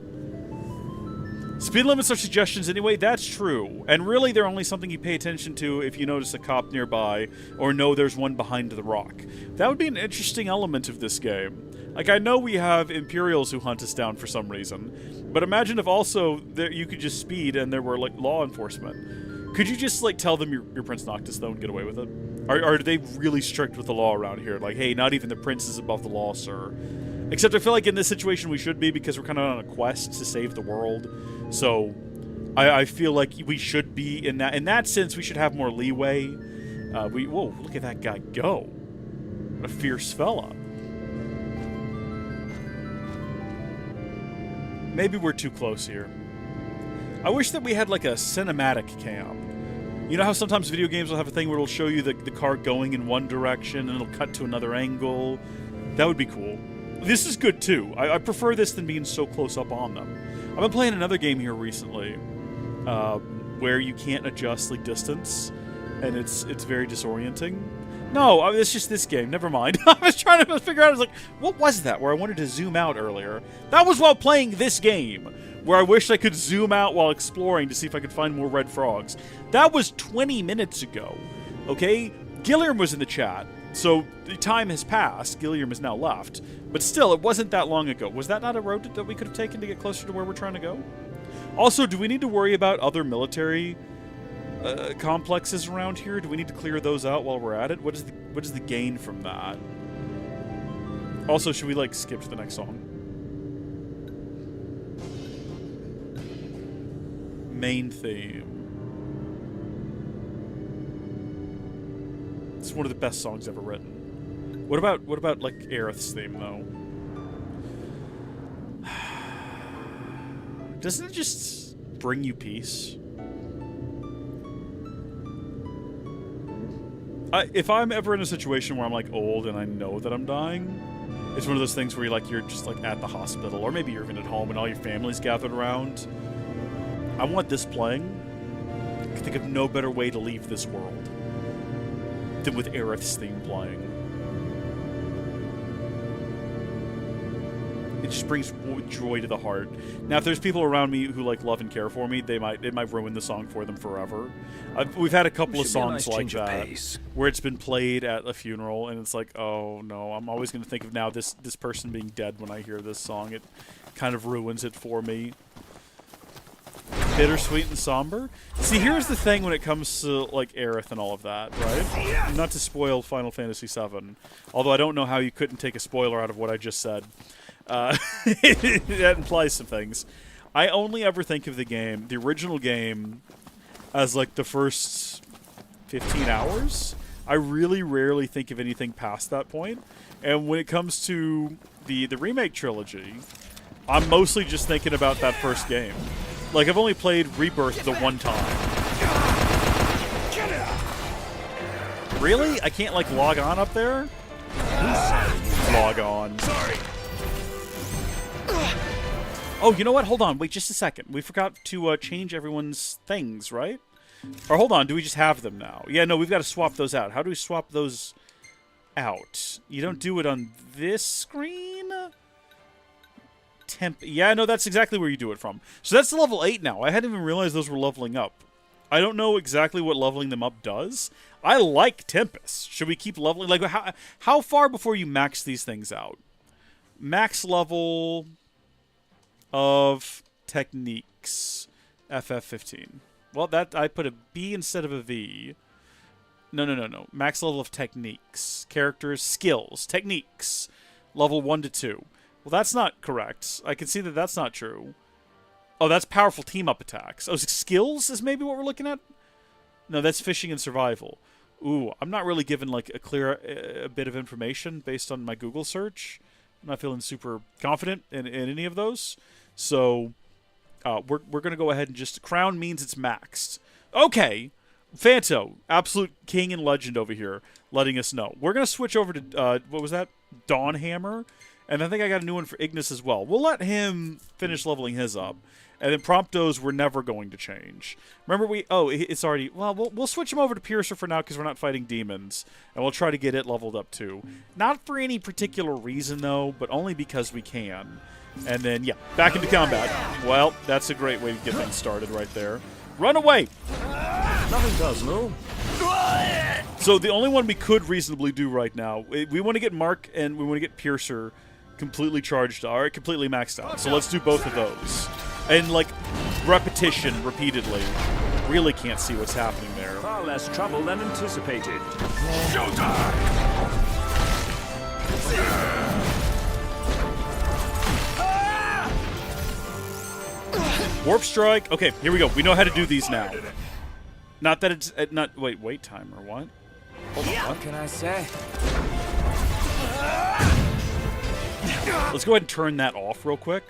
[SPEAKER 1] Speed limits are suggestions anyway, that's true. And really they're only something you pay attention to if you notice a cop nearby or know there's one behind the rock. That would be an interesting element of this game. Like, I know we have Imperials who hunt us down for some reason. But imagine if also you could just speed and there were, like, law enforcement. Could you just, like, tell them you're Prince Noctis, though, and get away with it? Are they really strict with the law around here? Like, hey, not even the prince is above the law, sir. Except I feel like in this situation we should be, because we're kind of on a quest to save the world. So, I feel like we should be in that sense. We should have more leeway. Whoa, look at that guy go! What a fierce fella. Maybe we're too close here. I wish that we had like a cinematic cam. You know how sometimes video games will have a thing where it'll show you the car going in one direction and it'll cut to another angle? That would be cool. This is good too. I prefer this than being so close up on them. I've been playing another game here recently where you can't adjust like distance, and it's very disorienting. No, it's just this game. Never mind. I was trying to figure out. I was like, what was that? Where I wanted to zoom out earlier. That was while playing this game, where I wished I could zoom out while exploring to see if I could find more red frogs. That was 20 minutes ago. Okay, Gilliam was in the chat. So, the time has passed. Gilliam has now left. But still, it wasn't that long ago. Was that not a road that we could have taken to get closer to where we're trying to go? Also, do we need to worry about other military complexes around here? Do we need to clear those out while we're at it? What is the gain from that? Also, should we, like, skip to the next song? Main theme. It's one of the best songs ever written. What about like Aerith's theme though? Doesn't it just bring you peace? If I'm ever in a situation where I'm like old and I know that I'm dying, it's one of those things where you're just like at the hospital, or maybe you're even at home and all your family's gathered around. I want this playing. can think of no better way to leave this world than with Aerith's theme playing. It just brings joy to the heart. Now, if there's people around me who like love and care for me, it might ruin the song for them forever. We've had a couple of songs like that where it's been played at a funeral, and it's like, oh no, I'm always going to think of now this person being dead when I hear this song. It kind of ruins it for me. Bittersweet and somber. See, here's the thing when it comes to like Aerith and all of that, right? Not to spoil Final Fantasy VII, although I don't know how you couldn't take a spoiler out of what I just said. That implies some things. I only ever think of the original game, as like the first 15 hours. I really rarely think of anything past that point. And when it comes to the remake trilogy, I'm mostly just thinking about that first game. Like, I've only played Rebirth the one time. Really? I can't, like, log on up there? Log on. Sorry. Oh, you know what? Hold on. Wait just a second. We forgot to change everyone's things, right? Or hold on. Do we just have them now? Yeah, no, we've got to swap those out. How do we swap those out? You don't do it on this screen? Yeah, no, that's exactly where you do it from. So that's level 8 now. I hadn't even realized those were leveling up. I don't know exactly what leveling them up does. I like Tempest. Should we keep leveling? Like, how far before you max these things out? Max level of techniques. FF15. Well, that I put a B instead of a V. No. Max level of techniques. Characters, skills, techniques. Level 1 to 2. Well, that's not correct. I can see that that's not true. Oh, that's powerful team-up attacks. Oh, skills is maybe what we're looking at? No, that's fishing and survival. Ooh, I'm not really given like a clear bit of information based on my Google search. I'm not feeling super confident in any of those. So, we're going to go ahead and just... Crown means it's maxed. Okay. Phanto, absolute king and legend over here, letting us know. We're going to switch over to, what was that? Dawnhammer. And I think I got a new one for Ignis as well. We'll let him finish leveling his up. And then Promptos we're never going to change. Remember it's already... Well, we'll switch him over to Piercer for now because we're not fighting demons. And we'll try to get it leveled up too. Not for any particular reason though, but only because we can. And then, yeah, back into combat. Well, that's a great way to get things started right there. Run away!
[SPEAKER 13] Nothing does, no?
[SPEAKER 1] So the only one we could reasonably do right now, we want to get Mark and we want to get Piercer completely charged, or completely maxed out. So let's do both of those. And, like, repetition repeatedly. Really can't see what's happening there.
[SPEAKER 3] Far less trouble than anticipated.
[SPEAKER 1] Showtime! Warp Strike. Okay, here we go. We know how to do these now. Not that it's... not wait timer. What? Hold on, what
[SPEAKER 4] can I say?
[SPEAKER 1] Let's go ahead and turn that off real quick.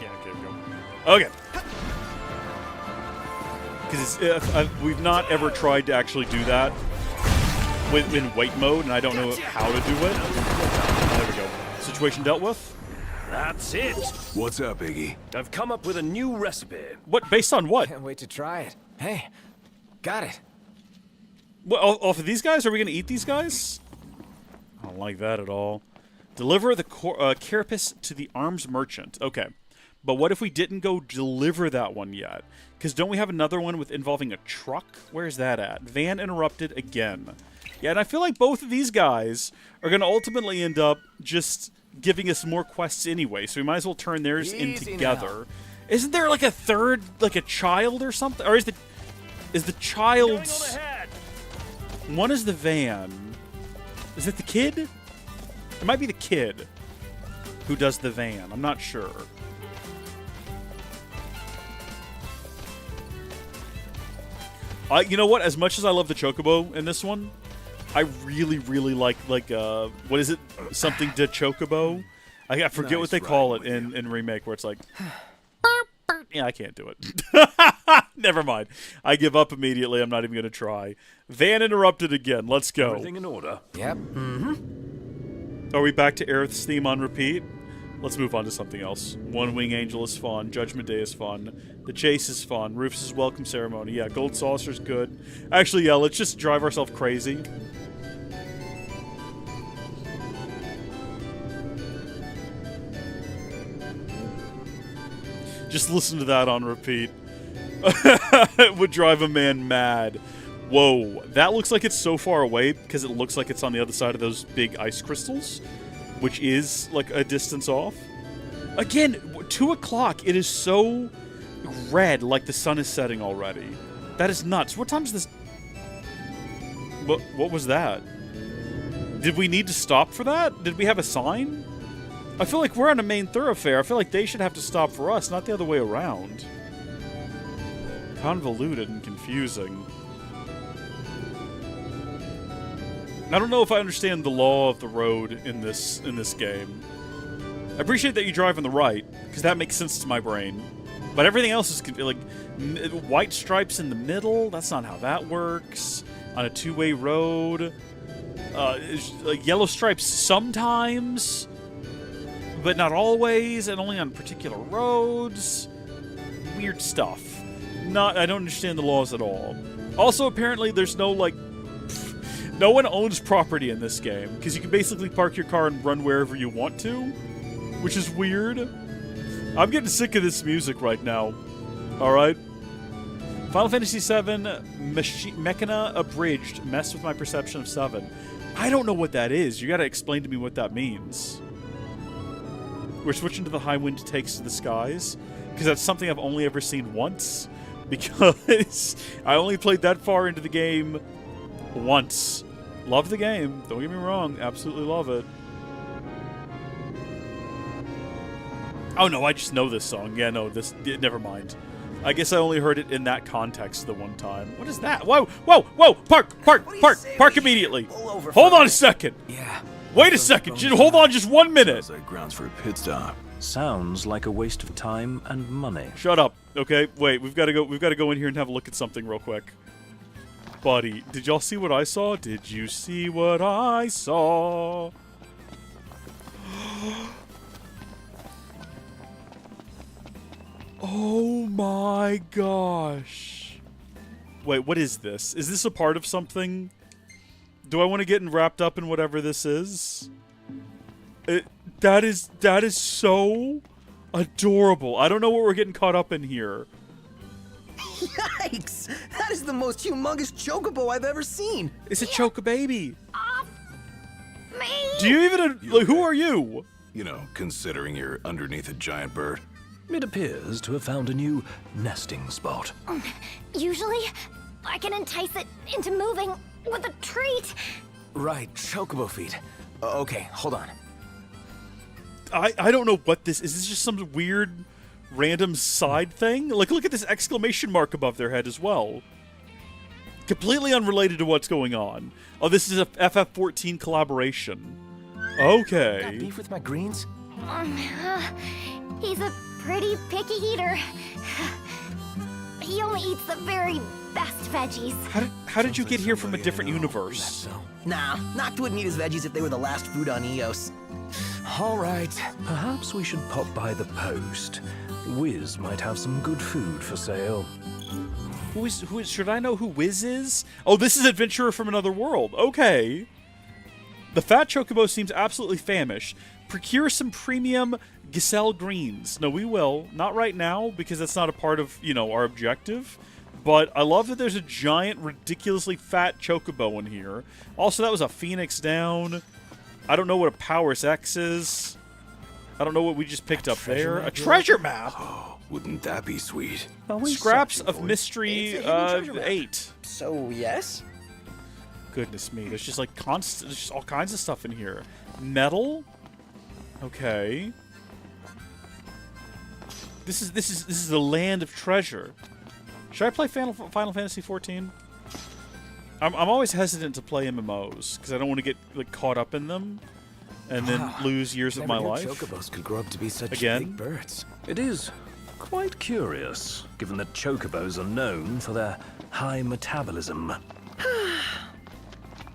[SPEAKER 1] Yeah, okay, go. Okay. Because we've not ever tried to actually do that in wait mode, and I don't know how to do it. There we go. Situation dealt with.
[SPEAKER 3] That's it.
[SPEAKER 2] What's up, Iggy?
[SPEAKER 3] I've come up with a new recipe.
[SPEAKER 1] What? Based on what?
[SPEAKER 4] Can't wait to try it. Hey, got it.
[SPEAKER 1] What, off of these guys? Are we going to eat these guys? I don't like that at all. Deliver the carapace to the arms merchant. Okay. But what if we didn't go deliver that one yet? Because don't we have another one involving a truck? Where's that at? Van interrupted again. Yeah, and I feel like both of these guys are going to ultimately end up just giving us more quests anyway, so we might as well turn theirs in together. Now. Isn't there like a third, like a child or something? Or is the child's... One is the van. Is it the kid? It might be the kid who does the van. I'm not sure. You know what? As much as I love the Chocobo in this one, I really, really like what is it? Something to Chocobo? I forget what they call it in Remake, where it's like... Yeah, I can't do it. Never mind. I give up immediately. I'm not even going to try. Van interrupted again. Let's go.
[SPEAKER 3] Everything in order?
[SPEAKER 4] Yep. Mm-hmm.
[SPEAKER 1] Are we back to Aerith's theme on repeat? Let's move on to something else. One Wing Angel is fun. Judgment Day is fun. The Chase is fun. Rufus' Welcome Ceremony. Yeah, Gold Saucer's good. Actually, yeah, let's just drive ourselves crazy. Just listen to that on repeat. It would drive a man mad. Whoa, that looks like it's so far away because it looks like it's on the other side of those big ice crystals, which is like a distance off. Again, 2 o'clock. It is so red, like the sun is setting already. That is nuts. What time is this? What was that? Did we need to stop for that? Did we have a sign? I feel like we're on a main thoroughfare. I feel like they should have to stop for us, not the other way around. Convoluted and confusing. I don't know if I understand the law of the road in this game. I appreciate that you drive on the right, because that makes sense to my brain. But everything else is like white stripes in the middle. That's not how that works. On a two-way road, like yellow stripes sometimes, but not always, and only on particular roads. Weird stuff. I don't understand the laws at all. Also, apparently, there's no like. No one owns property in this game, because you can basically park your car and run wherever you want to, which is weird. I'm getting sick of this music right now. Alright? Final Fantasy VII Mechana Abridged messed with my perception of 7. I don't know what that is. You gotta explain to me what that means. We're switching to the High Wind Takes to the Skies, because that's something I've only ever seen once, because I only played that far into the game once. Love the game, don't get me wrong, absolutely love it. Oh no, I just know this song. Yeah, no, never mind. I guess I only heard it in that context the one time. What is that? Whoa, whoa, whoa! Park immediately! Hold on a second!
[SPEAKER 4] Yeah.
[SPEAKER 1] Wait a second, hold on just 1 minute!
[SPEAKER 2] Like grounds for a pit stop.
[SPEAKER 3] Sounds like a waste of time and money.
[SPEAKER 1] Shut up, okay? Wait, we've gotta go in here and have a look at something real quick. Buddy, did y'all see what I saw? Did you see what I saw? Oh my gosh. Wait, what is this? Is this a part of something? Do I want to get wrapped up in whatever this is? That is so adorable. I don't know what we're getting caught up in here.
[SPEAKER 11] Yikes! That is the most humongous chocobo I've ever seen!
[SPEAKER 1] It's a chocobaby.
[SPEAKER 12] Off me!
[SPEAKER 1] Do you even... Like, who are you?
[SPEAKER 2] You know, considering you're underneath a giant bird.
[SPEAKER 3] It appears to have found a new nesting spot.
[SPEAKER 12] Usually, I can entice it into moving with a treat.
[SPEAKER 4] Right, chocobo feet. Okay, hold on.
[SPEAKER 1] I don't know what this is. Is this just some weird... random side thing? Like, look at this exclamation mark above their head as well. Completely unrelated to what's going on. Oh, this is a FF14 collaboration. Okay.
[SPEAKER 4] Got beef with my greens?
[SPEAKER 12] He's a pretty picky eater. He only eats the very best veggies.
[SPEAKER 1] How did you get here from a different universe?
[SPEAKER 11] Nah, Noct wouldn't eat his veggies if they were the last food on Eos.
[SPEAKER 3] All right, perhaps we should pop by the post. Wiz might have some good food for sale.
[SPEAKER 1] Who is? Should I know who Wiz is? Oh, this is Adventurer from Another World. Okay. The fat chocobo seems absolutely famished. Procure some premium Giselle greens. No, we will. Not right now, because that's not a part of, our objective. But I love that there's a giant, ridiculously fat chocobo in here. Also, that was a Phoenix down. I don't know what a Powers X is. I don't know what we just picked up there. A treasure map!
[SPEAKER 2] Oh, wouldn't that be sweet?
[SPEAKER 1] Scraps of Mystery 8.
[SPEAKER 11] So, yes?
[SPEAKER 1] Goodness me, there's just like there's just all kinds of stuff in here. Metal? Okay. This is the land of treasure. Should I play Final Fantasy XIV? I'm always hesitant to play MMOs because I don't want to get caught up in them and then lose years of my life.
[SPEAKER 4] Chocobos could grow up to be such
[SPEAKER 1] big
[SPEAKER 4] birds.
[SPEAKER 3] It is quite curious, given that chocobos are known for their high metabolism.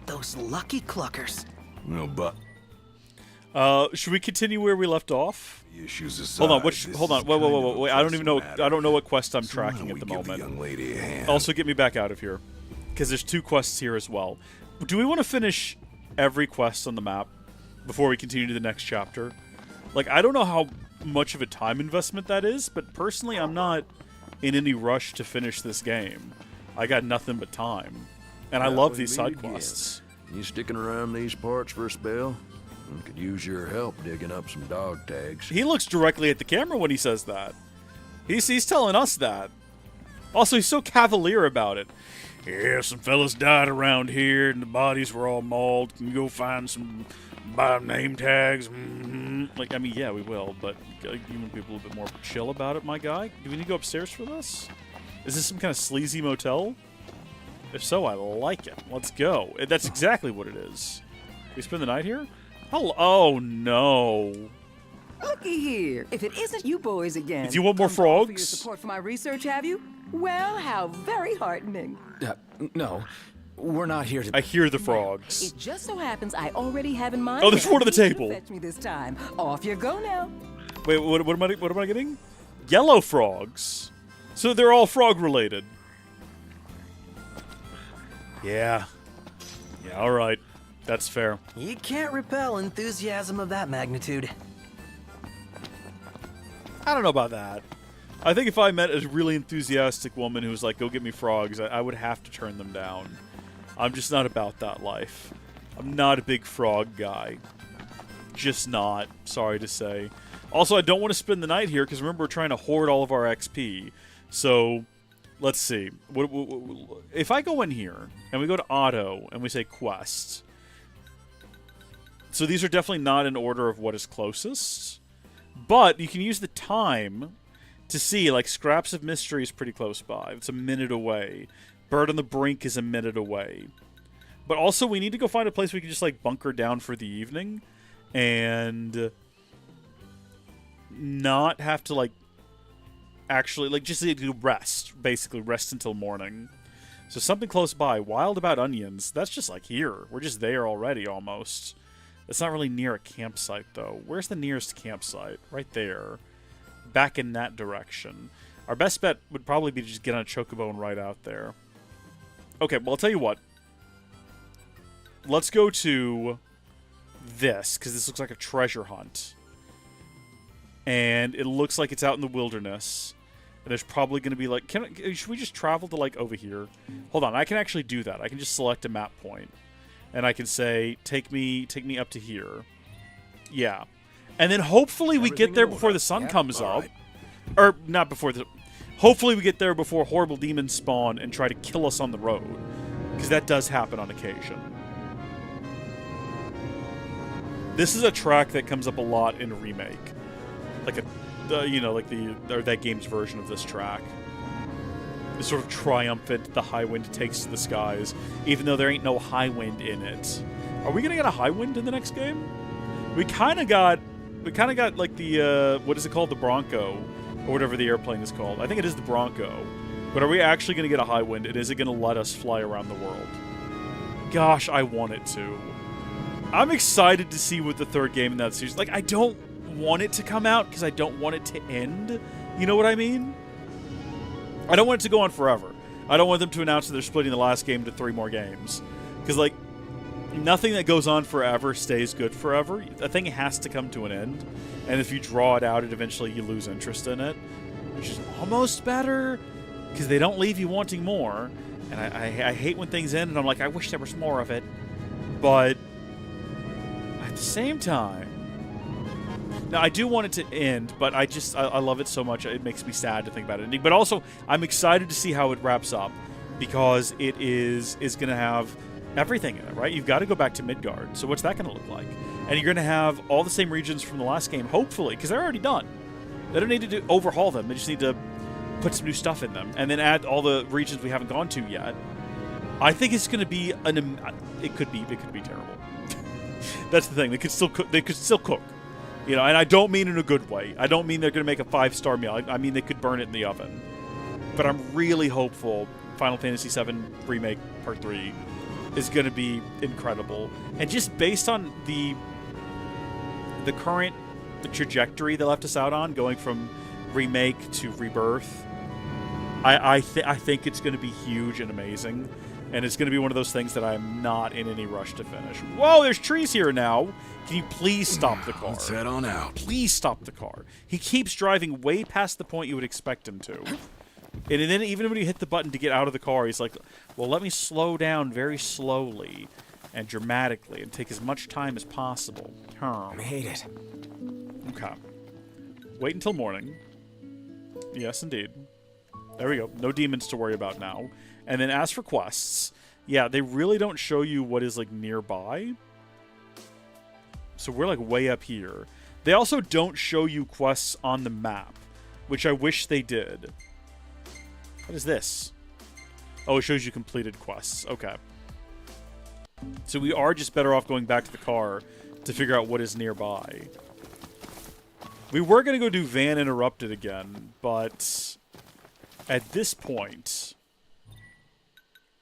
[SPEAKER 11] Those lucky cluckers.
[SPEAKER 2] No, but...
[SPEAKER 1] Should we continue where we left off?
[SPEAKER 2] Issues aside,
[SPEAKER 1] hold on. Wait. I don't even know. I don't know what quest I'm tracking at the moment.
[SPEAKER 2] Young lady a hand.
[SPEAKER 1] Also, get me back out of here, because there's 2 quests here as well. Do we want to finish every quest on the map before we continue to the next chapter? Like, I don't know how much of a time investment that is, but personally, I'm not in any rush to finish this game. I got nothing but time, and I love these side quests.
[SPEAKER 16] You sticking around these parts for a spell? I could use your help digging up some dog tags.
[SPEAKER 1] He looks directly at the camera when he says that. He's telling us that. Also, he's so cavalier about it. Yeah, some fellas died around here, and the bodies were all mauled. Can you go find some name tags? Like, I mean, yeah, we will, but you want to be a little bit more chill about it, my guy? Do we need to go upstairs for this? Is this some kind of sleazy motel? If so, I like it. Let's go. That's exactly what it is. We spend the night here? Oh, no.
[SPEAKER 15] Looky here. If it isn't you boys again.
[SPEAKER 1] Do you want more frogs?
[SPEAKER 15] For your support for my research, have you? Well, how very heartening.
[SPEAKER 4] No. We're not here to...
[SPEAKER 1] I hear the frogs.
[SPEAKER 15] It just so happens I already have in mind...
[SPEAKER 1] Oh, there's one on the table.
[SPEAKER 15] Fetch me this time. Off you go now.
[SPEAKER 1] Wait, what am I getting? Yellow frogs. So they're all frog related. Yeah. Yeah, all right. That's fair.
[SPEAKER 11] You can't repel enthusiasm of that magnitude.
[SPEAKER 1] I don't know about that. I think if I met a really enthusiastic woman who was like, go get me frogs, I would have to turn them down. I'm just not about that life. I'm not a big frog guy. Just not. Sorry to say. Also, I don't want to spend the night here, because remember, we're trying to hoard all of our XP. So, let's see. If I go in here, and we go to Auto, and we say Quest... So these are definitely not in order of what is closest. But you can use the time to see, like, Scraps of Mystery is pretty close by. It's a minute away. Bird on the Brink is a minute away. But also, we need to go find a place we can just, like, bunker down for the evening. And not have to, like, actually, like, just rest. Basically, rest until morning. So something close by. Wild About Onions. That's just, like, here. We're just there already, almost. It's not really near a campsite, though. Where's the nearest campsite? Right there. Back in that direction. Our best bet would probably be to just get on a chocobo and ride out there. Okay, well, I'll tell you what. Let's go to this, because this looks like a treasure hunt. And it looks like it's out in the wilderness. And there's probably going to be, like... should we just travel to, like, over here? Hold on, I can actually do that. I can just select a map point. And I can say, take me up to here. Yeah. And then hopefully we get there before the sun comes up. Or, not before the... Hopefully we get there before horrible demons spawn and try to kill us on the road. Because that does happen on occasion. This is a track that comes up a lot in a remake. Like that game's version of this track. The sort of triumphant the high wind takes to the skies, even though there ain't no high wind in it. Are we gonna get a high wind in the next game? We kind of got like the what is it called, the Bronco, or whatever the airplane is called. I think it is the Bronco. But are we actually gonna get a high wind, and is it gonna let us fly around the world? Gosh, I want it to. I'm excited to see what the third game in that series. Like, I don't want it to come out because I don't want it to end. You know what I mean? I don't want it to go on forever. I don't want them to announce that they're splitting the last game to 3 more games. Because, like, nothing that goes on forever stays good forever. A thing has to come to an end. And if you draw it out, eventually you lose interest in it. Which is almost better, because they don't leave you wanting more. And I hate when things end, and I'm like, I wish there was more of it. But at the same time... Now, I do want it to end, but I love it so much, it makes me sad to think about it ending. But also, I'm excited to see how it wraps up, because it is going to have everything in it, right? You've got to go back to Midgard, so what's that going to look like? And you're going to have all the same regions from the last game, hopefully, because they're already done. They don't need to overhaul them, they just need to put some new stuff in them, and then add all the regions we haven't gone to yet. I think it's going to be it could be terrible. That's the thing, they could still cook. You know, and I don't mean in a good way. I don't mean they're going to make a 5-star meal. I mean they could burn it in the oven. But I'm really hopeful Final Fantasy VII Remake Part 3 is going to be incredible. And just based on the the current trajectory they left us out on, going from remake to rebirth, I think it's going to be huge and amazing. And it's going to be one of those things that I'm not in any rush to finish. Whoa, there's trees here now. Can you please stop the car?
[SPEAKER 2] Let's head on out.
[SPEAKER 1] Please stop the car. He keeps driving way past the point you would expect him to. And then even when you hit the button to get out of the car, he's like, well, let me slow down very slowly and dramatically and take as much time as possible.
[SPEAKER 4] Made it.
[SPEAKER 1] Okay. Wait until morning. Yes, indeed. There we go. No demons to worry about now. And then as for quests, yeah, they really don't show you what is, like, nearby. So we're, like, way up here. They also don't show you quests on the map, which I wish they did. What is this? Oh, it shows you completed quests. Okay. So we are just better off going back to the car to figure out what is nearby. We were going to go do Van Interrupted again, but at this point...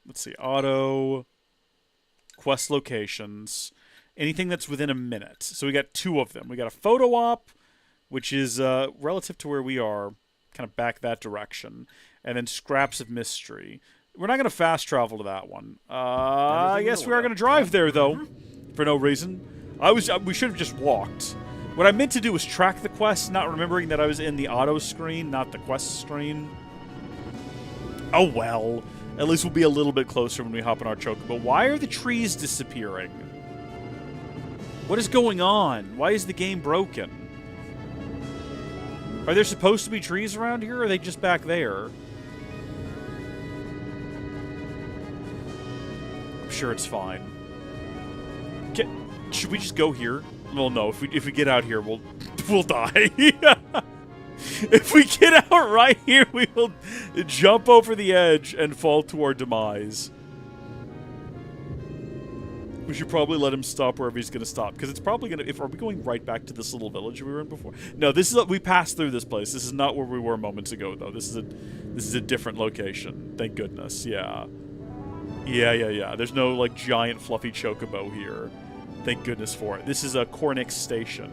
[SPEAKER 1] Let's see, auto, quest locations, anything that's within a minute. So we got 2 of them. We got a photo op, which is relative to where we are, kind of back that direction, and then scraps of mystery. We're not going to fast travel to that one. I guess we are going to drive there, though, for no reason. We should have just walked. What I meant to do was track the quest, not remembering that I was in the auto screen, not the quest screen. Oh, well. At least we'll be a little bit closer when we hop in our chocobo. Why are the trees disappearing? What is going on? Why is the game broken? Are there supposed to be trees around here, or are they just back there? I'm sure it's fine. Should we just go here? Well, no. If we get out here, we'll die. If we get out right here, we will jump over the edge and fall to our demise. We should probably let him stop wherever he's going to stop, because it's probably going to... Are we going right back to this little village we were in before? No, this is... We passed through this place. This is not where we were moments ago, though. This is a different location. Thank goodness. Yeah. Yeah. There's no, like, giant fluffy chocobo here. Thank goodness for it. This is a Cornix Station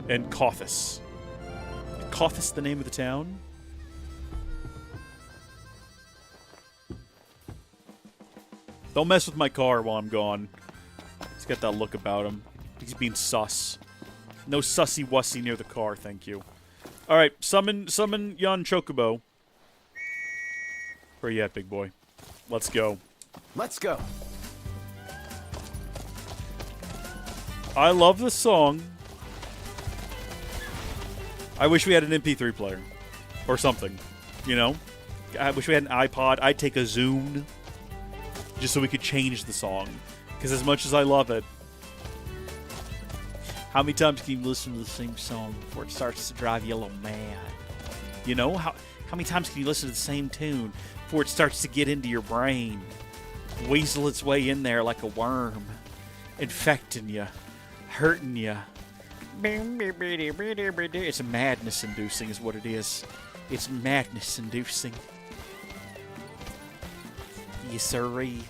[SPEAKER 1] in Cothis. Cothis, the name of the town? Don't mess with my car while I'm gone. He's got that look about him. He's being sus. No sussy-wussy near the car, thank you. Alright, summon Yon Chocobo. Where you at, big boy? Let's go.
[SPEAKER 4] Let's go.
[SPEAKER 1] I love this song. I wish we had an MP3 player. Or something. You know? I wish we had an iPod. I'd take a Zune. Just so we could change the song. Because as much as I love it... How many times can you listen to the same song before it starts to drive you a little mad? You know? How many times can you listen to the same tune before it starts to get into your brain? Weasel its way in there like a worm. Infecting you. Hurting you. It's madness-inducing is what it is. It's madness-inducing. Yes, sirree.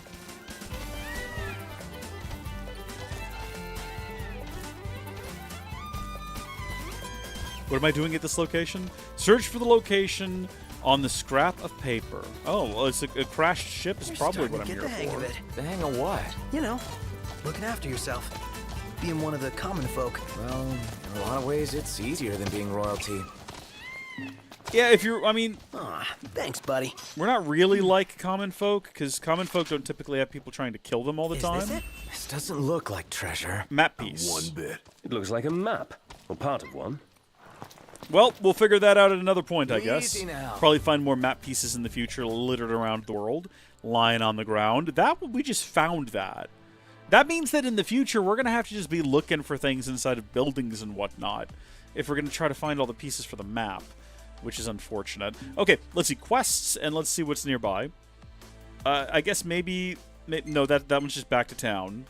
[SPEAKER 1] What am I doing at this location? Search for the location on the scrap of paper. Oh, well, it's a crashed ship is probably what I'm here for.
[SPEAKER 11] The hang of it.
[SPEAKER 4] The hang of what?
[SPEAKER 11] You know, looking after yourself. Being one of the common folk.
[SPEAKER 4] Well, in a lot of ways, it's easier than being royalty.
[SPEAKER 1] Yeah, if you're, I mean...
[SPEAKER 11] Aw, thanks, buddy.
[SPEAKER 1] We're not really like common folk, because common folk don't typically have people trying to kill them all the time.
[SPEAKER 4] This doesn't look like treasure.
[SPEAKER 1] Map piece.
[SPEAKER 2] One bit.
[SPEAKER 3] It looks like a map, or part of one.
[SPEAKER 1] Well, we'll figure that out at another point, I guess.
[SPEAKER 4] Easy now.
[SPEAKER 1] Probably find more map pieces in the future littered around the world, lying on the ground. We just found that. That means that in the future, we're going to have to just be looking for things inside of buildings and whatnot if we're going to try to find all the pieces for the map, which is unfortunate. Okay, let's see. Quests, and let's see what's nearby. I guess maybe no, that one's just back to town.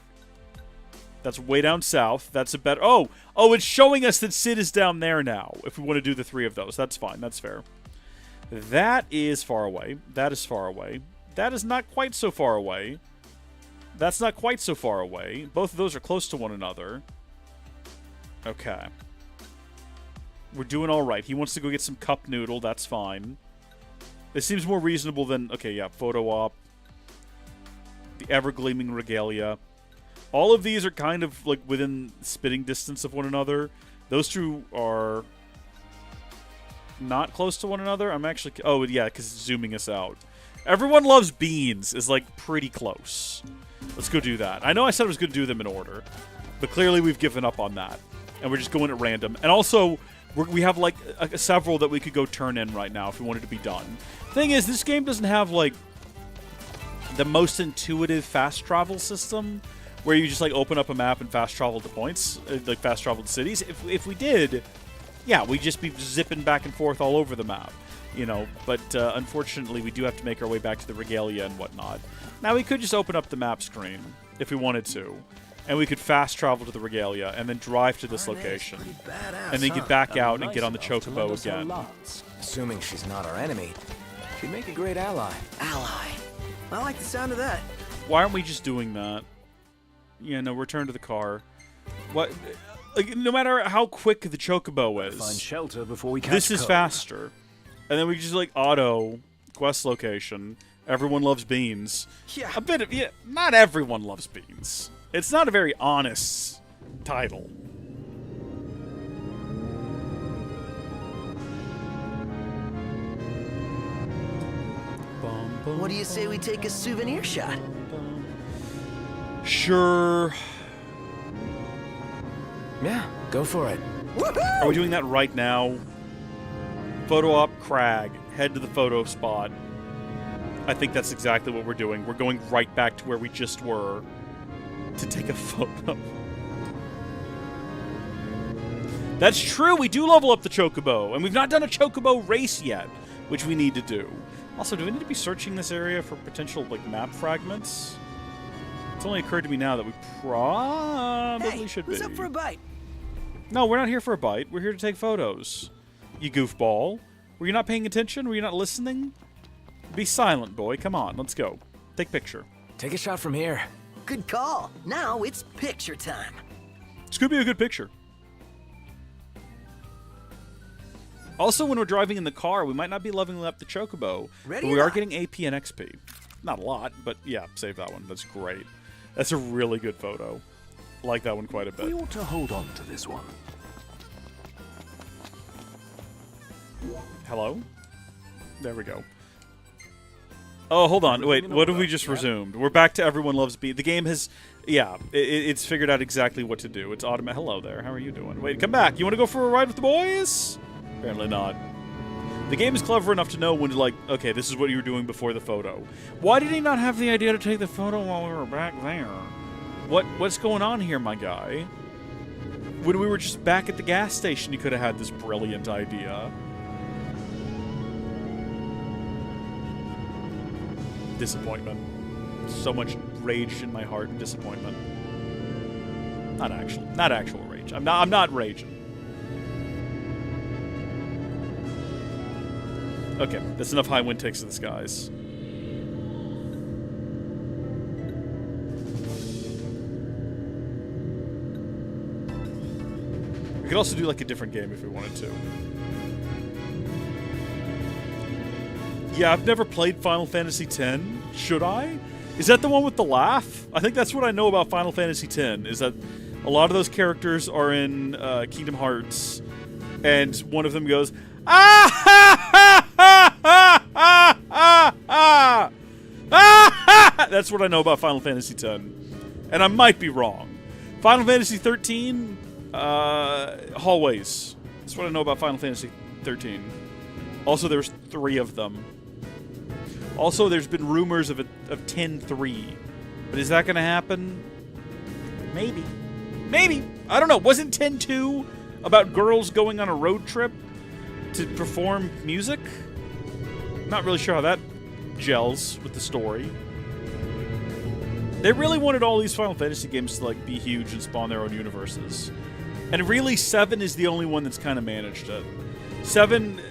[SPEAKER 1] That's way down south. That's a better... Oh, it's showing us that Sid is down there now, if we want to do the 3 of those. That's fine. That's fair. That is far away. That is far away. That is not quite so far away. That's not quite so far away. Both of those are close to one another. Okay. We're doing all right. He wants to go get some cup noodle. That's fine. This seems more reasonable than... Okay, yeah, photo op. The ever-gleaming regalia. All of these are kind of, like, within spitting distance of one another. Those two are not close to one another. I'm actually... Oh, yeah, because it's zooming us out. Everyone Loves Beans is, like, pretty close. Let's go do that. I know I said I was going to do them in order, but clearly we've given up on that. And we're just going at random. And also... We have, like, several that we could go turn in right now if we wanted to be done. Thing is, this game doesn't have, like, the most intuitive fast travel system where you just, like, open up a map and fast travel to points, like, fast travel to cities. If we did, yeah, we'd just be zipping back and forth all over the map, you know. But, unfortunately, we do have to make our way back to the regalia and whatnot. Now, we could just open up the map screen if we wanted to. And we could fast travel to the regalia and then drive to this location. And then get back out and get on the chocobo again.
[SPEAKER 4] Assuming she's not our enemy, she'd make a great ally.
[SPEAKER 11] Ally. I like the sound of that.
[SPEAKER 1] Why aren't we just doing that? Yeah, no, return to the car. What? Like, no matter how quick the chocobo is,
[SPEAKER 3] find shelter before we catch
[SPEAKER 1] this is
[SPEAKER 3] cold.
[SPEAKER 1] faster. And then we just, like, auto quest location. Everyone Loves Beans.
[SPEAKER 11] Yeah.
[SPEAKER 1] A bit of... Yeah, not everyone loves beans. It's not a very honest title.
[SPEAKER 11] What do you say we take a souvenir shot?
[SPEAKER 1] Sure.
[SPEAKER 4] Yeah, go for it.
[SPEAKER 1] Are we doing that right now? Photo op Crag. Head to the photo spot. I think that's exactly what we're doing. We're going right back to where we just were to take a photo. That's true, we do level up the chocobo, and we've not done a chocobo race yet, which we need to do. Also, do we need to be searching this area for potential, like, map fragments? It's only occurred to me now that we probably should be.
[SPEAKER 11] Who's up for a bite?
[SPEAKER 1] No, we're not here for a bite. We're here to take photos. You goofball. Were you not paying attention? Were you not listening? Be silent, boy. Come on, let's go. Take picture.
[SPEAKER 4] Take a shot from here.
[SPEAKER 11] Good call. Now it's picture time.
[SPEAKER 1] This could be a good picture. Also, when we're driving in the car, we might not be leveling up the chocobo, but we are getting AP and XP. Not a lot, but yeah, save that one. That's great. That's a really good photo. I like that one quite a bit.
[SPEAKER 3] We ought to hold on to this one.
[SPEAKER 1] Hello? There we go. Oh, hold on. Wait, what have we just resumed? We're back to Everyone Loves Beans. The game has... Yeah, it's figured out exactly what to do. It's automatic. Hello there. How are you doing? Wait, come back. You want to go for a ride with the boys? Apparently not. The game is clever enough to know when to, like, okay, this is what you were doing before the photo. Why did he not have the idea to take the photo while we were back there? What's going on here, my guy? When we were just back at the gas station, you could have had this brilliant idea. Disappointment. So much rage in my heart and disappointment. Not actual rage. I'm not raging. Okay, that's enough high wind takes to the skies. We could also do like a different game if we wanted to. Yeah, I've never played Final Fantasy X. Should I? Is that the one with the laugh? I think that's what I know about Final Fantasy X, is that a lot of those characters are in Kingdom Hearts, and one of them goes, ah ha ha ha ha ha ha ha ha. That's what I know about Final Fantasy X. And I might be wrong. Final Fantasy XIII, hallways. That's what I know about Final Fantasy XIII. Also, there's 3 of them. Also, there's been rumors of 10-3. But is that going to happen? Maybe. Maybe. I don't know. Wasn't 10-2 about girls going on a road trip to perform music? Not really sure how that gels with the story. They really wanted all these Final Fantasy games to like be huge and spawn their own universes. And really, 7 is the only one that's kind of managed it. 7,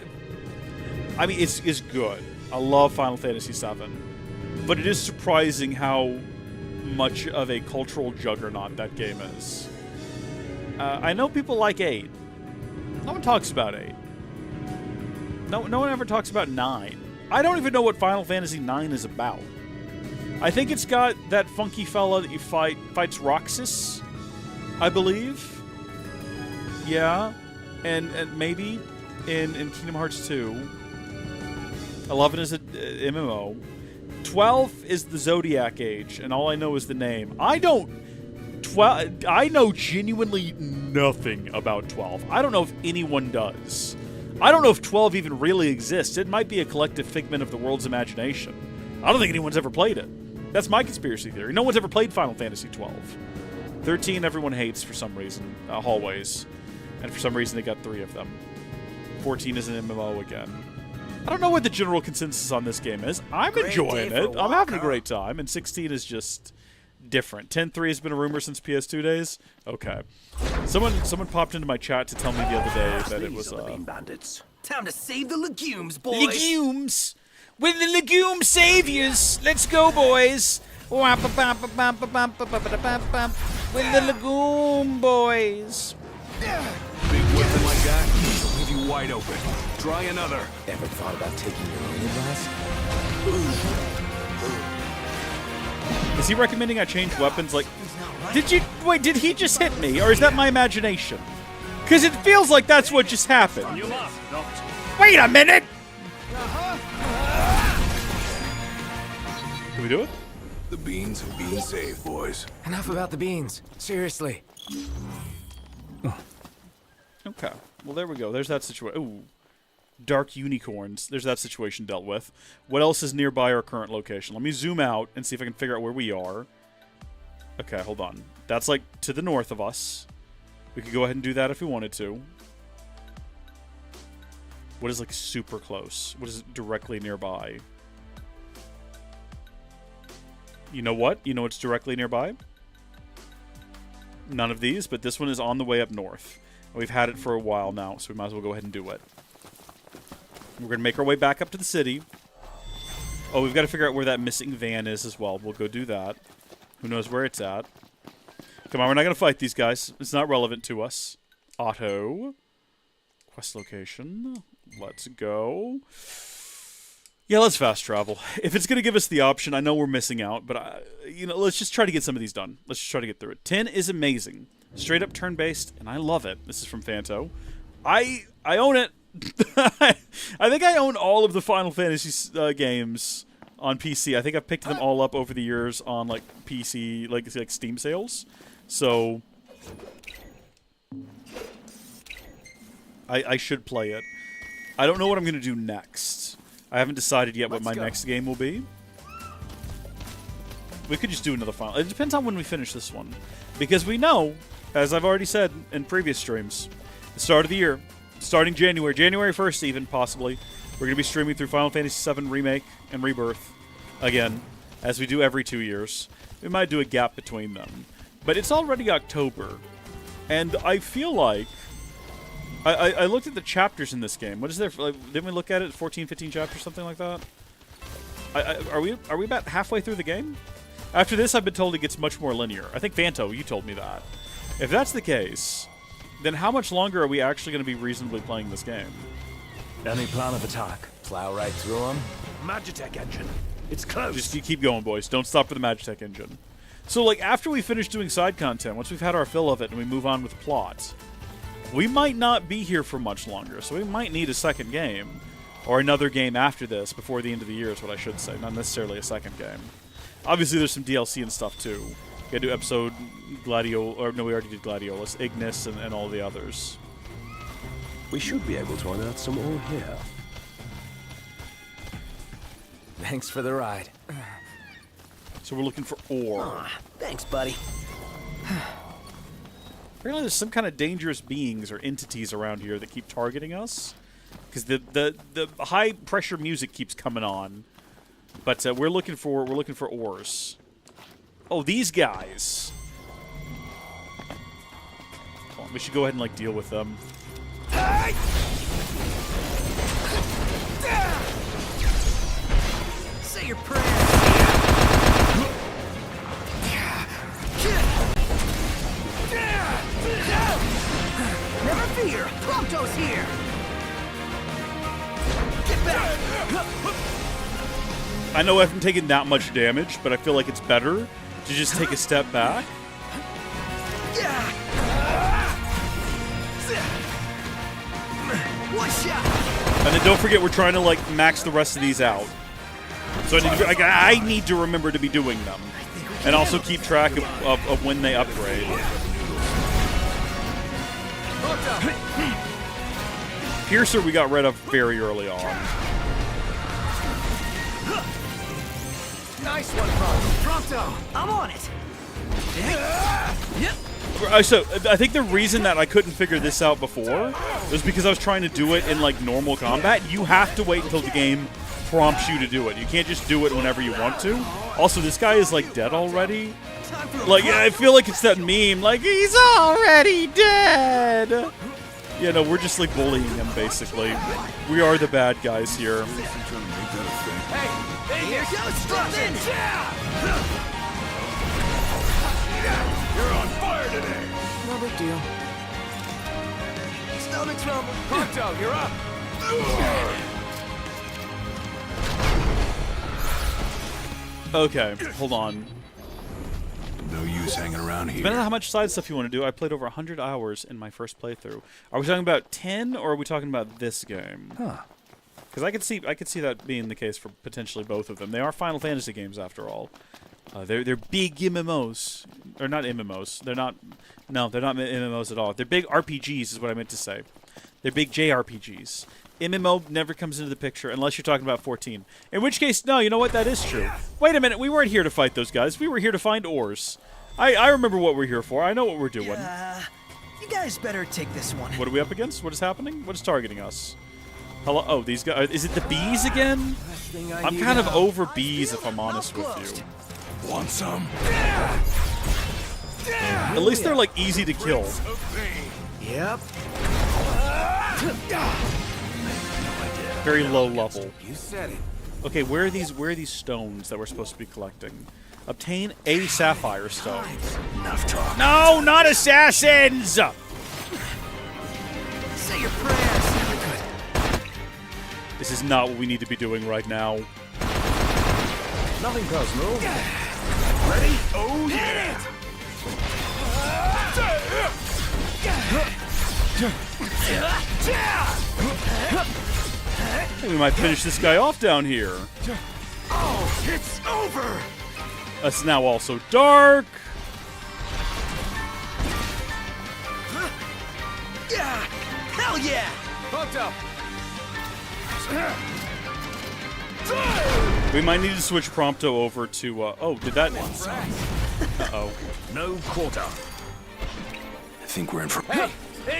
[SPEAKER 1] I mean, it's good. I love Final Fantasy VII. But it is surprising how much of a cultural juggernaut that game is. I know people like 8. No one talks about 8. No one ever talks about 9. I don't even know what Final Fantasy IX is about. I think it's got that funky fella that you fights Roxas, I believe. Yeah. And maybe in Kingdom Hearts 2. 11 is a MMO. 12 is the Zodiac Age, and all I know is the name. I know genuinely nothing about 12. I don't know if anyone does. I don't know if 12 even really exists. It might be a collective figment of the world's imagination. I don't think anyone's ever played it. That's my conspiracy theory. No one's ever played Final Fantasy 12. 13 everyone hates for some reason. Hallways. And for some reason they got 3 of them. 14 is an MMO again. I don't know what the general consensus on this game is. I'm enjoying it. I'm having a great time. And 16 is just different. 10.3 has been a rumor since PS2 days. Okay. Someone popped into my chat to tell me the other day that it was
[SPEAKER 9] bandits. Time to save the legumes, boys.
[SPEAKER 1] Legumes. We're the legume saviors. Let's go, boys. We're the legume boys.
[SPEAKER 2] Big weapon like that, will leave you wide open. Try another.
[SPEAKER 4] Ever thought about taking your own advice?
[SPEAKER 1] Is he recommending I change weapons? Like, did he just hit me, or is that my imagination? Because it feels like that's what just happened. Wait a minute! Can we do it?
[SPEAKER 2] The beans have been saved, boys.
[SPEAKER 4] Enough about the beans. Seriously.
[SPEAKER 1] Okay. Well, there we go. There's that situation. Ooh. Dark unicorns. There's that situation dealt with. What else is nearby our current location? Let me zoom out and see if I can figure out where we are. Okay, hold on. That's like to the north of us. We could go ahead and do that if we wanted to. What is like super close? What is directly nearby? You know what? You know what's directly nearby? None of these, but this one is on the way up north. We've had it for a while now, so we might as well go ahead and do it. We're going to make our way back up to the city. Oh, we've got to figure out where that missing van is as well. We'll go do that. Who knows where it's at. Come on, we're not going to fight these guys. It's not relevant to us. Auto. Quest location. Let's go. Yeah, let's fast travel. If it's going to give us the option, I know we're missing out, but, let's just try to get some of these done. Let's just try to get through it. 10 is amazing. Straight up turn-based, and I love it. This is from Fanto. I own it. I think I own all of the Final Fantasy games on PC. I think I've picked them all up over the years on like PC, like Steam sales. So I should play it. I don't know what I'm going to do next. I haven't decided yet what my next game will be. We could just do another Final. It depends on when we finish this one, because we know, as I've already said in previous streams, the start of the year. Starting January 1st even, possibly, we're going to be streaming through Final Fantasy VII Remake and Rebirth again, as we do every 2 years. We might do a gap between them. But it's already October, and I feel like... I looked at the chapters in this game. What is there? Didn't we look at it? 14, 15 chapters, something like that? Are we about halfway through the game? After this, I've been told it gets much more linear. I think, Fanto, you told me that. If that's the case... then how much longer are we actually going to be reasonably playing this game?
[SPEAKER 4] Any plan of attack? Plow right through them?
[SPEAKER 13] Magitech engine. It's close.
[SPEAKER 1] Just keep going, boys. Don't stop for the Magitech engine. So, like, after we finish doing side content, once we've had our fill of it and we move on with the plot, we might not be here for much longer. So we might need a second game. Or another game after this, before the end of the year is what I should say. Not necessarily a second game. Obviously, there's some DLC and stuff, too. We gotta do episode Gladiolus, or no, we already did Gladiolus, Ignis, and all the others.
[SPEAKER 3] We should be able to unearth some ore here.
[SPEAKER 4] Thanks for the ride.
[SPEAKER 1] So we're looking for ore.
[SPEAKER 4] Aw, thanks, buddy.
[SPEAKER 1] Apparently there's some kind of dangerous beings or entities around here that keep targeting us. Because the high pressure music keeps coming on. But we're looking for ores. Oh, these guys. Come on, we should go ahead and like deal with them.
[SPEAKER 11] Say your prayers. fear! Prompto's here! Get back!
[SPEAKER 1] I know I haven't taken that much damage, but I feel like it's better to just take a step back. And then don't forget, we're trying to like max the rest of these out. So I need to remember to be doing them, and also keep track of when they upgrade. Piercer we got rid of very early on.
[SPEAKER 11] Nice one, Prompto. I'm on it.
[SPEAKER 1] So I think the reason that I couldn't figure this out before was because I was trying to do it in like normal combat. You have to wait until the game prompts you to do it. You can't just do it whenever you want to. Also, this guy is like dead already. Like, I feel like it's that meme, like, he's already dead. Yeah, no, we're just like bullying him, basically. We are the bad guys here.
[SPEAKER 11] Hey, here goes something!
[SPEAKER 14] You're on fire today!
[SPEAKER 11] No big deal. Stomach trouble.
[SPEAKER 13] Prompto, you're up!
[SPEAKER 1] Okay, hold on.
[SPEAKER 2] No use hanging around here.
[SPEAKER 1] Depending on how much side stuff you want to do, I played over 100 hours in my first playthrough. Are we talking about 10, or are we talking about this game?
[SPEAKER 3] Huh.
[SPEAKER 1] Because I could see that being the case for potentially both of them. They are Final Fantasy games, after all. They're big MMOs, or not MMOs. They're not. No, they're not MMOs at all. They're big RPGs, is what I meant to say. They're big JRPGs. MMO never comes into the picture unless you're talking about 14. In which case, no, you know what? That is true. Wait a minute, we weren't here to fight those guys. We were here to find ores. I remember what we're here for. I know what we're doing.
[SPEAKER 11] You guys better take this one.
[SPEAKER 1] What are we up against? What is happening? What is targeting us? Hello? Oh, these guys. Is it the bees again? I'm kind of over bees, if I'm honest with you.
[SPEAKER 2] Want some?
[SPEAKER 1] At least they're like easy to kill.
[SPEAKER 11] Yep.
[SPEAKER 1] Very low level.
[SPEAKER 11] You said it.
[SPEAKER 1] Okay, where are these stones that we're supposed to be collecting? Obtain a sapphire stone.
[SPEAKER 11] Enough talk.
[SPEAKER 1] No, not assassins!
[SPEAKER 11] Say your prayers.
[SPEAKER 1] This is not what we need to be doing right now.
[SPEAKER 3] Nothing personal.
[SPEAKER 11] Ready? Oh yeah!
[SPEAKER 1] I think we might finish this guy off down here.
[SPEAKER 11] Oh, it's over!
[SPEAKER 1] It's now also dark.
[SPEAKER 11] Yeah! Hell yeah!
[SPEAKER 13] Prompto!
[SPEAKER 1] We might need to switch Prompto over to, oh, did that... Uh-oh.
[SPEAKER 16] No quarter.
[SPEAKER 2] I think we're in for...
[SPEAKER 13] Hey!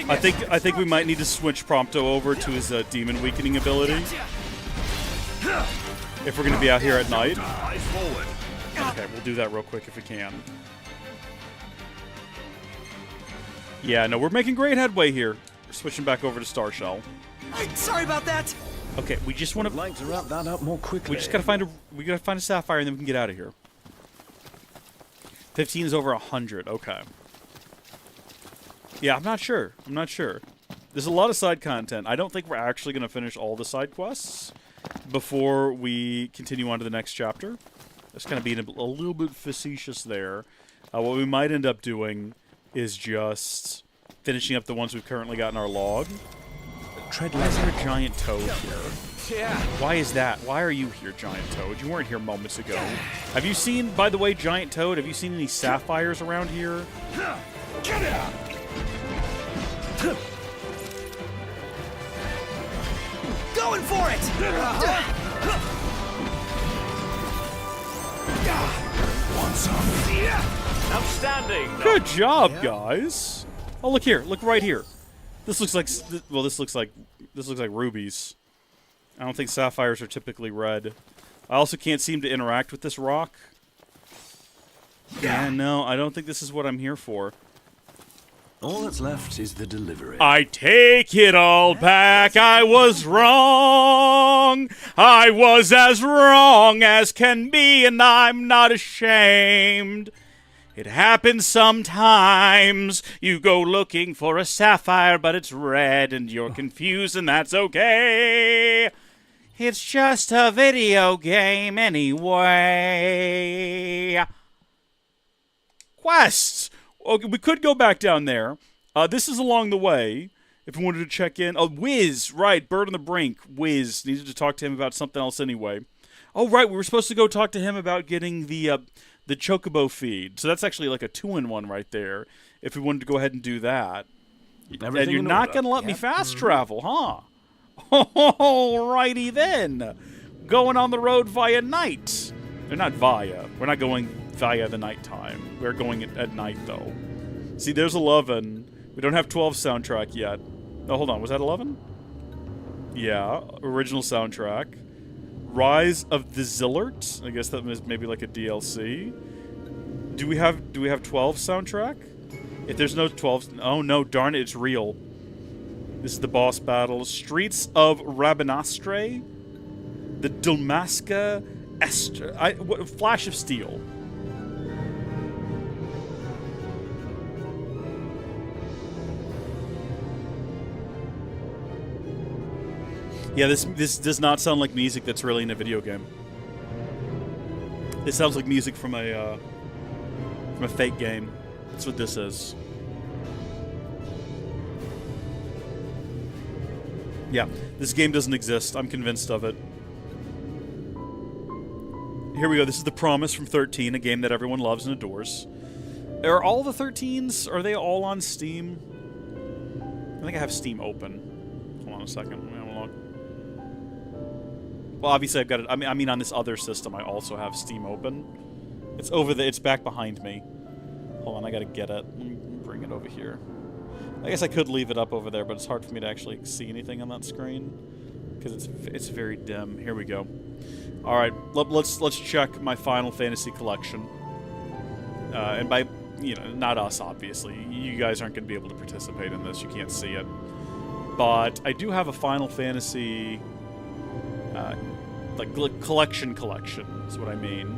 [SPEAKER 1] I think we might need to switch Prompto over to his demon weakening ability. If we're going to be out here at night. Okay, we'll do that real quick if we can. Yeah, no, we're making great headway here. We're switching back over to Star Shell.
[SPEAKER 11] Sorry about that.
[SPEAKER 1] Okay, we just want to...
[SPEAKER 3] I'd like to wrap that up more quickly.
[SPEAKER 1] We just gotta find a sapphire and then we can get out of here. 15 is over 100. Okay. Yeah, I'm not sure. There's a lot of side content. I don't think we're actually gonna finish all the side quests before we continue on to the next chapter. That's kind of being a little bit facetious there. What we might end up doing is just finishing up the ones we've currently got in our log. Why is there a giant toad here?
[SPEAKER 11] Yeah.
[SPEAKER 1] Why is that? Why are you here, Giant Toad? You weren't here moments ago. Have you seen, by the way, Giant Toad, have you seen any sapphires around here?
[SPEAKER 11] Get out! Going for it!
[SPEAKER 2] Want some?
[SPEAKER 13] Outstanding!
[SPEAKER 1] Good job, guys. Oh, look here. Look right here. This looks like, well, this looks like rubies. I don't think sapphires are typically red. I also can't seem to interact with this rock. Yeah, no, I don't think this is what I'm here for.
[SPEAKER 3] All that's left is the delivery.
[SPEAKER 1] I take it all back. I was wrong. I was as wrong as can be, and I'm not ashamed. It happens sometimes. You go looking for a sapphire, but it's red, and you're confused, and that's okay. It's just a video game anyway. Quests. Okay, we could go back down there. This is along the way. If we wanted to check in. Oh, Wiz. Right, Bird on the Brink. Wiz. Needed to talk to him about something else anyway. Oh, right, we were supposed to go talk to him about getting the Chocobo feed. So that's actually like a 2-in-1 right there. If we wanted to go ahead and do that. And you're not going to let me fast travel, huh? Alrighty then. Going on the road via night. They're not via. We're not going via the nighttime. We're going at night, though. See, there's 11. We don't have 12 soundtrack yet. Oh, hold on. Was that 11? Yeah. Original soundtrack. Rise of the Zillert. I guess that was maybe like a DLC. Do we have 12 soundtrack? If there's no 12... Oh, no. Darn it. It's real. This is the boss battle. Streets of Rabanastre. The Dalmasca Flash of Steel. Yeah, this does not sound like music that's really in a video game. This sounds like music from a fake game. That's what this is. Yeah, this game doesn't exist. I'm convinced of it. Here we go. This is The Promise from 13, a game that everyone loves and adores. Are all the 13s, are they all on Steam? I think I have Steam open. Hold on a second. Let me have a look. Well, obviously I've got it. I mean, on this other system, I also have Steam open. It's over there. It's back behind me. Hold on, I gotta get it. Let me bring it over here. I guess I could leave it up over there, but it's hard for me to actually see anything on that screen because it's very dim. Here we go. All right, let's check my Final Fantasy collection. And by not us, obviously. You guys aren't going to be able to participate in this. You can't see it. But I do have a Final Fantasy collection is what I mean.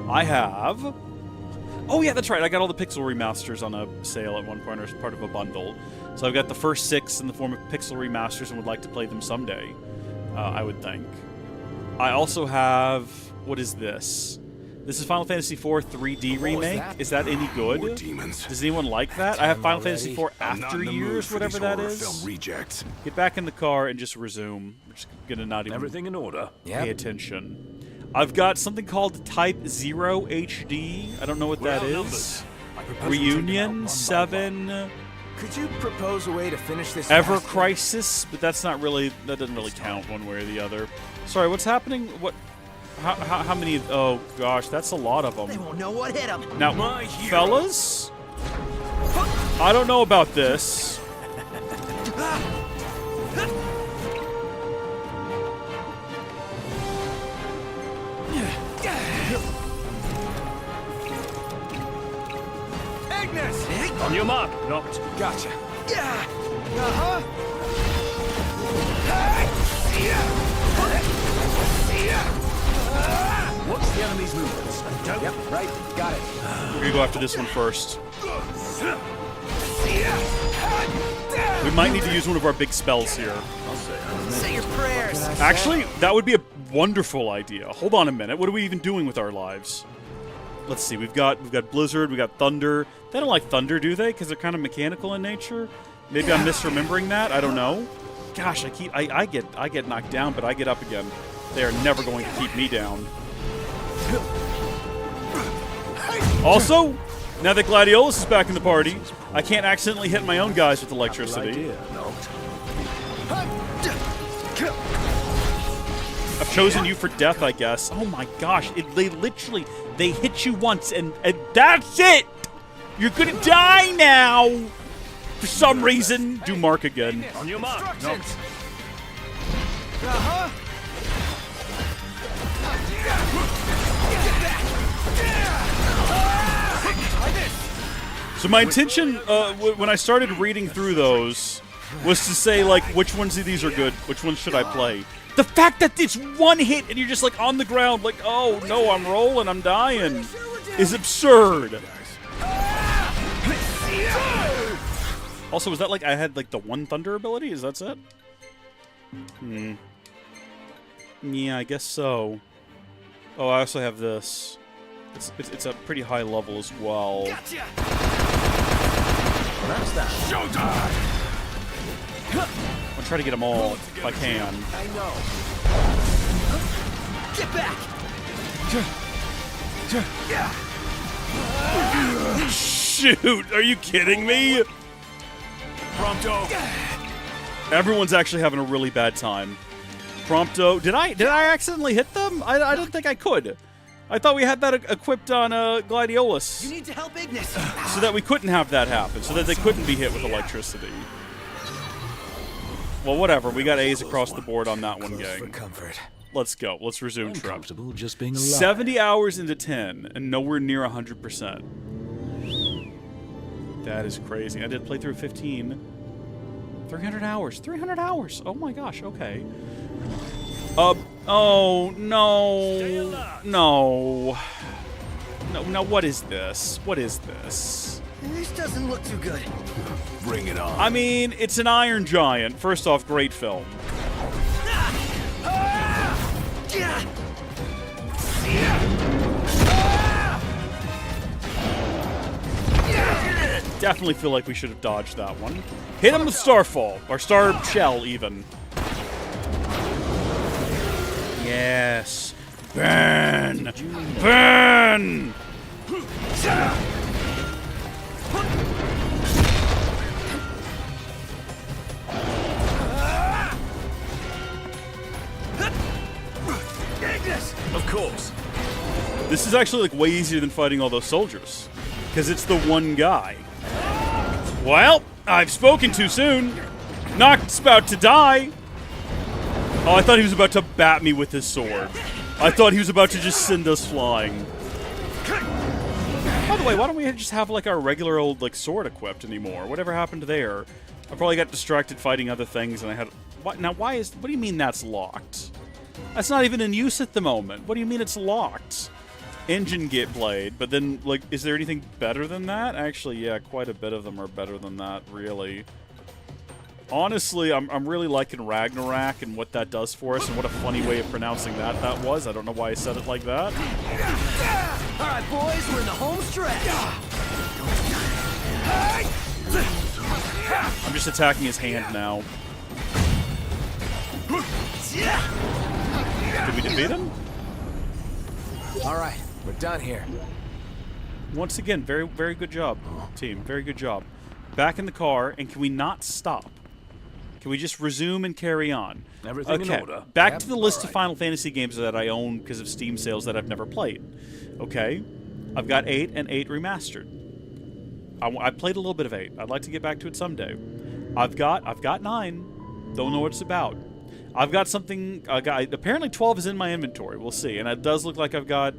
[SPEAKER 1] I have... Oh yeah, that's right. I got all the Pixel remasters on a sale at one point as part of a bundle. So I've got the first 6 in the form of Pixel remasters and would like to play them someday, I would think. I also have... What is this? This is Final Fantasy IV 3D remake. Is that any good? Does anyone like that? I have Final Fantasy IV After Years, whatever that is. Get back in the car and just resume. We're just gonna not even
[SPEAKER 3] everything in order.
[SPEAKER 1] Pay attention. I've got something called Type 0 HD. I don't know what that is. Reunion 7.
[SPEAKER 4] Could you propose a way to finish this?
[SPEAKER 1] Ever Crisis, but that's not really. That doesn't really count one way or the other. Sorry, what's happening? What? How many? Oh gosh, that's a lot of them.
[SPEAKER 11] They won't know what hit them.
[SPEAKER 1] Now, fellas, I don't know about this.
[SPEAKER 11] Ignis!
[SPEAKER 3] On your mark, knocked.
[SPEAKER 11] Gotcha. Yeah. Uh-huh.
[SPEAKER 3] What's the enemy's movements? And don't...
[SPEAKER 4] Yep, right. Got it.
[SPEAKER 1] We're gonna go after this one first. We might need to use one of our big spells here.
[SPEAKER 11] Say your prayers.
[SPEAKER 1] Actually, that would be a wonderful idea. Hold on a minute. What are we even doing with our lives? Let's see. We've got Blizzard. We got Thunder. They don't like Thunder, do they? Because they're kind of mechanical in nature. Maybe I'm misremembering that. I don't know. Gosh, I get knocked down, but I get up again. They are never going to keep me down. Also, now that Gladiolus is back in the party, I can't accidentally hit my own guys with electricity. I've chosen you for death, I guess. Oh my gosh, they hit you once and that's it! You're gonna die now! For some reason, do Mark again.
[SPEAKER 3] On your mark.
[SPEAKER 11] Uh-huh.
[SPEAKER 1] So my intention, when I started reading through those, was to say, like, which ones of these are good, which ones should I play. The fact that it's one hit and you're just, like, on the ground, like, oh, no, I'm rolling, I'm dying, is absurd. Also, was that like I had like the one thunder ability? Is that it? Yeah, I guess so. Oh, I also have this. It's a pretty high level as well.
[SPEAKER 4] Gotcha. That's that.
[SPEAKER 1] Showtime! I'll try to get them all if I can.
[SPEAKER 4] I know. Get back!
[SPEAKER 1] Shoot! Are you kidding me?
[SPEAKER 14] Prompto.
[SPEAKER 1] Everyone's actually having a really bad time. Prompto. Did I accidentally hit them? I don't think I could. I thought we had that equipped on Gladiolus.
[SPEAKER 11] You need to help Ignis.
[SPEAKER 1] So that we couldn't have that happen. So that they couldn't be hit with electricity. Well, whatever. We got A's across the board on that one, gang. Let's go. Let's resume trip.
[SPEAKER 3] Just being alive.
[SPEAKER 1] 70 hours into 10, and nowhere near 100%. That is crazy. I did play through 15. 300 hours. 300 hours. Oh my gosh. Okay. Oh, no. No. No, now what is this? What is this?
[SPEAKER 11] This doesn't look too good.
[SPEAKER 2] Bring it on.
[SPEAKER 1] I mean, it's an Iron Giant. First off, great film. Definitely feel like we should have dodged that one. Hit him with Starfall, or Star Shell, even. Yes. Burn! Burn!
[SPEAKER 14] Of course.
[SPEAKER 1] This is actually like way easier than fighting all those soldiers, because it's the one guy. Well, I've spoken too soon. Nokt's about to die. Oh, I thought he was about to bat me with his sword. I thought he was about to just send us flying. By the way, why don't we just have like our regular old like sword equipped anymore? Whatever happened there? I probably got distracted fighting other things, and I had. What do you mean that's locked? That's not even in use at the moment. What do you mean it's locked? Engine get blade, but then, like, is there anything better than that? Actually, yeah, quite a bit of them are better than that, really. Honestly, I'm really liking Ragnarok and what that does for us, and what a funny way of pronouncing that was. I don't know why I said it like that.
[SPEAKER 11] All right, boys, we're in the home stretch.
[SPEAKER 1] I'm just attacking his hand now. Did we defeat him?
[SPEAKER 4] All right, we're done here.
[SPEAKER 1] Once again, very, very good job, team. Very good job. Back in the car, and can we not stop? Can we just resume and carry on?
[SPEAKER 3] Everything in order.
[SPEAKER 1] Back to the list of Final Fantasy games that I own because of Steam sales that I've never played. Okay, I've got 8 and 8 Remastered. I played a little bit of 8. I'd like to get back to it someday. I've got 9. Don't know what it's about. I've got something. Apparently 12 is in my inventory. We'll see. And it does look like I've got.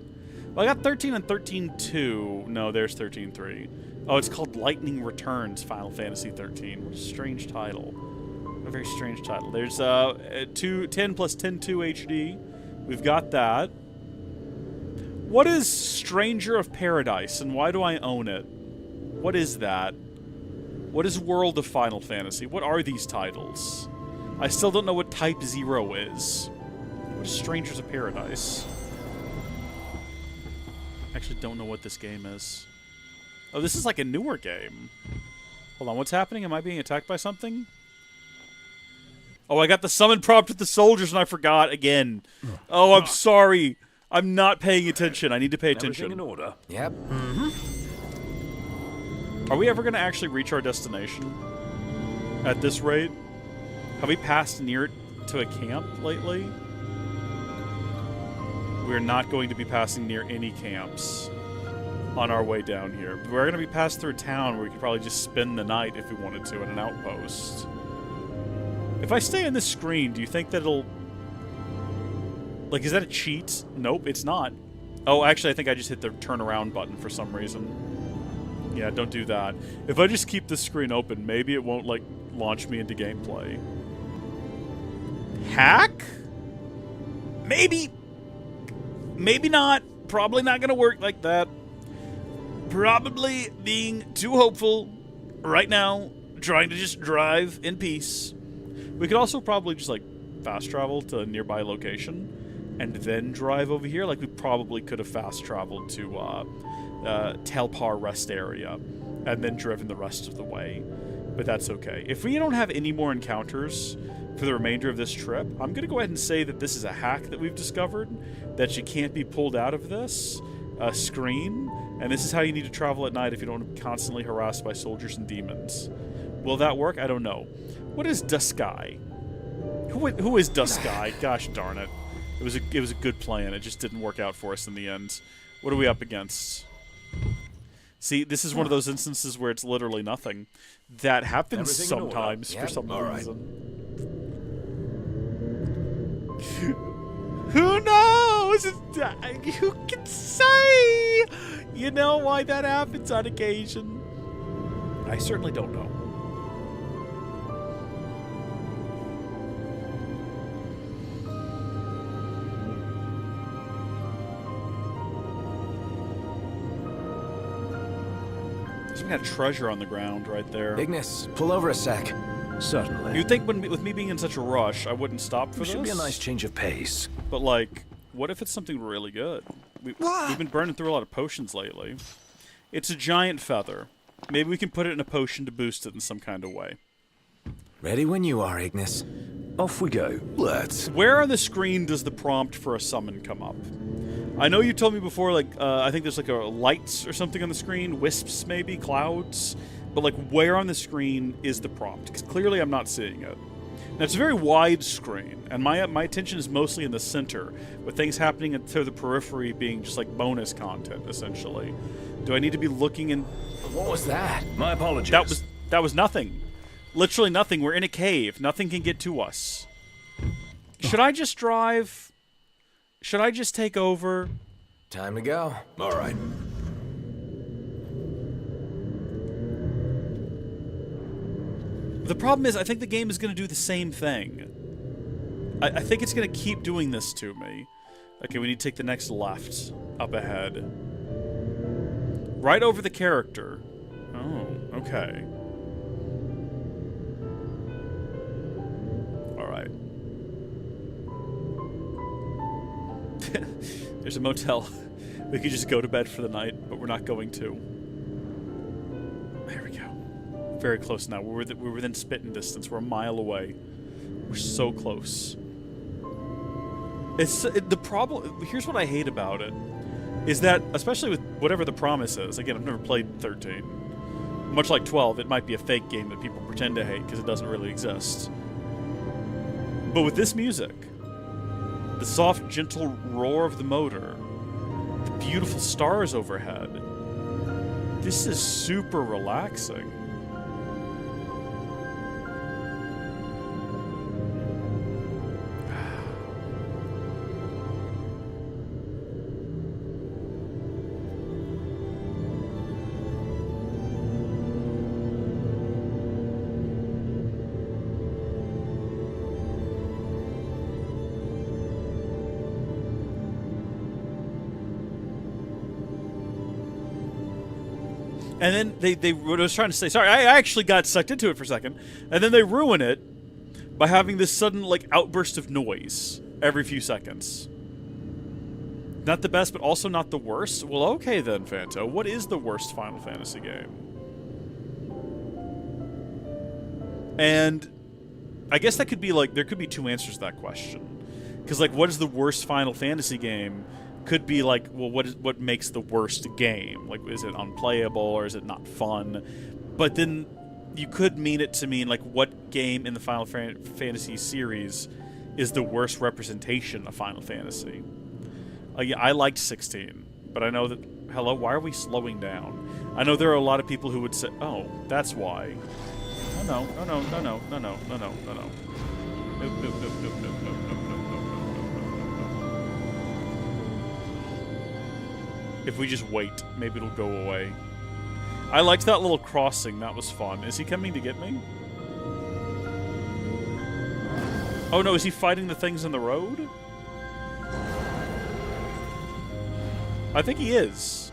[SPEAKER 1] Well, I got 13 and 13-2. No, there's 13-3. Oh, it's called Lightning Returns Final Fantasy 13. What a strange title. A very strange title. There's 10 plus 10-2 HD. We've got that. What is Stranger of Paradise, and why do I own it? What is that? What is World of Final Fantasy? What are these titles? I still don't know what Type 0 is. What is Strangers of Paradise? I actually don't know what this game is. Oh, this is like a newer game. Hold on, what's happening? Am I being attacked by something? Oh, I got the summon prompt with the soldiers and I forgot again. Oh, I'm sorry. I'm not paying attention. I need to pay attention.
[SPEAKER 3] Everything in order.
[SPEAKER 4] Yep.
[SPEAKER 1] Are we ever going to actually reach our destination? At this rate? Have we passed near to a camp lately? We're not going to be passing near any camps on our way down here. We're going to be passed through a town where we could probably just spend the night if we wanted to at an outpost. If I stay on this screen, do you think that it'll... Like, is that a cheat? Nope, it's not. Oh, actually, I think I just hit the turnaround button for some reason. Yeah, don't do that. If I just keep this screen open, maybe it won't, like, launch me into gameplay. Hack? Maybe. Maybe not. Probably not going to work like that. probably being too hopeful right now, trying to just drive in peace. We could also probably just, like, fast travel to a nearby location and then drive over here. Like, we probably could have fast traveled to Telpar Rest Area and then driven the rest of the way. But that's okay. If we don't have any more encounters for the remainder of this trip, I'm going to go ahead and say that this is a hack that we've discovered, that you can't be pulled out of this screen, and this is how you need to travel at night if you don't want to be constantly harassed by soldiers and demons. Will that work? I don't know. What is Dusky? Who is Dusky? Gosh darn it. It was a good plan. It just didn't work out for us in the end. What are we up against? See, this is one of those instances where it's literally nothing. That happens sometimes for some reason. Who knows? Who can say? You know why that happens on occasion. I certainly don't know. There's some kind of treasure on the ground right there.
[SPEAKER 3] Ignis, pull over a sec. Certainly.
[SPEAKER 1] You'd think with me being in such a rush, I wouldn't stop for this.
[SPEAKER 3] Should be a nice change of pace.
[SPEAKER 1] But, like, what if it's something really good? We've been burning through a lot of potions lately. It's a giant feather. Maybe we can put it in a potion to boost it in some kind of way.
[SPEAKER 3] Ready when you are, Ignis. Off we go. Let's.
[SPEAKER 1] Where on the screen does the prompt for a summon come up? I know you told me before, like, I think there's like a lights or something on the screen, wisps maybe, clouds. But, like, where on the screen is the prompt? Because clearly I'm not seeing it. Now, it's a very wide screen, and my attention is mostly in the center, with things happening to the periphery being just, like, bonus content, essentially. Do I need to be looking in...
[SPEAKER 3] What was that? My apologies.
[SPEAKER 1] That was nothing. Literally nothing. We're in a cave. Nothing can get to us. Should I just drive? Should I just take over?
[SPEAKER 3] Time to go. All right.
[SPEAKER 1] The problem is, I think the game is going to do the same thing. I think it's going to keep doing this to me. Okay, we need to take the next left. Up ahead. Right over the character. Oh, okay. Alright. There's a motel. We could just go to bed for the night, but we're not going to. There we go. Very close now. We're within spitting distance. We're a mile away. We're so close. The problem. Here's what I hate about it, is that especially with whatever the promise is. Again, I've never played 13. Much like 12, it might be a fake game that people pretend to hate because it doesn't really exist. But with this music, the soft, gentle roar of the motor, the beautiful stars overhead, this is super relaxing. And then they what I was trying to say, sorry, I actually got sucked into it for a second, and then they ruin it by having this sudden, like, outburst of noise every few seconds. Not the best, but also not the worst? Well, okay then, Fanto. What is the worst Final Fantasy game? And I guess that could be, like, there could be two answers to that question. Because, like, what is the worst Final Fantasy game? Could be like, well, what makes the worst game? Like, is it unplayable or is it not fun? But then you could mean it to mean, like, what game in the Final Fantasy series is the worst representation of Final Fantasy? Yeah, I liked 16, but I know that... Hello, why are we slowing down? I know there are a lot of people who would say, oh, that's why. No. If we just wait, maybe it'll go away. I liked that little crossing. That was fun. Is he coming to get me? Oh no, is he fighting the things in the road? I think he is.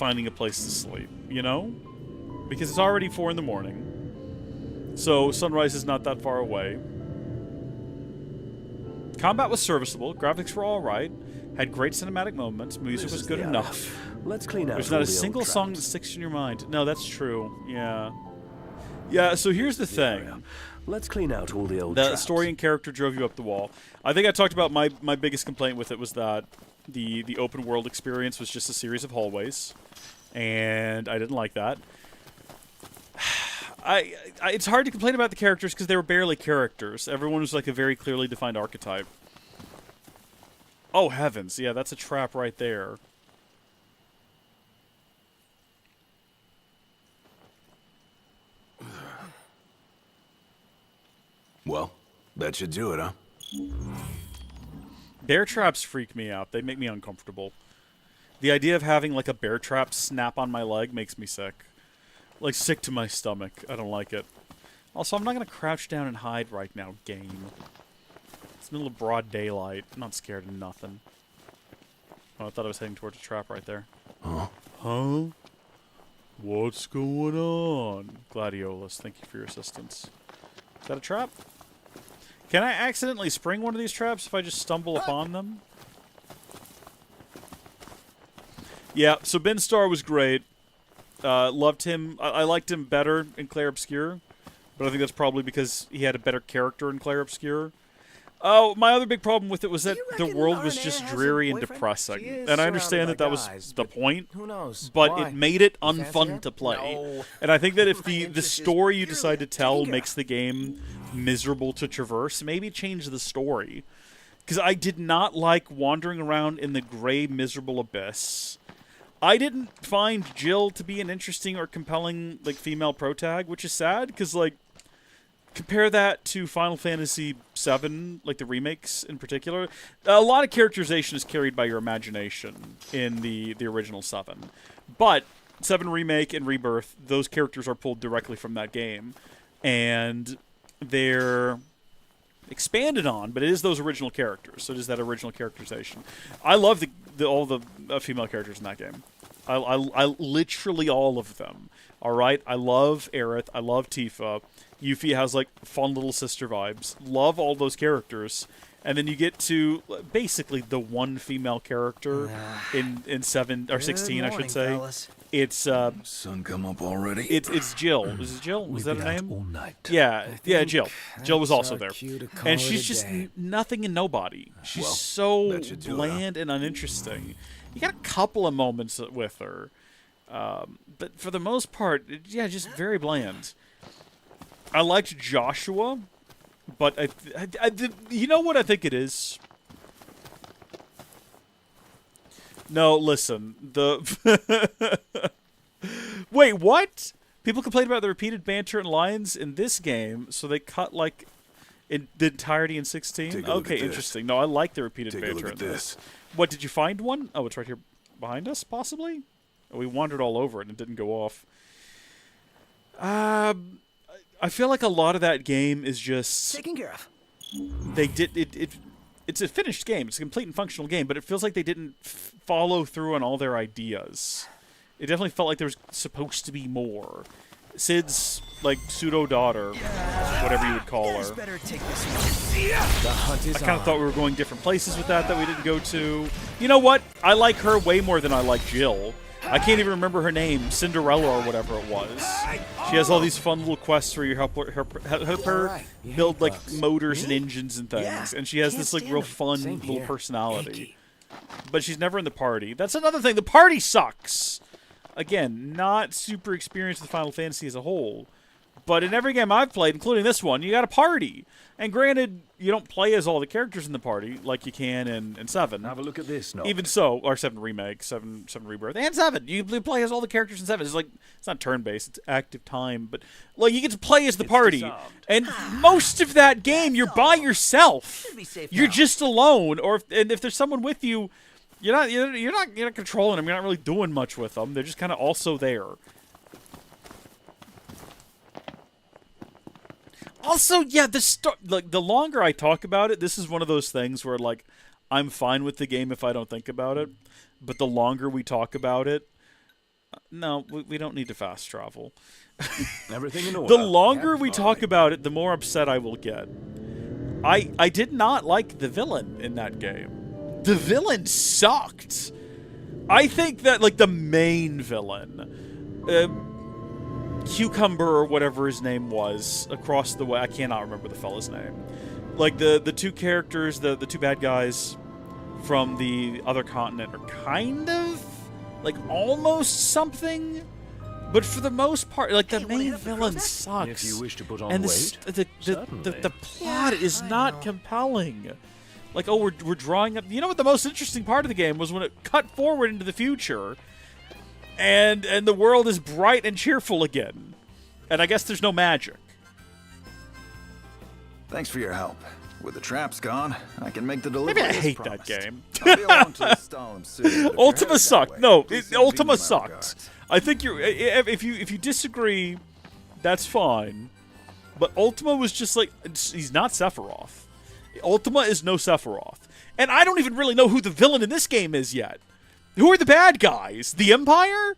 [SPEAKER 1] finding a place to sleep, you know? Because it's already 4 in the morning. So sunrise is not that far away. Combat was serviceable. Graphics were alright. Had great cinematic moments. Music was good enough.
[SPEAKER 3] Let's clean out.
[SPEAKER 1] There's not a single song that sticks in your mind. No, that's true. Yeah. Yeah, so here's the thing.
[SPEAKER 3] Let's clean out all the old
[SPEAKER 1] The
[SPEAKER 3] traps.
[SPEAKER 1] story and character drove you up the wall. I think I talked about my biggest complaint with it was that the open world experience was just a series of hallways. And I didn't like that. It's hard to complain about the characters because they were barely characters. Everyone was like a very clearly defined archetype. Oh, heavens. Yeah, that's a trap right there.
[SPEAKER 2] Well, that should do it, huh?
[SPEAKER 1] Bear traps freak me out. They make me uncomfortable. The idea of having like a bear trap snap on my leg makes me sick. Like sick to my stomach. I don't like it. Also, I'm not going to crouch down and hide right now, game. It's the middle of broad daylight. I'm not scared of nothing. Oh, I thought I was heading towards a trap right there.
[SPEAKER 2] Huh?
[SPEAKER 1] Huh? What's going on? Gladiolus, thank you for your assistance. Is that a trap? Can I accidentally spring one of these traps if I just stumble upon them? Yeah, so Ben Starr was great. Loved him. I liked him better in Clair Obscur, but I think that's probably because he had a better character in Clair Obscur. Oh, my other big problem with it was that the world was just dreary and depressing. And I understand that that was the point,
[SPEAKER 4] Who knows?
[SPEAKER 1] but
[SPEAKER 4] Why?
[SPEAKER 1] it made it
[SPEAKER 4] You fancy
[SPEAKER 1] unfun
[SPEAKER 4] her?
[SPEAKER 1] to play.
[SPEAKER 4] No.
[SPEAKER 1] And I think that if the
[SPEAKER 4] interest is
[SPEAKER 1] story you decide to tell
[SPEAKER 4] taking her.
[SPEAKER 1] makes the game miserable to traverse, maybe change the story. Because I did not like wandering around in the gray, miserable abyss. I didn't find Jill to be an interesting or compelling like female protag, which is sad because like compare that to Final Fantasy VII, like the remakes in particular. A lot of characterization is carried by your imagination in the original 7. But 7 Remake and Rebirth, those characters are pulled directly from that game. And they're expanded on, but it is those original characters. So it is that original characterization. I love all the female characters in that game. I literally all of them. All right, I love Aerith. I love Tifa. Yuffie has like fun little sister vibes. Love all those characters, and then you get to basically the one female character in 7 or 16, I should say.
[SPEAKER 11] Fellas.
[SPEAKER 1] It's
[SPEAKER 2] Sun come up already?
[SPEAKER 1] It's Jill. Is it Jill? Was that her name?
[SPEAKER 3] all night.
[SPEAKER 1] Yeah, Jill. Jill was also there,
[SPEAKER 11] cue to call
[SPEAKER 1] and
[SPEAKER 11] it
[SPEAKER 1] she's
[SPEAKER 11] a
[SPEAKER 1] just
[SPEAKER 11] day.
[SPEAKER 1] nothing and nobody. She's
[SPEAKER 2] Well,
[SPEAKER 1] so
[SPEAKER 2] that should do it, huh?
[SPEAKER 1] bland and uninteresting. You got a couple of moments with her, but for the most part, yeah, just very bland. I liked Joshua, but you know what I think it is? No, listen. Wait, what? People complain about the repeated banter and lines in this game, so they cut like in the entirety in 16.
[SPEAKER 2] Take a look
[SPEAKER 1] Okay,
[SPEAKER 2] at this.
[SPEAKER 1] interesting. No, I like the repeated
[SPEAKER 2] Take a
[SPEAKER 1] banter
[SPEAKER 2] look at
[SPEAKER 1] in
[SPEAKER 2] this.
[SPEAKER 1] What, did you find one? Oh, it's right here behind us, possibly? Oh, we wandered all over it and it didn't go off. I feel like a lot of that game is just
[SPEAKER 11] Taken care of.
[SPEAKER 1] they did it. It's a finished game. It's a complete and functional game, but it feels like they didn't follow through on all their ideas. It definitely felt like there was supposed to be more. Sid's like pseudo daughter, whatever you would call her.
[SPEAKER 11] Better take this one. The hunt is
[SPEAKER 1] I kind of
[SPEAKER 11] on.
[SPEAKER 1] thought we were going different places with that we didn't go to. You know what? I like her way more than I like Jill. I can't even remember her name, Cinderella or whatever it was. She has all these fun little quests where you help her build like motors and engines and things,
[SPEAKER 11] Yeah,
[SPEAKER 1] and she has
[SPEAKER 11] can't
[SPEAKER 1] this like
[SPEAKER 11] stand
[SPEAKER 1] real
[SPEAKER 11] them.
[SPEAKER 1] fun
[SPEAKER 11] Same
[SPEAKER 1] little
[SPEAKER 11] here.
[SPEAKER 1] personality. But she's never in the party. That's another thing. The party sucks. Again, not super experienced with Final Fantasy as a whole. But in every game I've played, including this one, you got a party. And granted, you don't play as all the characters in the party like you can in 7.
[SPEAKER 3] Have a look at this, no.
[SPEAKER 1] Even so, or 7 Remake, 7 Rebirth, and 7. You play as all the characters in 7. It's like, it's not turn-based, it's active time. But, like, you get to play as the party.
[SPEAKER 3] disarmed.
[SPEAKER 1] And most of that game, you're by yourself.
[SPEAKER 11] Should be safe
[SPEAKER 1] You're
[SPEAKER 11] now.
[SPEAKER 1] just alone. Or if there's someone with you, you're not controlling them. You're not really doing much with them. They're just kind of also there. Also, yeah, the longer I talk about it, this is one of those things where, like, I'm fine with the game if I don't think about it. But the longer we talk about it, No, we don't need to fast travel.
[SPEAKER 16] Everything in order.
[SPEAKER 1] The longer we talk about it, the more upset I will get. I did not like the villain in that game. The villain sucked. I think that, like, the main villain, Cucumber or whatever his name was, across the way, I cannot remember the fella's name. Like, the two characters, the two bad guys from the other continent are kind of, like, almost something. But for the most part, like, the main villain sucks.
[SPEAKER 16] If you wish to put on
[SPEAKER 1] and
[SPEAKER 16] weight,
[SPEAKER 1] the plot is not compelling. Like, oh, we're drawing up. You know what the most interesting part of the game was when it cut forward into the future, and the world is bright and cheerful again, and I guess there's no magic.
[SPEAKER 17] Thanks for your help. With the traps gone, I can make the delivery.
[SPEAKER 1] Maybe I
[SPEAKER 17] as
[SPEAKER 1] hate
[SPEAKER 17] promised.
[SPEAKER 1] that game.
[SPEAKER 17] I'll be along to install them soon, but if you're
[SPEAKER 1] Ultima
[SPEAKER 17] headed
[SPEAKER 1] sucked.
[SPEAKER 17] that way,
[SPEAKER 1] No,
[SPEAKER 17] please send
[SPEAKER 1] Ultima
[SPEAKER 17] Venus my
[SPEAKER 1] sucked.
[SPEAKER 17] regards.
[SPEAKER 1] I think if you disagree, that's fine. But Ultima was just like, he's not Sephiroth. Ultima is no Sephiroth. And I don't even really know who the villain in this game is yet. Who are the bad guys? The Empire?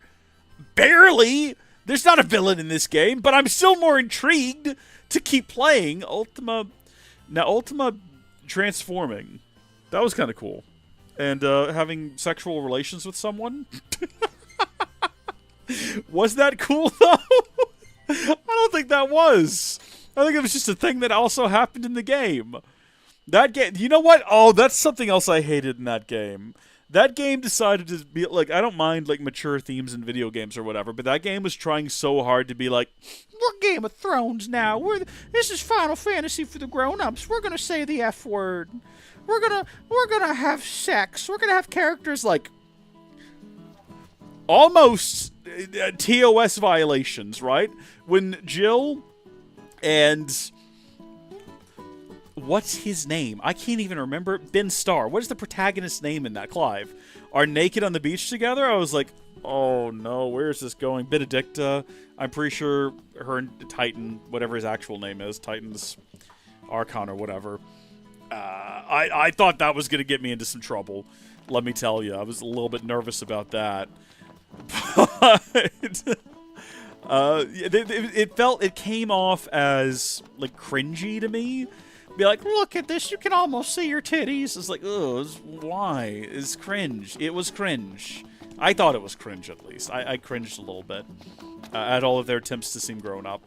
[SPEAKER 1] Barely. There's not a villain in this game, but I'm still more intrigued to keep playing Ultima. Now, Ultima transforming, that was kind of cool. And having sexual relations with someone. Was that cool, though? I don't think that was. I think it was just a thing that also happened in the game. That game, you know what? Oh, that's something else I hated in that game. That game decided to be, like, I don't mind, like, mature themes in video games or whatever, but that game was trying so hard to be like, we're Game of Thrones now. This is Final Fantasy for the grown-ups. We're gonna say the F word. We're gonna have sex. We're gonna have characters like almost TOS violations, right? When Jill and what's his name? I can't even remember. Ben Starr. What is the protagonist's name in that, Clive? Are naked on the beach together? I was like, oh no, where is this going? Benedicta. I'm pretty sure her and Titan, whatever his actual name is, Titan's Archon or whatever. I thought that was going to get me into some trouble. Let me tell you, I was a little bit nervous about that. But it came off as like cringy to me. Be like, look at this, you can almost see your titties. It's like, oh, why? It's cringe. It was cringe. I thought it was cringe, at least. I cringed a little bit at all of their attempts to seem grown up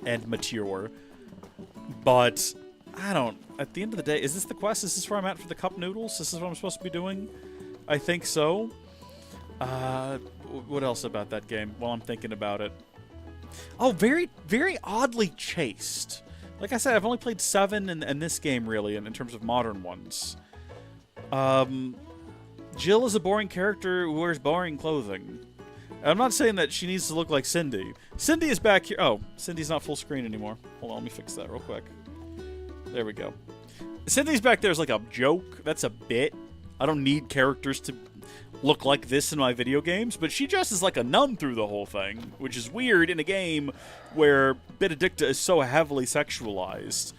[SPEAKER 1] and mature. But I don't. At the end of the day, is this the quest? Is this where I'm at for the cup noodles? This is what I'm supposed to be doing? I think so. What else about that game while I'm thinking about it? Oh, very, very oddly chased. Like I said, I've only played 7 in this game, really, in terms of modern ones. Jill is a boring character who wears boring clothing. I'm not saying that she needs to look like Cindy. Cindy is back here. Oh, Cindy's not full screen anymore. Hold on, let me fix that real quick. There we go. Cindy's back there is like a joke. That's a bit. I don't need characters to look like this in my video games, but she dresses like a nun through the whole thing, which is weird in a game where Benedicta is so heavily sexualized.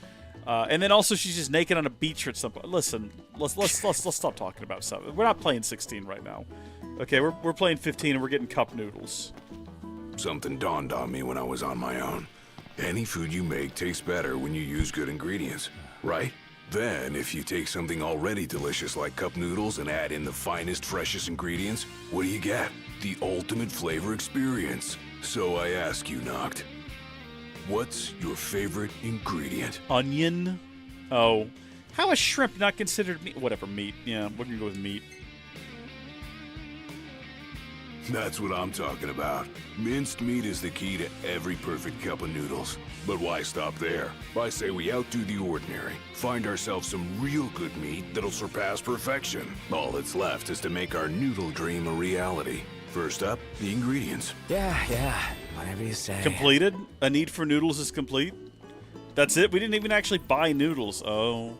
[SPEAKER 1] And then also she's just naked on a beach or something. Listen, let's stop talking about stuff. We're not playing 16 right now. Okay, we're playing 15 and we're getting cup noodles.
[SPEAKER 2] Something dawned on me when I was on my own. Any food you make tastes better when you use good ingredients, right? Then, if you take something already delicious like cup noodles and add in the finest, freshest ingredients, what do you get? The ultimate flavor experience. So I ask you, Noct, what's your favorite ingredient?
[SPEAKER 1] Onion? Oh. How is shrimp not considered meat? Whatever, meat. Yeah, we're gonna go with meat.
[SPEAKER 2] That's what I'm talking about. Minced meat is the key to every perfect cup of noodles. But why stop there? I say we outdo the ordinary. Find ourselves some real good meat that'll surpass perfection. All that's left is to make our noodle dream a reality. First up, the ingredients.
[SPEAKER 4] Yeah, whatever you say.
[SPEAKER 1] Completed? A need for noodles is complete? That's it? We didn't even actually buy noodles. Oh.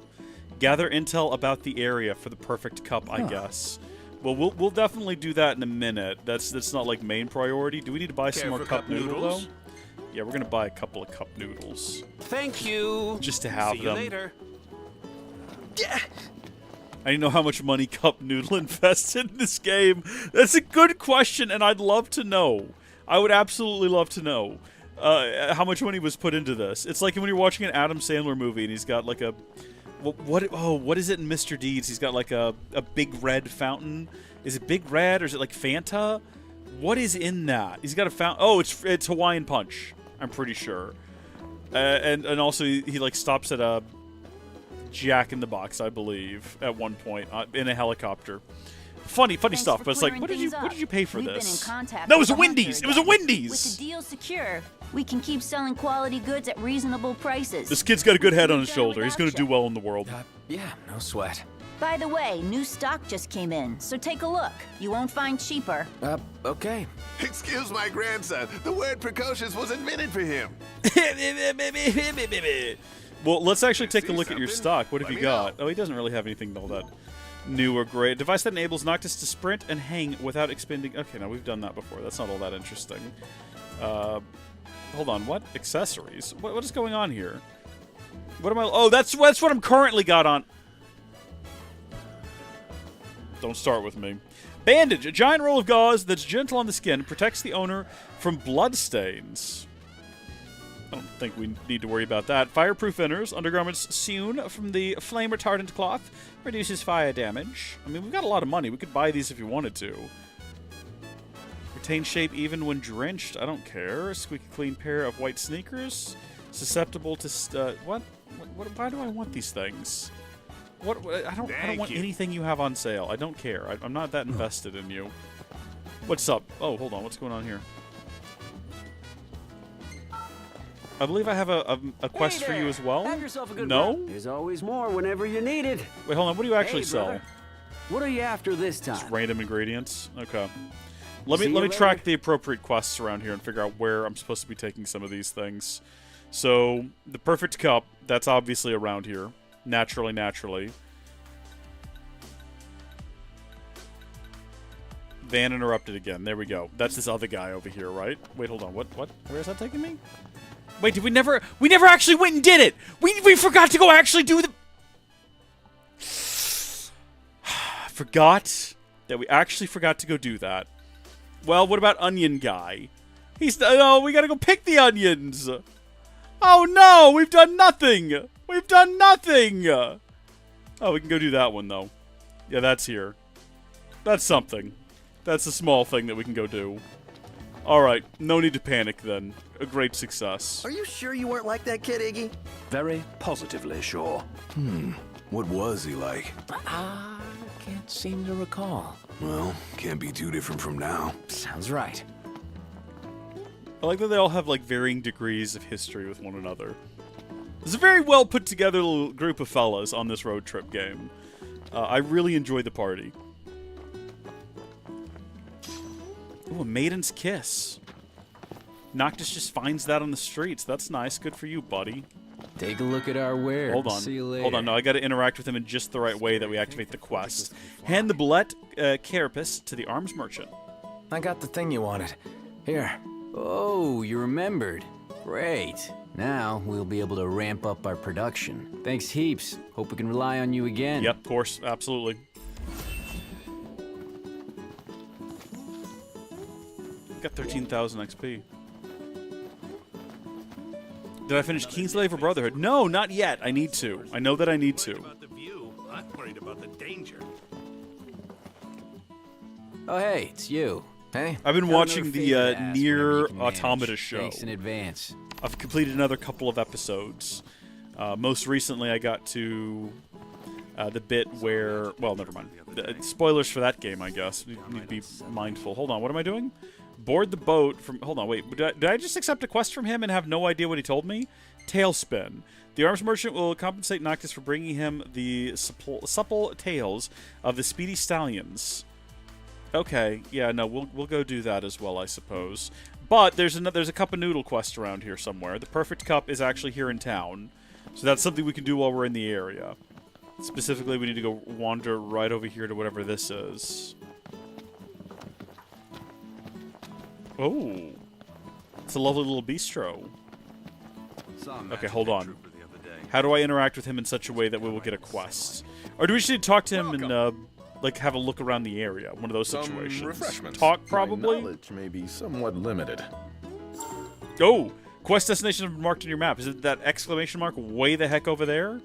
[SPEAKER 1] Gather intel about the area for the perfect cup, I guess. Well, we'll definitely do that in a minute. That's not like main priority. Do we need to buy some more cup noodles? Yeah, we're gonna buy a couple of cup noodles.
[SPEAKER 13] Thank you.
[SPEAKER 1] Just to have them.
[SPEAKER 13] See you later.
[SPEAKER 1] I didn't know how much money Cup Noodle invested in this game. That's a good question, and I'd love to know. I would absolutely love to know how much money was put into this. It's like when you're watching an Adam Sandler movie and he's got like a... what is it in Mr. Deeds? He's got like a big red fountain. Is it Big Red or is it like Fanta? What is in that? He's got a fountain. Oh, it's Hawaiian Punch. I'm pretty sure. And also he like stops at a Jack in the Box, I believe, at one point in a helicopter. Funny stuff, but it's like, what did you pay for this? No, it was a Wendy's. It was a Wendy's.
[SPEAKER 12] With the deal secure, we can keep selling quality goods at reasonable prices.
[SPEAKER 1] This kid's got a good head on his shoulder. He's going to do well in the world.
[SPEAKER 4] Yeah, no sweat.
[SPEAKER 12] By the way, new stock just came in, so take a look. You won't find cheaper.
[SPEAKER 4] Okay.
[SPEAKER 2] Excuse my grandson. The word precocious was invented for him.
[SPEAKER 1] Well, let's actually take a look at your stock. What have you got? Oh, he doesn't really have anything all that new or great. Device that enables Noctis to sprint and hang without expending... Okay, now we've done that before. That's not all that interesting. Hold on, what? Accessories? What is going on here? What am I... Oh, that's what I'm currently got on... Don't start with me. Bandage, a giant roll of gauze that's gentle on the skin, protects the owner from bloodstains. I don't think we need to worry about that. Fireproof inners, undergarments sewn from the flame retardant cloth, reduces fire damage. I mean, we've got a lot of money. We could buy these if you wanted to. Retain shape even when drenched. I don't care. A squeaky clean pair of white sneakers. Susceptible to... What? Why do I want these things? I don't want anything you have on sale. I don't care. I'm not that invested in you. What's up? Oh, hold on. What's going on here? I believe I have a quest for you as well.
[SPEAKER 18] Have yourself a good
[SPEAKER 1] No?
[SPEAKER 18] run. There's always more whenever you need it.
[SPEAKER 1] Wait, hold on. What do you actually sell?
[SPEAKER 18] Brother. What are you after this time?
[SPEAKER 1] Just random ingredients. Okay. Let me track the appropriate quests around here and figure out where I'm supposed to be taking some of these things. So, the perfect cup, that's obviously around here. Naturally. Van interrupted again. There we go. That's this other guy over here, right? Wait, hold on. What? Where is that taking me? Wait, did we never actually went and did it! We forgot to go actually do the... Forgot that we actually forgot to go do that. Well, what about Onion Guy? No, we gotta go pick the onions! Oh no, we've done nothing! We've done nothing! Oh, we can go do that one, though. Yeah, that's here. That's something. That's a small thing that we can go do. Alright, no need to panic, then. A great success.
[SPEAKER 11] Are you sure you weren't like that kid, Iggy?
[SPEAKER 16] Very positively sure.
[SPEAKER 2] What was he like?
[SPEAKER 4] I can't seem to recall.
[SPEAKER 2] Well, can't be too different from now.
[SPEAKER 4] Sounds right.
[SPEAKER 1] I like that they all have, like, varying degrees of history with one another. It's a very well put together little group of fellas on this road trip game. I really enjoyed the party. Ooh, a maiden's kiss. Noctis just finds that on the streets. That's nice. Good for you, buddy.
[SPEAKER 4] Take a look at our wares.
[SPEAKER 1] Hold on.
[SPEAKER 4] See you later.
[SPEAKER 1] Hold on. No, I got to interact with him in just the right way that we activate the quest. Hand the bullet carapace to the arms merchant.
[SPEAKER 4] I got the thing you wanted. Here. Oh, you remembered. Great. Now we'll be able to ramp up our production. Thanks heaps. Hope we can rely on you again.
[SPEAKER 1] Yep, of course. Absolutely. Got 13,000 XP. Did I finish Kingslave or Brotherhood? No, not yet. I need to. I know that I need to.
[SPEAKER 13] I'm worried about the danger.
[SPEAKER 4] Oh, hey, it's you. Hey.
[SPEAKER 1] I've been watching the Nier
[SPEAKER 4] manage.
[SPEAKER 1] Automata show.
[SPEAKER 4] Thanks in advance.
[SPEAKER 1] I've completed another couple of episodes. Most recently, I got to the bit where... Well, never mind. Spoilers for that game, I guess. You need to be mindful. Hold on, what am I doing? Board the boat from... Hold on, wait. Did I just accept a quest from him and have no idea what he told me? Tailspin. The arms merchant will compensate Noctis for bringing him the supple tails of the speedy stallions. Okay, yeah, no, we'll go do that as well, I suppose. But there's a cup of noodle quest around here somewhere. The perfect cup is actually here in town, so that's something we can do while we're in the area. Specifically, we need to go wander right over here to whatever this is. Oh, it's a lovely little bistro. Okay, hold on. How do I interact with him in such a way that we will get a quest? Or do we just need to talk to him and, like, have a look around the area? One of those situations.
[SPEAKER 19] Refreshments.
[SPEAKER 1] Talk, probably?
[SPEAKER 19] My knowledge may be somewhat limited.
[SPEAKER 1] Oh! Quest destination marked on your map. Is it that exclamation mark way the heck over there?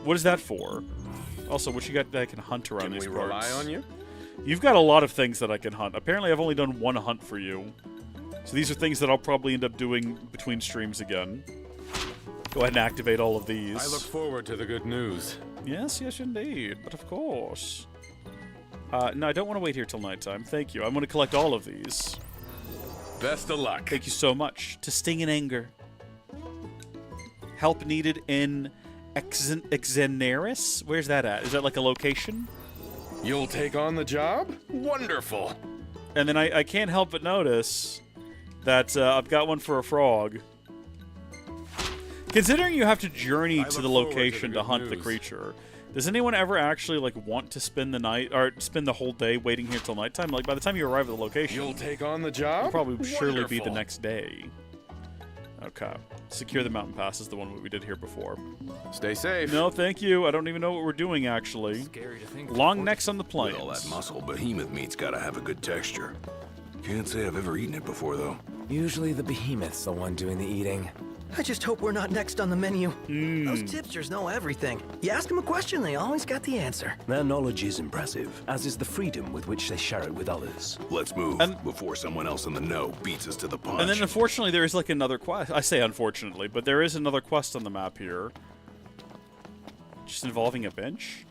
[SPEAKER 1] What is that for? Also, what you got that I can hunt around these parts?
[SPEAKER 19] Can we rely on you?
[SPEAKER 1] You've got a lot of things that I can hunt. Apparently, I've only done one hunt for you. So these are things that I'll probably end up doing between streams again. Go ahead and activate all of these.
[SPEAKER 19] I look forward to the good news.
[SPEAKER 1] Yes, yes, indeed. But of course. No, I don't want to wait here till nighttime. Thank you. I'm going to collect all of these.
[SPEAKER 19] Best of luck.
[SPEAKER 1] Thank you so much. To sting in anger. Help needed in Exenaris? Where's that at? Is that like a location?
[SPEAKER 19] You'll take on the job? Wonderful.
[SPEAKER 1] And then I can't help but notice that I've got one for a frog. Considering you have to journey to the location to hunt the creature, does anyone ever actually like want to spend the night or spend the whole day waiting here till nighttime? Like by the time you arrive at the location,
[SPEAKER 19] you'll take on the job?
[SPEAKER 1] It'll probably surely be the next day. Okay. Secure the mountain pass is the one we did here before.
[SPEAKER 19] Stay safe.
[SPEAKER 1] No, thank you. I don't even know what we're doing, actually.
[SPEAKER 2] Scary to think.
[SPEAKER 1] Long necks on the plains.
[SPEAKER 2] With all that muscle, behemoth meat's gotta have a good texture. Can't say I've ever eaten it before, though.
[SPEAKER 4] Usually the behemoth's the one doing the eating.
[SPEAKER 11] I just hope we're not next on the menu. Those tipsters know everything. You ask them a question, they always got the answer.
[SPEAKER 3] Their knowledge is impressive, as is the freedom with which they share it with others.
[SPEAKER 2] Let's move before someone else in the know beats us to the punch.
[SPEAKER 1] And then, unfortunately, there is like another quest. I say unfortunately, but there is another quest on the map here. Just involving a bench?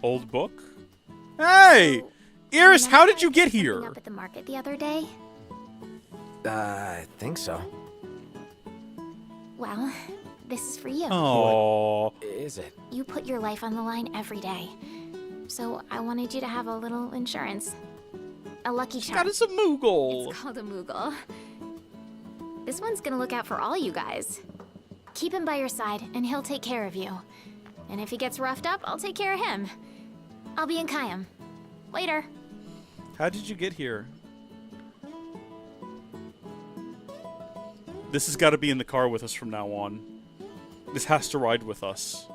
[SPEAKER 1] Old book? Hey! Iris, how did you get here?
[SPEAKER 20] Up at the market the other day?
[SPEAKER 4] I think so.
[SPEAKER 20] Well, this is for you.
[SPEAKER 1] Oh,
[SPEAKER 4] is it?
[SPEAKER 20] You put your life on the line every day. So I wanted you to have a little insurance. A lucky charm.
[SPEAKER 1] That is a Moogle.
[SPEAKER 20] It's called a Moogle. This one's gonna look out for all you guys. Keep him by your side, and he'll take care of you. And if he gets roughed up, I'll take care of him. I'll be in Kayam. Later.
[SPEAKER 1] How did you get here? This has got to be in the car with us from now on. This has to ride with us.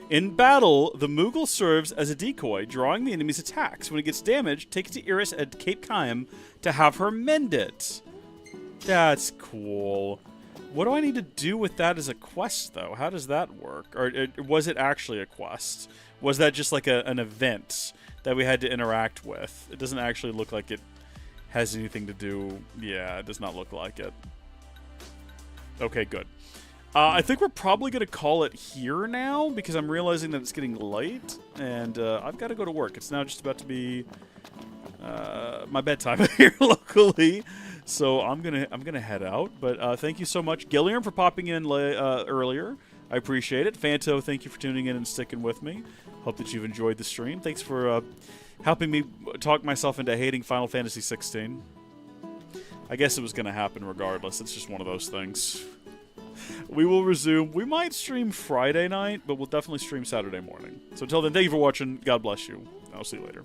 [SPEAKER 1] In battle, the Moogle serves as a decoy, drawing the enemy's attacks. When it gets damaged, take it to Iris at Cape Kayam to have her mend it. That's cool. What do I need to do with that as a quest, though? How does that work? Or was it actually a quest? Was that just like an event that we had to interact with? It doesn't actually look like it has anything to do... Yeah, it does not look like it. Okay, good. I think we're probably going to call it here now, because I'm realizing that it's getting late, and I've got to go to work. It's now just about to be my bedtime here locally, so I'm gonna head out. But thank you so much, Gilliam, for popping in earlier. I appreciate it. Fanto, thank you for tuning in and sticking with me. Hope that you've enjoyed the stream. Thanks for helping me talk myself into hating Final Fantasy XVI. I guess it was going to happen regardless. It's just one of those things. We will resume. We might stream Friday night, but we'll definitely stream Saturday morning. So until then, thank you for watching. God bless you. I'll see you later.